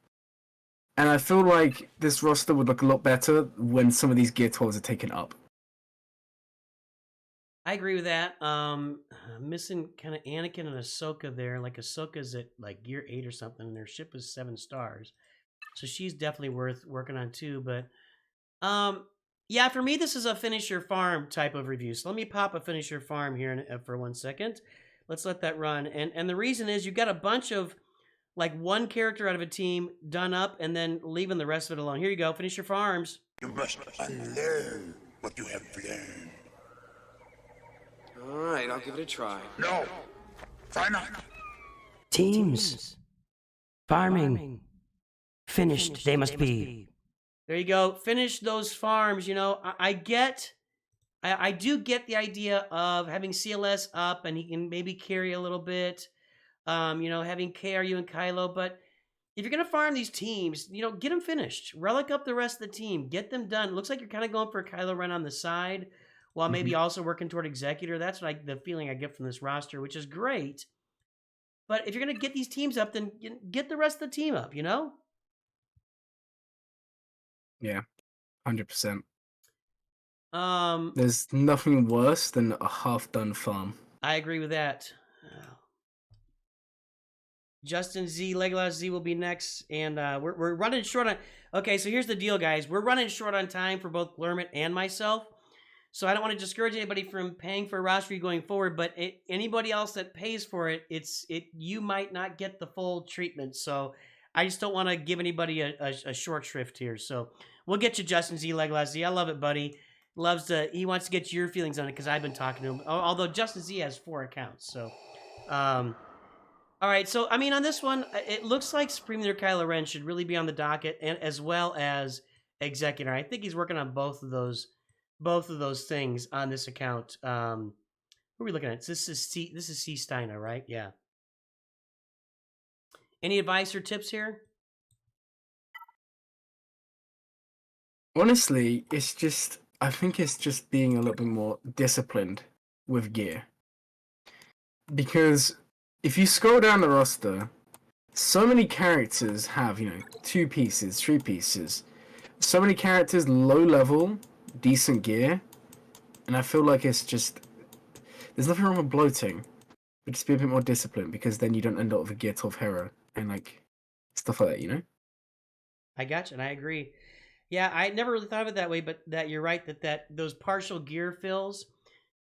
And I feel like this roster would look a lot better when some of these Gear 12s are taken up. I agree with that. Missing kind of Anakin and Ahsoka there. Like Ahsoka's at like Gear 8 or something, and their ship is 7 stars. So she's definitely worth working on too. But yeah, for me, this is a finish your farm type of review. So let me pop a finish your farm here for 1 second. Let's let that run. And the reason is you've got a bunch of like one character out of a team done up and then leaving the rest of it alone. Here you go. Finish your farms. You must unlearn what you have learned. All right, I'll give it a try. No! Try not! Teams. Farming. Finished they must be. There you go. Finish those farms. You know, I do get the idea of having CLS up and he can maybe carry a little bit. You know, having KRU and Kylo, but if you're going to farm these teams, you know, get them finished. Relic up the rest of the team. Get them done. Looks like you're kind of going for a Kylo Ren on the side while maybe also working toward Executor. That's what the feeling I get from this roster, which is great. But if you're going to get these teams up, then get the rest of the team up, you know? Yeah, 100%. Um, There's nothing worse than a half-done farm. I agree with that. Justin Z, Legolas Z will be next, and we're running short on... Okay, so here's the deal, guys. We're running short on time for both GLURMIT and myself, so I don't want to discourage anybody from paying for a roster going forward, but anybody else that pays for it, you might not get the full treatment, so I just don't want to give anybody a short shrift here, so we'll get you Justin Z, Legolas Z. I love it, buddy. He wants to get your feelings on it because I've been talking to him, although Justin Z has 4 accounts, so... All right, so, I mean, on this one, it looks like Supreme Leader Kylo Ren should really be on the docket, and as well as Executor. I think he's working on both of those things on this account. Who are we looking at? This is C. Steiner, right? Yeah. Any advice or tips here? Honestly, I think it's just being a little bit more disciplined with gear. Because if you scroll down the roster, so many characters have, 2 pieces, 3 pieces. so many characters, low level, decent gear, and I feel like it's just there's nothing wrong with bloating, but just be a bit more disciplined because then you don't end up with a gear 12 hero and like stuff like that, you know? I got you, and I agree. Yeah, I never really thought of it that way, but that you're right that those partial gear fills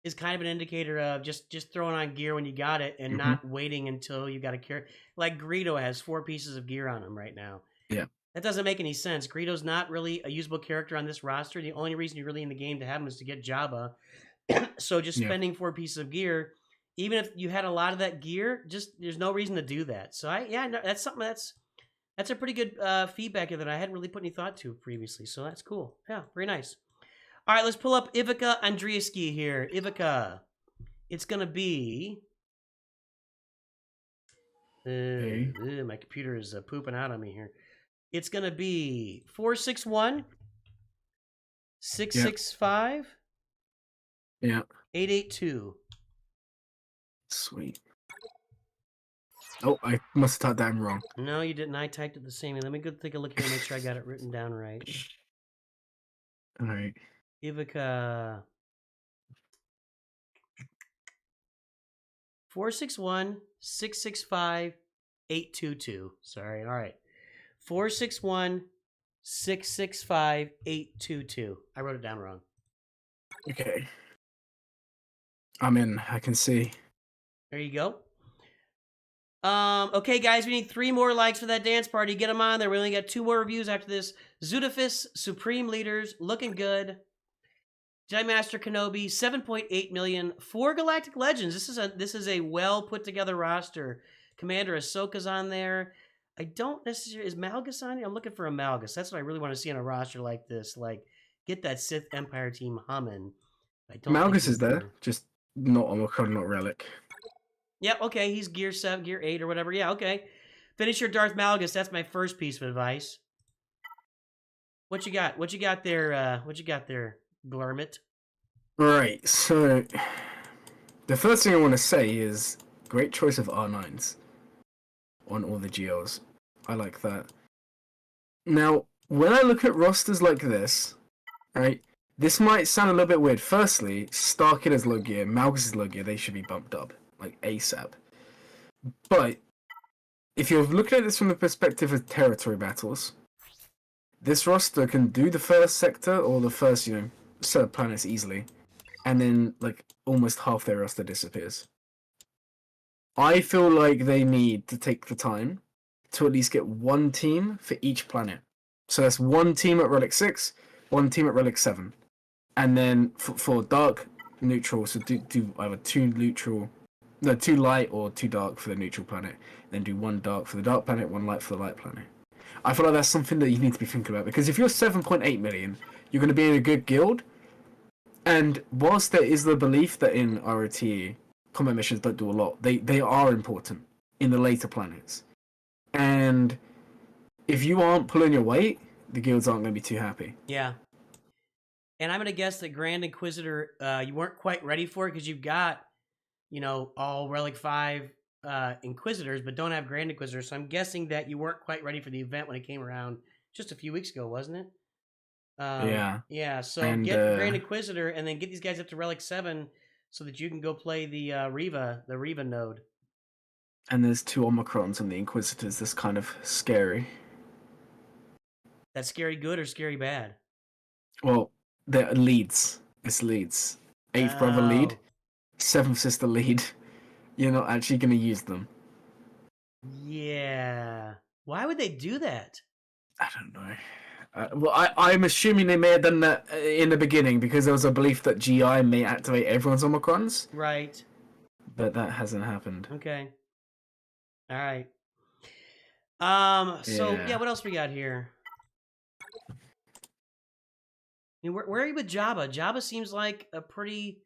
is kind of an indicator of just throwing on gear when you got it and not waiting until you got a gear. Like Greedo has 4 pieces of gear on him right now. Yeah. That doesn't make any sense. Greedo's not really a usable character on this roster. The only reason you're really in the game to have him is to get Jabba. So just spending 4 pieces of gear, even if you had a lot of that gear, just there's no reason to do that. So that's something that's a pretty good feedback that I hadn't really put any thought to previously. So that's cool. Yeah, very nice. All right, let's pull up Ivica Andreevsky here. Ivica, it's gonna be. My computer is pooping out on me here. It's gonna be 461 665 882. Sweet. Oh, I must have typed that in wrong. No, you didn't. I typed it the same way. Let me go take a look here and make sure I got it written down right. All right. Ivica. 461 665 822. Sorry. All right. 461 665 822. I wrote it down wrong. Okay. I'm in. I can see. There you go. Okay, guys, we need 3 more likes for that dance party. Get them on there. We only got 2 more reviews after this. Zudafis, Supreme Leaders, looking good. Jedi Master Kenobi, 7.8 million. 4 Galactic Legends. This is a well put together roster. Commander Ahsoka's on there. I don't necessarily is Malgus on here. I'm looking for a Malgus. That's what I really want to see on a roster like this. Like, get that Sith Empire team humming. I don't Malgus is there, just not Omicron, not Relic. Yep, okay, he's gear 7, gear 8 or whatever. Yeah, okay. Finish your Darth Malgus. That's my first piece of advice. What you got? What you got there? What you got there, Glurmit? Right, so the first thing I want to say is great choice of R9s on all the GLs. I like that. Now, when I look at rosters like this, right, this might sound a little bit weird. Firstly, Starkid is low gear, Malgus is low gear, they should be bumped up, like ASAP. But if you're looking at this from the perspective of territory battles, this roster can do the first sector or the first, set of planets easily, and then like almost half their roster disappears. I feel like they need to take the time to at least get 1 team for each planet. So that's 1 team at Relic 6, 1 team at Relic 7. And then for dark, neutral, so do either 2 light or 2 dark for the neutral planet. Then do 1 dark for the dark planet, 1 light for the light planet. I feel like that's something that you need to be thinking about, because if you're 7.8 million, you're going to be in a good guild. And whilst there is the belief that in ROTE, combat missions don't do a lot, they are important in the later planets. And if you aren't pulling your weight, the guilds aren't going to be too happy. Yeah. And I'm going to guess that Grand Inquisitor, you weren't quite ready for it because you've got, all Relic 5 Inquisitors, but don't have Grand Inquisitors. So I'm guessing that you weren't quite ready for the event when it came around just a few weeks ago, wasn't it? Yeah, so get Grand Inquisitor and then get these guys up to Relic 7 so that you can go play the Riva node. And there's 2 Omicrons on the Inquisitors. That's kind of scary. That's scary good or scary bad? Well, they're leads. It's leads. 8th brother lead, 7th sister lead. You're not actually going to use them. Yeah. Why would they do that? I don't know. I'm assuming they may have done that in the beginning because there was a belief that GI may activate everyone's Omicrons. Right. But that hasn't happened. Okay. All right. So, what else we got here? Where are you with Jabba? Jabba seems like a pretty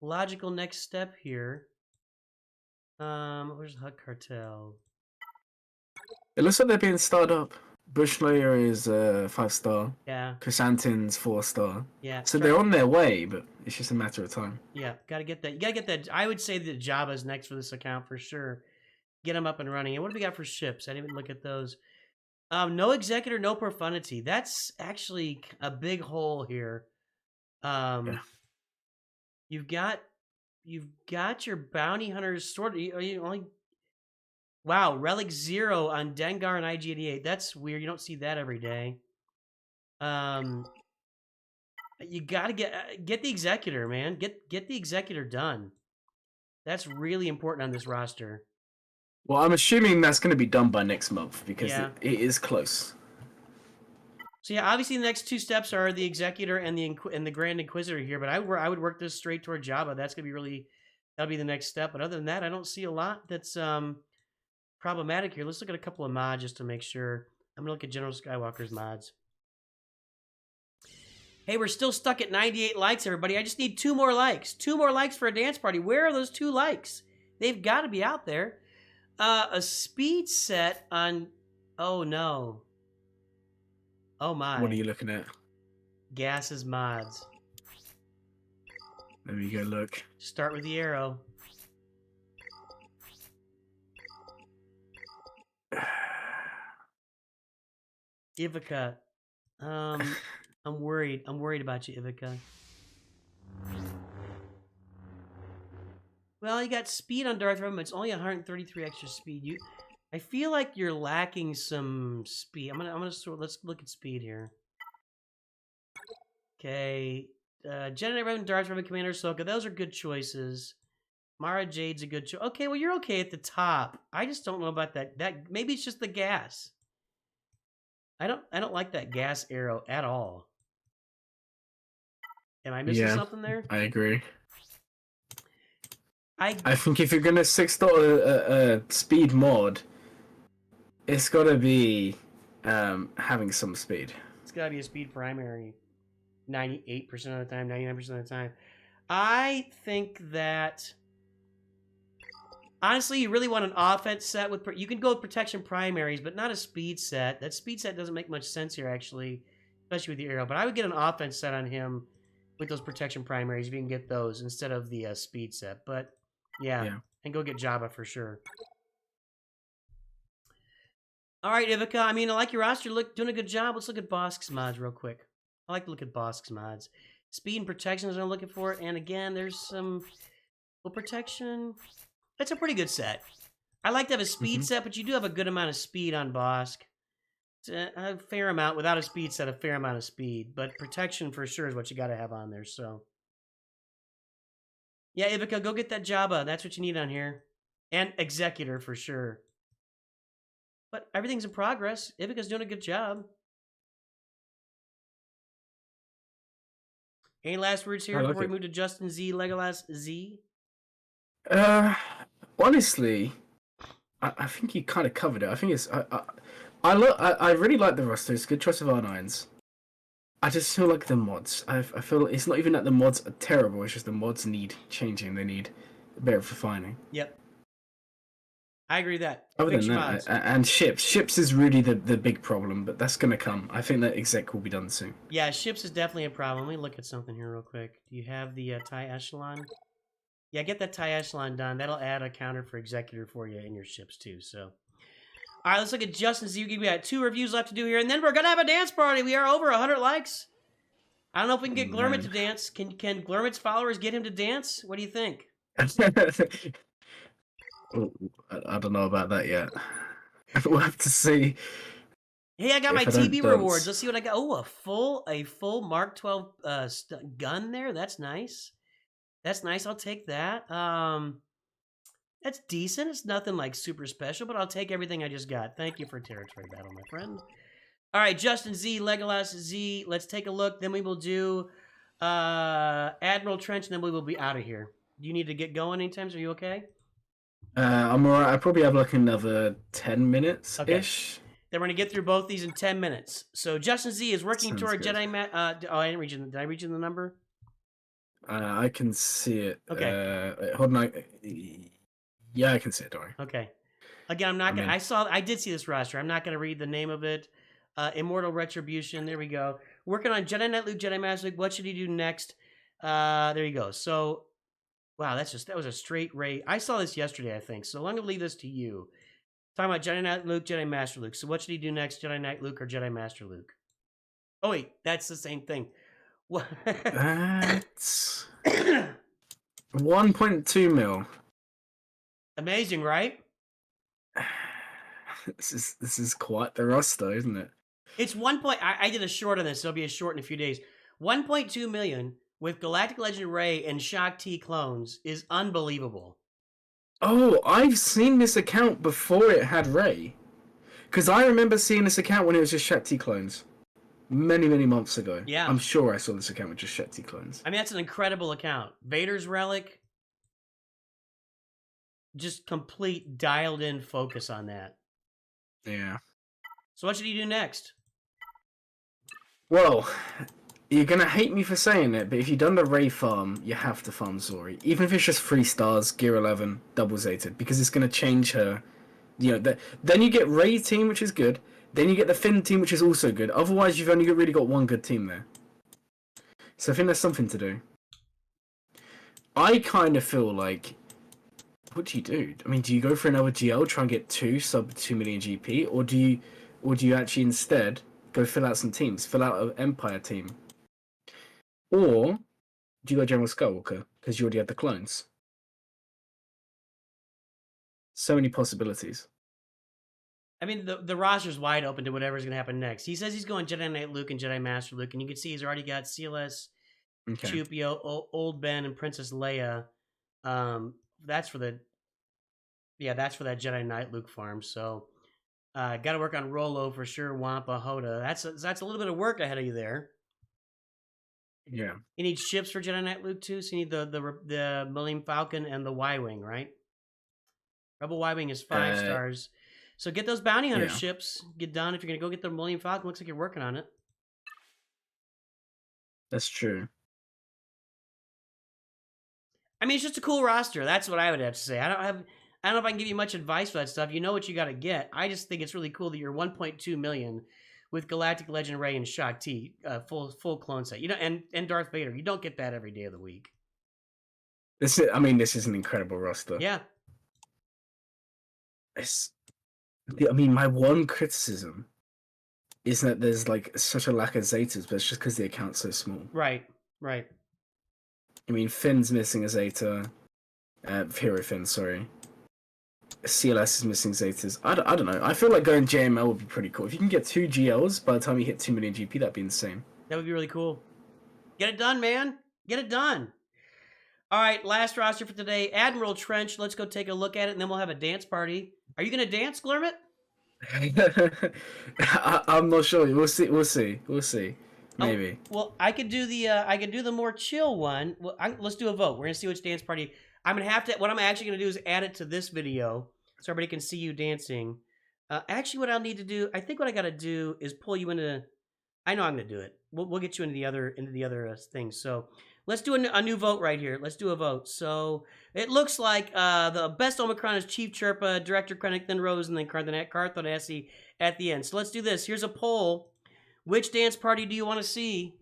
logical next step here. Where's the Hut Cartel? It looks like they're being started up. Bushlayer is 5-star. Yeah. Chrysanthemum's 4-star. Yeah. So they're on their way, but it's just a matter of time. Yeah, gotta get that. You gotta get that. I would say that Jabba's next for this account for sure. Get them up and running. And what do we got for ships? I didn't even look at those. No executor, no profundity. That's actually a big hole here. Yeah. You've got your bounty hunters sort of. You only wow, relic 0 on Dengar and IG88. That's weird. You don't see that every day. You got to get the executor, man. Get the executor done. That's really important on this roster. Well, I'm assuming that's going to be done by next month because Yeah. it is close. So yeah, obviously the next two steps are the executor and the Grand Inquisitor here. But I would work this straight toward Jabba. That's gonna be that'll be the next step. But other than that, I don't see a lot that's problematic here. Let's look at a couple of mods just to make sure. I'm gonna look at General Skywalker's mods. Hey, we're still stuck at 98 likes, everybody. I just need 2 more likes. 2 more likes for a dance party. Where are those 2 likes? They've got to be out there. A speed set on. Oh no. Oh my. What are you looking at? Gas's mods. Let me go look. Start with the arrow. Ivica. I'm worried. I'm worried about you, Ivica. Well, you got speed on Darth Vader, but it's only 133 extra speed. I feel like you're lacking some speed. Let's look at speed here. Okay, Jedi Revan, Darth Vader, Commander Ahsoka. Those are good choices. Mara Jade's a good choice. Okay, well you're okay at the top. I just don't know about that. That maybe it's just the gas. I don't like that gas arrow at all. Am I missing something there? I agree. I think if you're gonna $6 speed mod, it's gotta be having some speed. It's gotta be a speed primary. 98% of the time, 99% of the time. I think that honestly, you really want an offense set with. You can go with protection primaries, but not a speed set. That speed set doesn't make much sense here, actually, especially with the arrow. But I would get an offense set on him with those protection primaries if you can get those instead of the speed set. But yeah, and go get Jabba for sure. All right, Ivica. I mean, I like your roster. Doing a good job. Let's look at Bosk's mods real quick. I like to look at Bosk's mods. Speed and protection is what I'm looking for. And again, there's some protection. That's a pretty good set. I like to have a speed set, but you do have a good amount of speed on Bosk. It's a fair amount. Without a speed set, a fair amount of speed. But protection for sure is what you got to have on there. So, yeah, Ivica, go get that Jabba. That's what you need on here. And Executor for sure. But everything's in progress. Ivica's doing a good job. Any last words here before we move to Justin Z, Legolas Z? Honestly, I think you kind of covered it. I think it's I really like the roster. It's a good choice of R9s. I just feel like the mods. I feel it's not even that the mods are terrible. It's just the mods need changing. They need a bit of refining. Yep. I agree with that. Other than that, and ships is really the big problem, but that's gonna come. I think that exec will be done soon. Yeah, ships is definitely a problem. Let me look at something here real quick. Do you have the TIE Echelon? Yeah, get that TIE Echelon done. That'll add a counter for Executor for you in your ships too. So, all right, let's look at Justin Z. We got 2 reviews left to do here, and then we're gonna have a dance party. We are over 100 likes. I don't know if we can get GLURMIT to dance. Can GLURMIT's followers get him to dance? What do you think? I don't know about that yet. We'll have to see. Hey, I got my TB rewards. Let's see what I got. Oh, a full Mark 12 gun there. That's nice. That's nice. I'll take that. That's decent. It's nothing like super special, but I'll take everything I just got. Thank you for Territory Battle, my friend. All right, Justin Z, Legolas Z. Let's take a look. Then we will do Admiral Trench, and then we will be out of here. Do you need to get going anytime? Are you okay? I'm alright. I probably have like another 10 minutes-ish. Okay. Then we're going to get through both these in 10 minutes. So Justin Z is working toward Jedi... I didn't read you. Did I read you the number? I can see it. Okay. Hold on. Yeah, I can see it. Don't worry. Okay. Again, I'm not going to... I did see this roster. I'm not going to read the name of it. Immortal Retribution. There we go. Working on Jedi Knight Luke, Jedi Master Luke. What should he do next? There you go. So... Wow, that was a straight rate. I saw this yesterday, I think. So I'm going to leave this to you. Talking about Jedi Knight Luke, Jedi Master Luke. So what should he do next, Jedi Knight Luke or Jedi Master Luke? Oh wait, that's the same thing. What? That's 1.2 mil. Amazing, right? This is quite the roster, isn't it? It's 1 point. I did a short on this. So it'll be a short in a few days. 1.2 million with Galactic Legend Rey and Shock T clones is unbelievable. Oh, I've seen this account before it had Rey. Because I remember seeing this account when it was just Shakti clones. Many, many months ago. Yeah. I'm sure I saw this account with just Shakti clones. I mean, that's an incredible account. Vader's Relic. Just complete dialed in focus on that. Yeah. So what should he do next? Well, you're going to hate me for saying it, but if you've done the Rey farm, you have to farm Zori. Even if it's just 3 stars, Gear 11, double Zated, because it's going to change her. You know, then you get Rey team, which is good. Then you get the Finn team, which is also good. Otherwise, you've only really got one good team there. So I think there's something to do. I kind of feel like, what do you do? I mean, do you go for another GL, try and get 2 sub 2 million GP, or do you actually instead go fill out some teams, fill out an Empire team, or do you go General Skywalker because you already have the clones? So many possibilities. I mean, the roster's wide open to whatever's going to happen next. He says he's going Jedi Knight Luke and Jedi Master Luke, and you can see he's already got CLS, Okay. Chupio, Old Ben, and Princess Leia. That's for that Jedi Knight Luke farm. So, got to work on Rolo for sure. Wampa, Hoda. That's a little bit of work ahead of you there. Yeah. You need ships for Jedi Knight Luke too. So you need the Millennium Falcon and the Y-wing, right? Rebel Y-wing is 5 stars. So get those bounty hunter ships. Get done. If you're gonna go get the Millennium Falcon, looks like you're working on it. That's true. I mean, it's just a cool roster. That's what I would have to say. I don't know if I can give you much advice for that stuff. You know what you got to get. I just think it's really cool that you're 1.2 million with Galactic Legend Rey and Shock T, full clone set. You know, and Darth Vader. You don't get that every day of the week. This is an incredible roster. Yeah. My one criticism is that there's like such a lack of Zetas, but it's just because the account's so small. Right. I mean, Finn's missing a Zeta. Hero Finn, sorry. CLS is missing Zetas. I don't know. I feel like going JML would be pretty cool. If you can get 2 GLs by the time you hit 2 million GP, that'd be insane. That would be really cool. Get it done, man. Get it done. All right, last roster for today. Admiral Trench. Let's go take a look at it, and then we'll have a dance party. Are you going to dance, Glurmit? I'm not sure. We'll see. Maybe. Oh, well, I could do the more chill one. Well, let's do a vote. We're gonna see which dance party. I'm gonna have to. What I'm actually gonna do is add it to this video so everybody can see you dancing. Actually, what I'll need to do, I think what I gotta do is pull you into. I know I'm gonna do it. We'll get you into the other things. So let's do a new vote right here. Let's do a vote. So it looks like the best Omicron is Chief Chirpa, Director Krennic, then Rose, and then Cartho Essie at the end. So let's do this. Here's a poll. Which dance party do you want to see?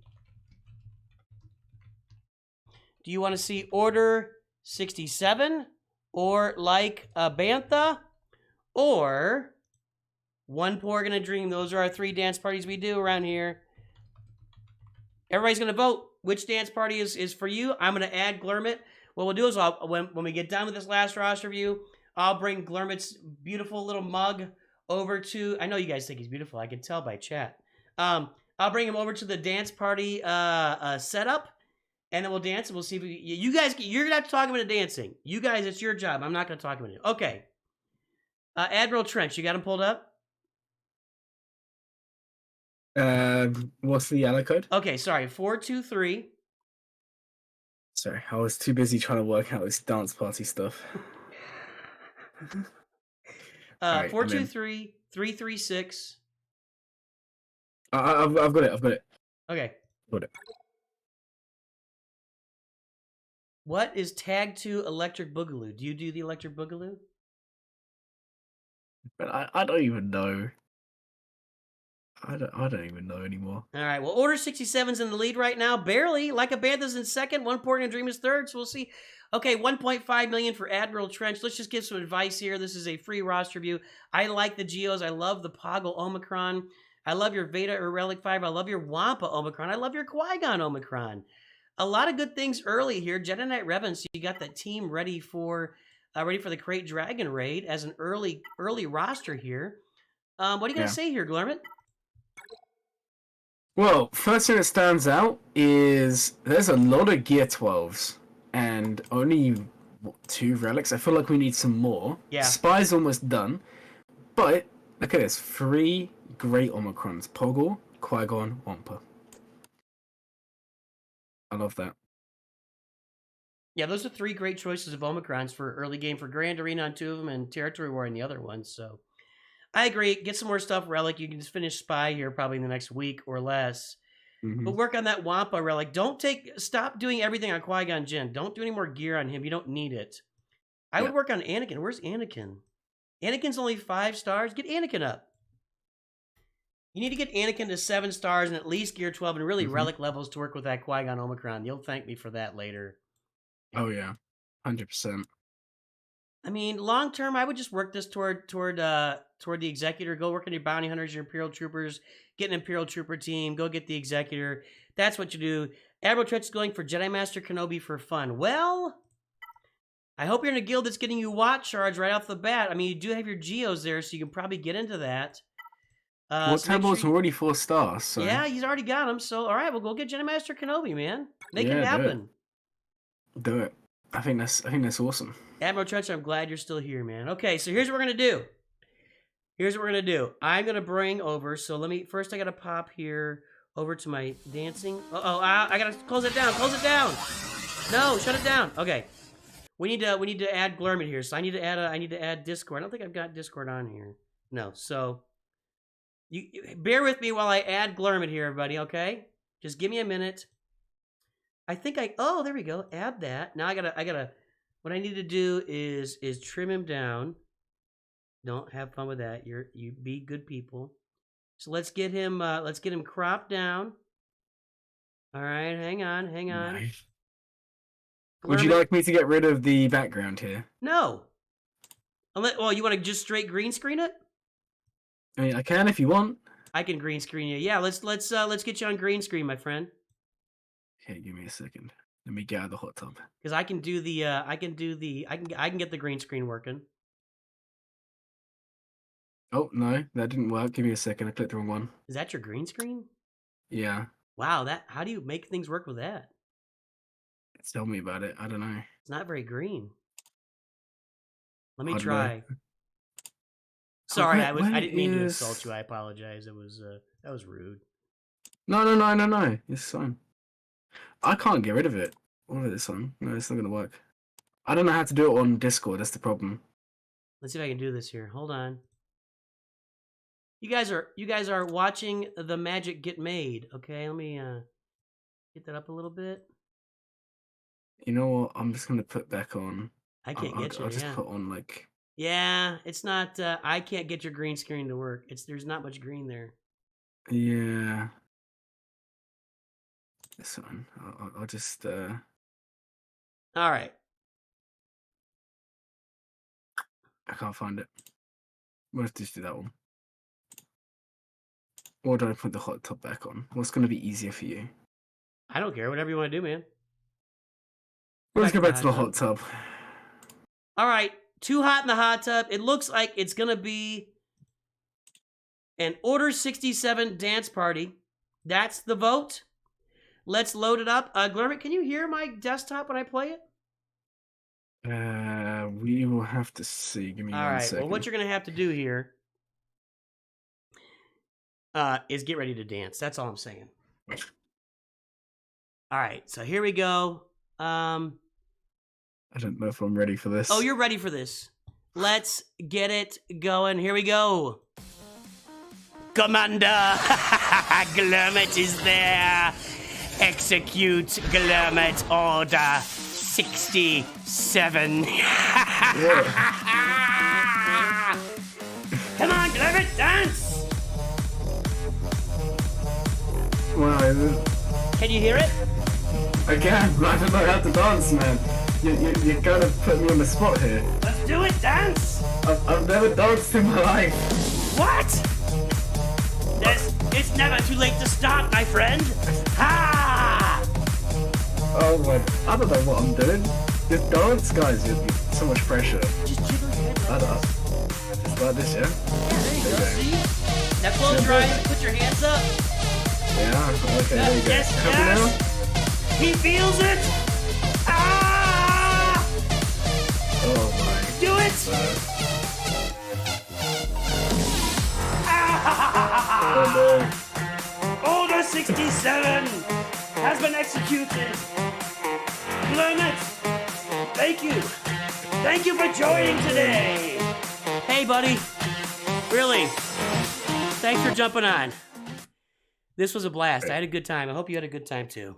Do you want to see Order 67? Or like a Bantha? Or One Porg and a Dream? Those are our 3 dance parties we do around here. Everybody's going to vote. Which dance party is for you? I'm going to add Glurmit. What we'll do is when we get done with this last roster review, I'll bring Glurmit's beautiful little mug over to... I know you guys think he's beautiful. I can tell by chat. I'll bring him over to the dance party setup, and then we'll dance, and we'll see if you guys, you're going to have to talk him into dancing. You guys, it's your job. I'm not going to talk him into it. Okay. Admiral Trench, you got him pulled up? What's the yellow code? Okay, sorry. 423. Sorry, I was too busy trying to work out this dance party stuff. 423 336. I've got it. Okay. Got it. What is tag to Electric Boogaloo? Do you do the Electric Boogaloo? But I don't even know. I don't even know anymore. All right, well, Order 67's in the lead right now, barely. Like a Bantha's in second, One Pork and a Dream is third, so we'll see. Okay, 1.5 million for Admiral Trench. Let's just give some advice here. This is a free roster view. I like the Geos. I love the Poggle Omicron. I love your Veda or Relic 5. I love your Wampa Omicron. I love your Qui-Gon Omicron. A lot of good things early here. Jedi Knight Revan, so you got that team ready for the Crate Dragon raid as an early roster here. What are you going to say here, Glurmit? Well, first thing that stands out is there's a lot of Gear 12s and only 2 relics. I feel like we need some more. Yeah. Spy's almost done. But look at this. 3 great Omicrons. Poggle, Qui-Gon, Wampa. I love that. Yeah, those are 3 great choices of Omicrons for early game for Grand Arena on 2 of them and Territory War on the other one. So I agree. Get some more stuff, Relic. You can just finish Spy here probably in the next week or less. But work on that Wampa Relic. Stop doing everything on Qui-Gon Jinn. Don't do any more gear on him. You don't need it. I would work on Anakin. Where's Anakin? Anakin's only 5 stars. Get Anakin up. You need to get Anakin to 7 stars and at least Gear 12 and really Relic levels to work with that Qui-Gon Omicron. You'll thank me for that later. Oh, yeah. 100%. I mean, long term, I would just work this toward the Executor. Go work on your Bounty Hunters, your Imperial Troopers. Get an Imperial Trooper team. Go get the Executor. That's what you do. Admiral Trench is going for Jedi Master Kenobi for fun. Well, I hope you're in a guild that's getting you Watch Charge right off the bat. I mean, you do have your Geos there, so you can probably get into that. Well, Table's already 4 stars. So. Yeah, he's already got them. So, all right, well, go get Jedi Master Kenobi, man. Make it happen. Do it. I think that's awesome. Admiral Trench, I'm glad you're still here, man. Okay, so here's what we're gonna do. I'm gonna bring over. So first I gotta pop here over to my dancing. I gotta close it down. Close it down. No, shut it down. Okay. We need to add GLURMIT here. So I need to add Discord. I don't think I've got Discord on here. No. So you bear with me while I add GLURMIT here, everybody. Okay. Just give me a minute. I think oh, there we go. Add that. Now I gotta. What I need to do is trim him down. Don't have fun with that. You be good people. So let's get him cropped down. All right, hang on. Nice. Would you like me to get rid of the background here? No. Well, you want to just straight green screen it? I mean, I can if you want. I can green screen you. Yeah, let's get you on green screen, my friend. Okay, give me a second. Let me get out of the hot tub. Because I can get the green screen working. Oh no, that didn't work. Give me a second. I clicked the wrong one. Is that your green screen? Yeah. Wow, how do you make things work with that? Tell me about it. I don't know. It's not very green. Let me try. Sorry, I didn't mean to insult you. I apologize. That was rude. No. It's fine. I can't get rid of it. All of this on. No, it's not gonna work. I don't know how to do it on Discord. That's the problem. Let's see if I can do this here. Hold on. You guys are watching the magic get made. Okay, let me get that up a little bit. You know what? I'm just gonna put back on. I can't get you. I'll just put on like. Yeah, it's not. I can't get your green screen to work. There's not much green there. Yeah. This one. I'll just. All right. I can't find it. We'll have to just do that one. Or do I put the hot tub back on? What's going to be easier for you? I don't care. Whatever you want to do, man. Let's go back to the hot tub. All right. Too hot in the hot tub. It looks like it's going to be an Order 67 dance party. That's the vote. Let's load it up. GLURMIT, can you hear my desktop when I play it? We will have to see. Give me one second. Well, what you're going to have to do here is get ready to dance. That's all I'm saying. All right, so here we go. I don't know if I'm ready for this. Oh, you're ready for this. Let's get it going. Here we go. Commander, GLURMIT is there. Execute GLURMIT Order 67. Come on, GLURMIT, dance! know. Can you hear it? I can, but I don't know how to dance, man. You kind of put me on the spot here. Let's do it, dance! I've never danced in my life. What? It's never too late to start, my friend. Ha! Oh my, I don't know what I'm doing. Just dance, guys. So much pressure. Just jiggle your head. I don't know. Just like this, yeah? There you go. See? Now close your eyes and put your hands up. Yeah, okay, there you go. Yes, Happy yes. now? He feels it. Ah! Oh my. Do it. Order 67 has been executed. GLURMIT, thank you. Thank you for joining today. Hey, buddy. Really, thanks for jumping on. This was a blast. I had a good time. I hope you had a good time, too.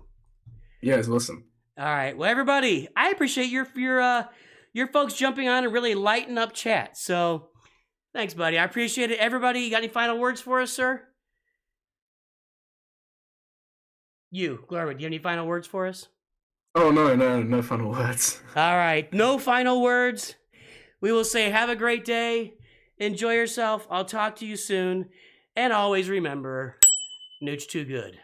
Yeah, it's awesome. All right. Well, everybody, I appreciate your folks jumping on and really lighting up chat. So, thanks, buddy. I appreciate it. Everybody, you got any final words for us, sir? You, GLURMIT, do you have any final words for us? Oh, no final words. All right. No final words. We will say have a great day. Enjoy yourself. I'll talk to you soon. And always remember, Nooch too good.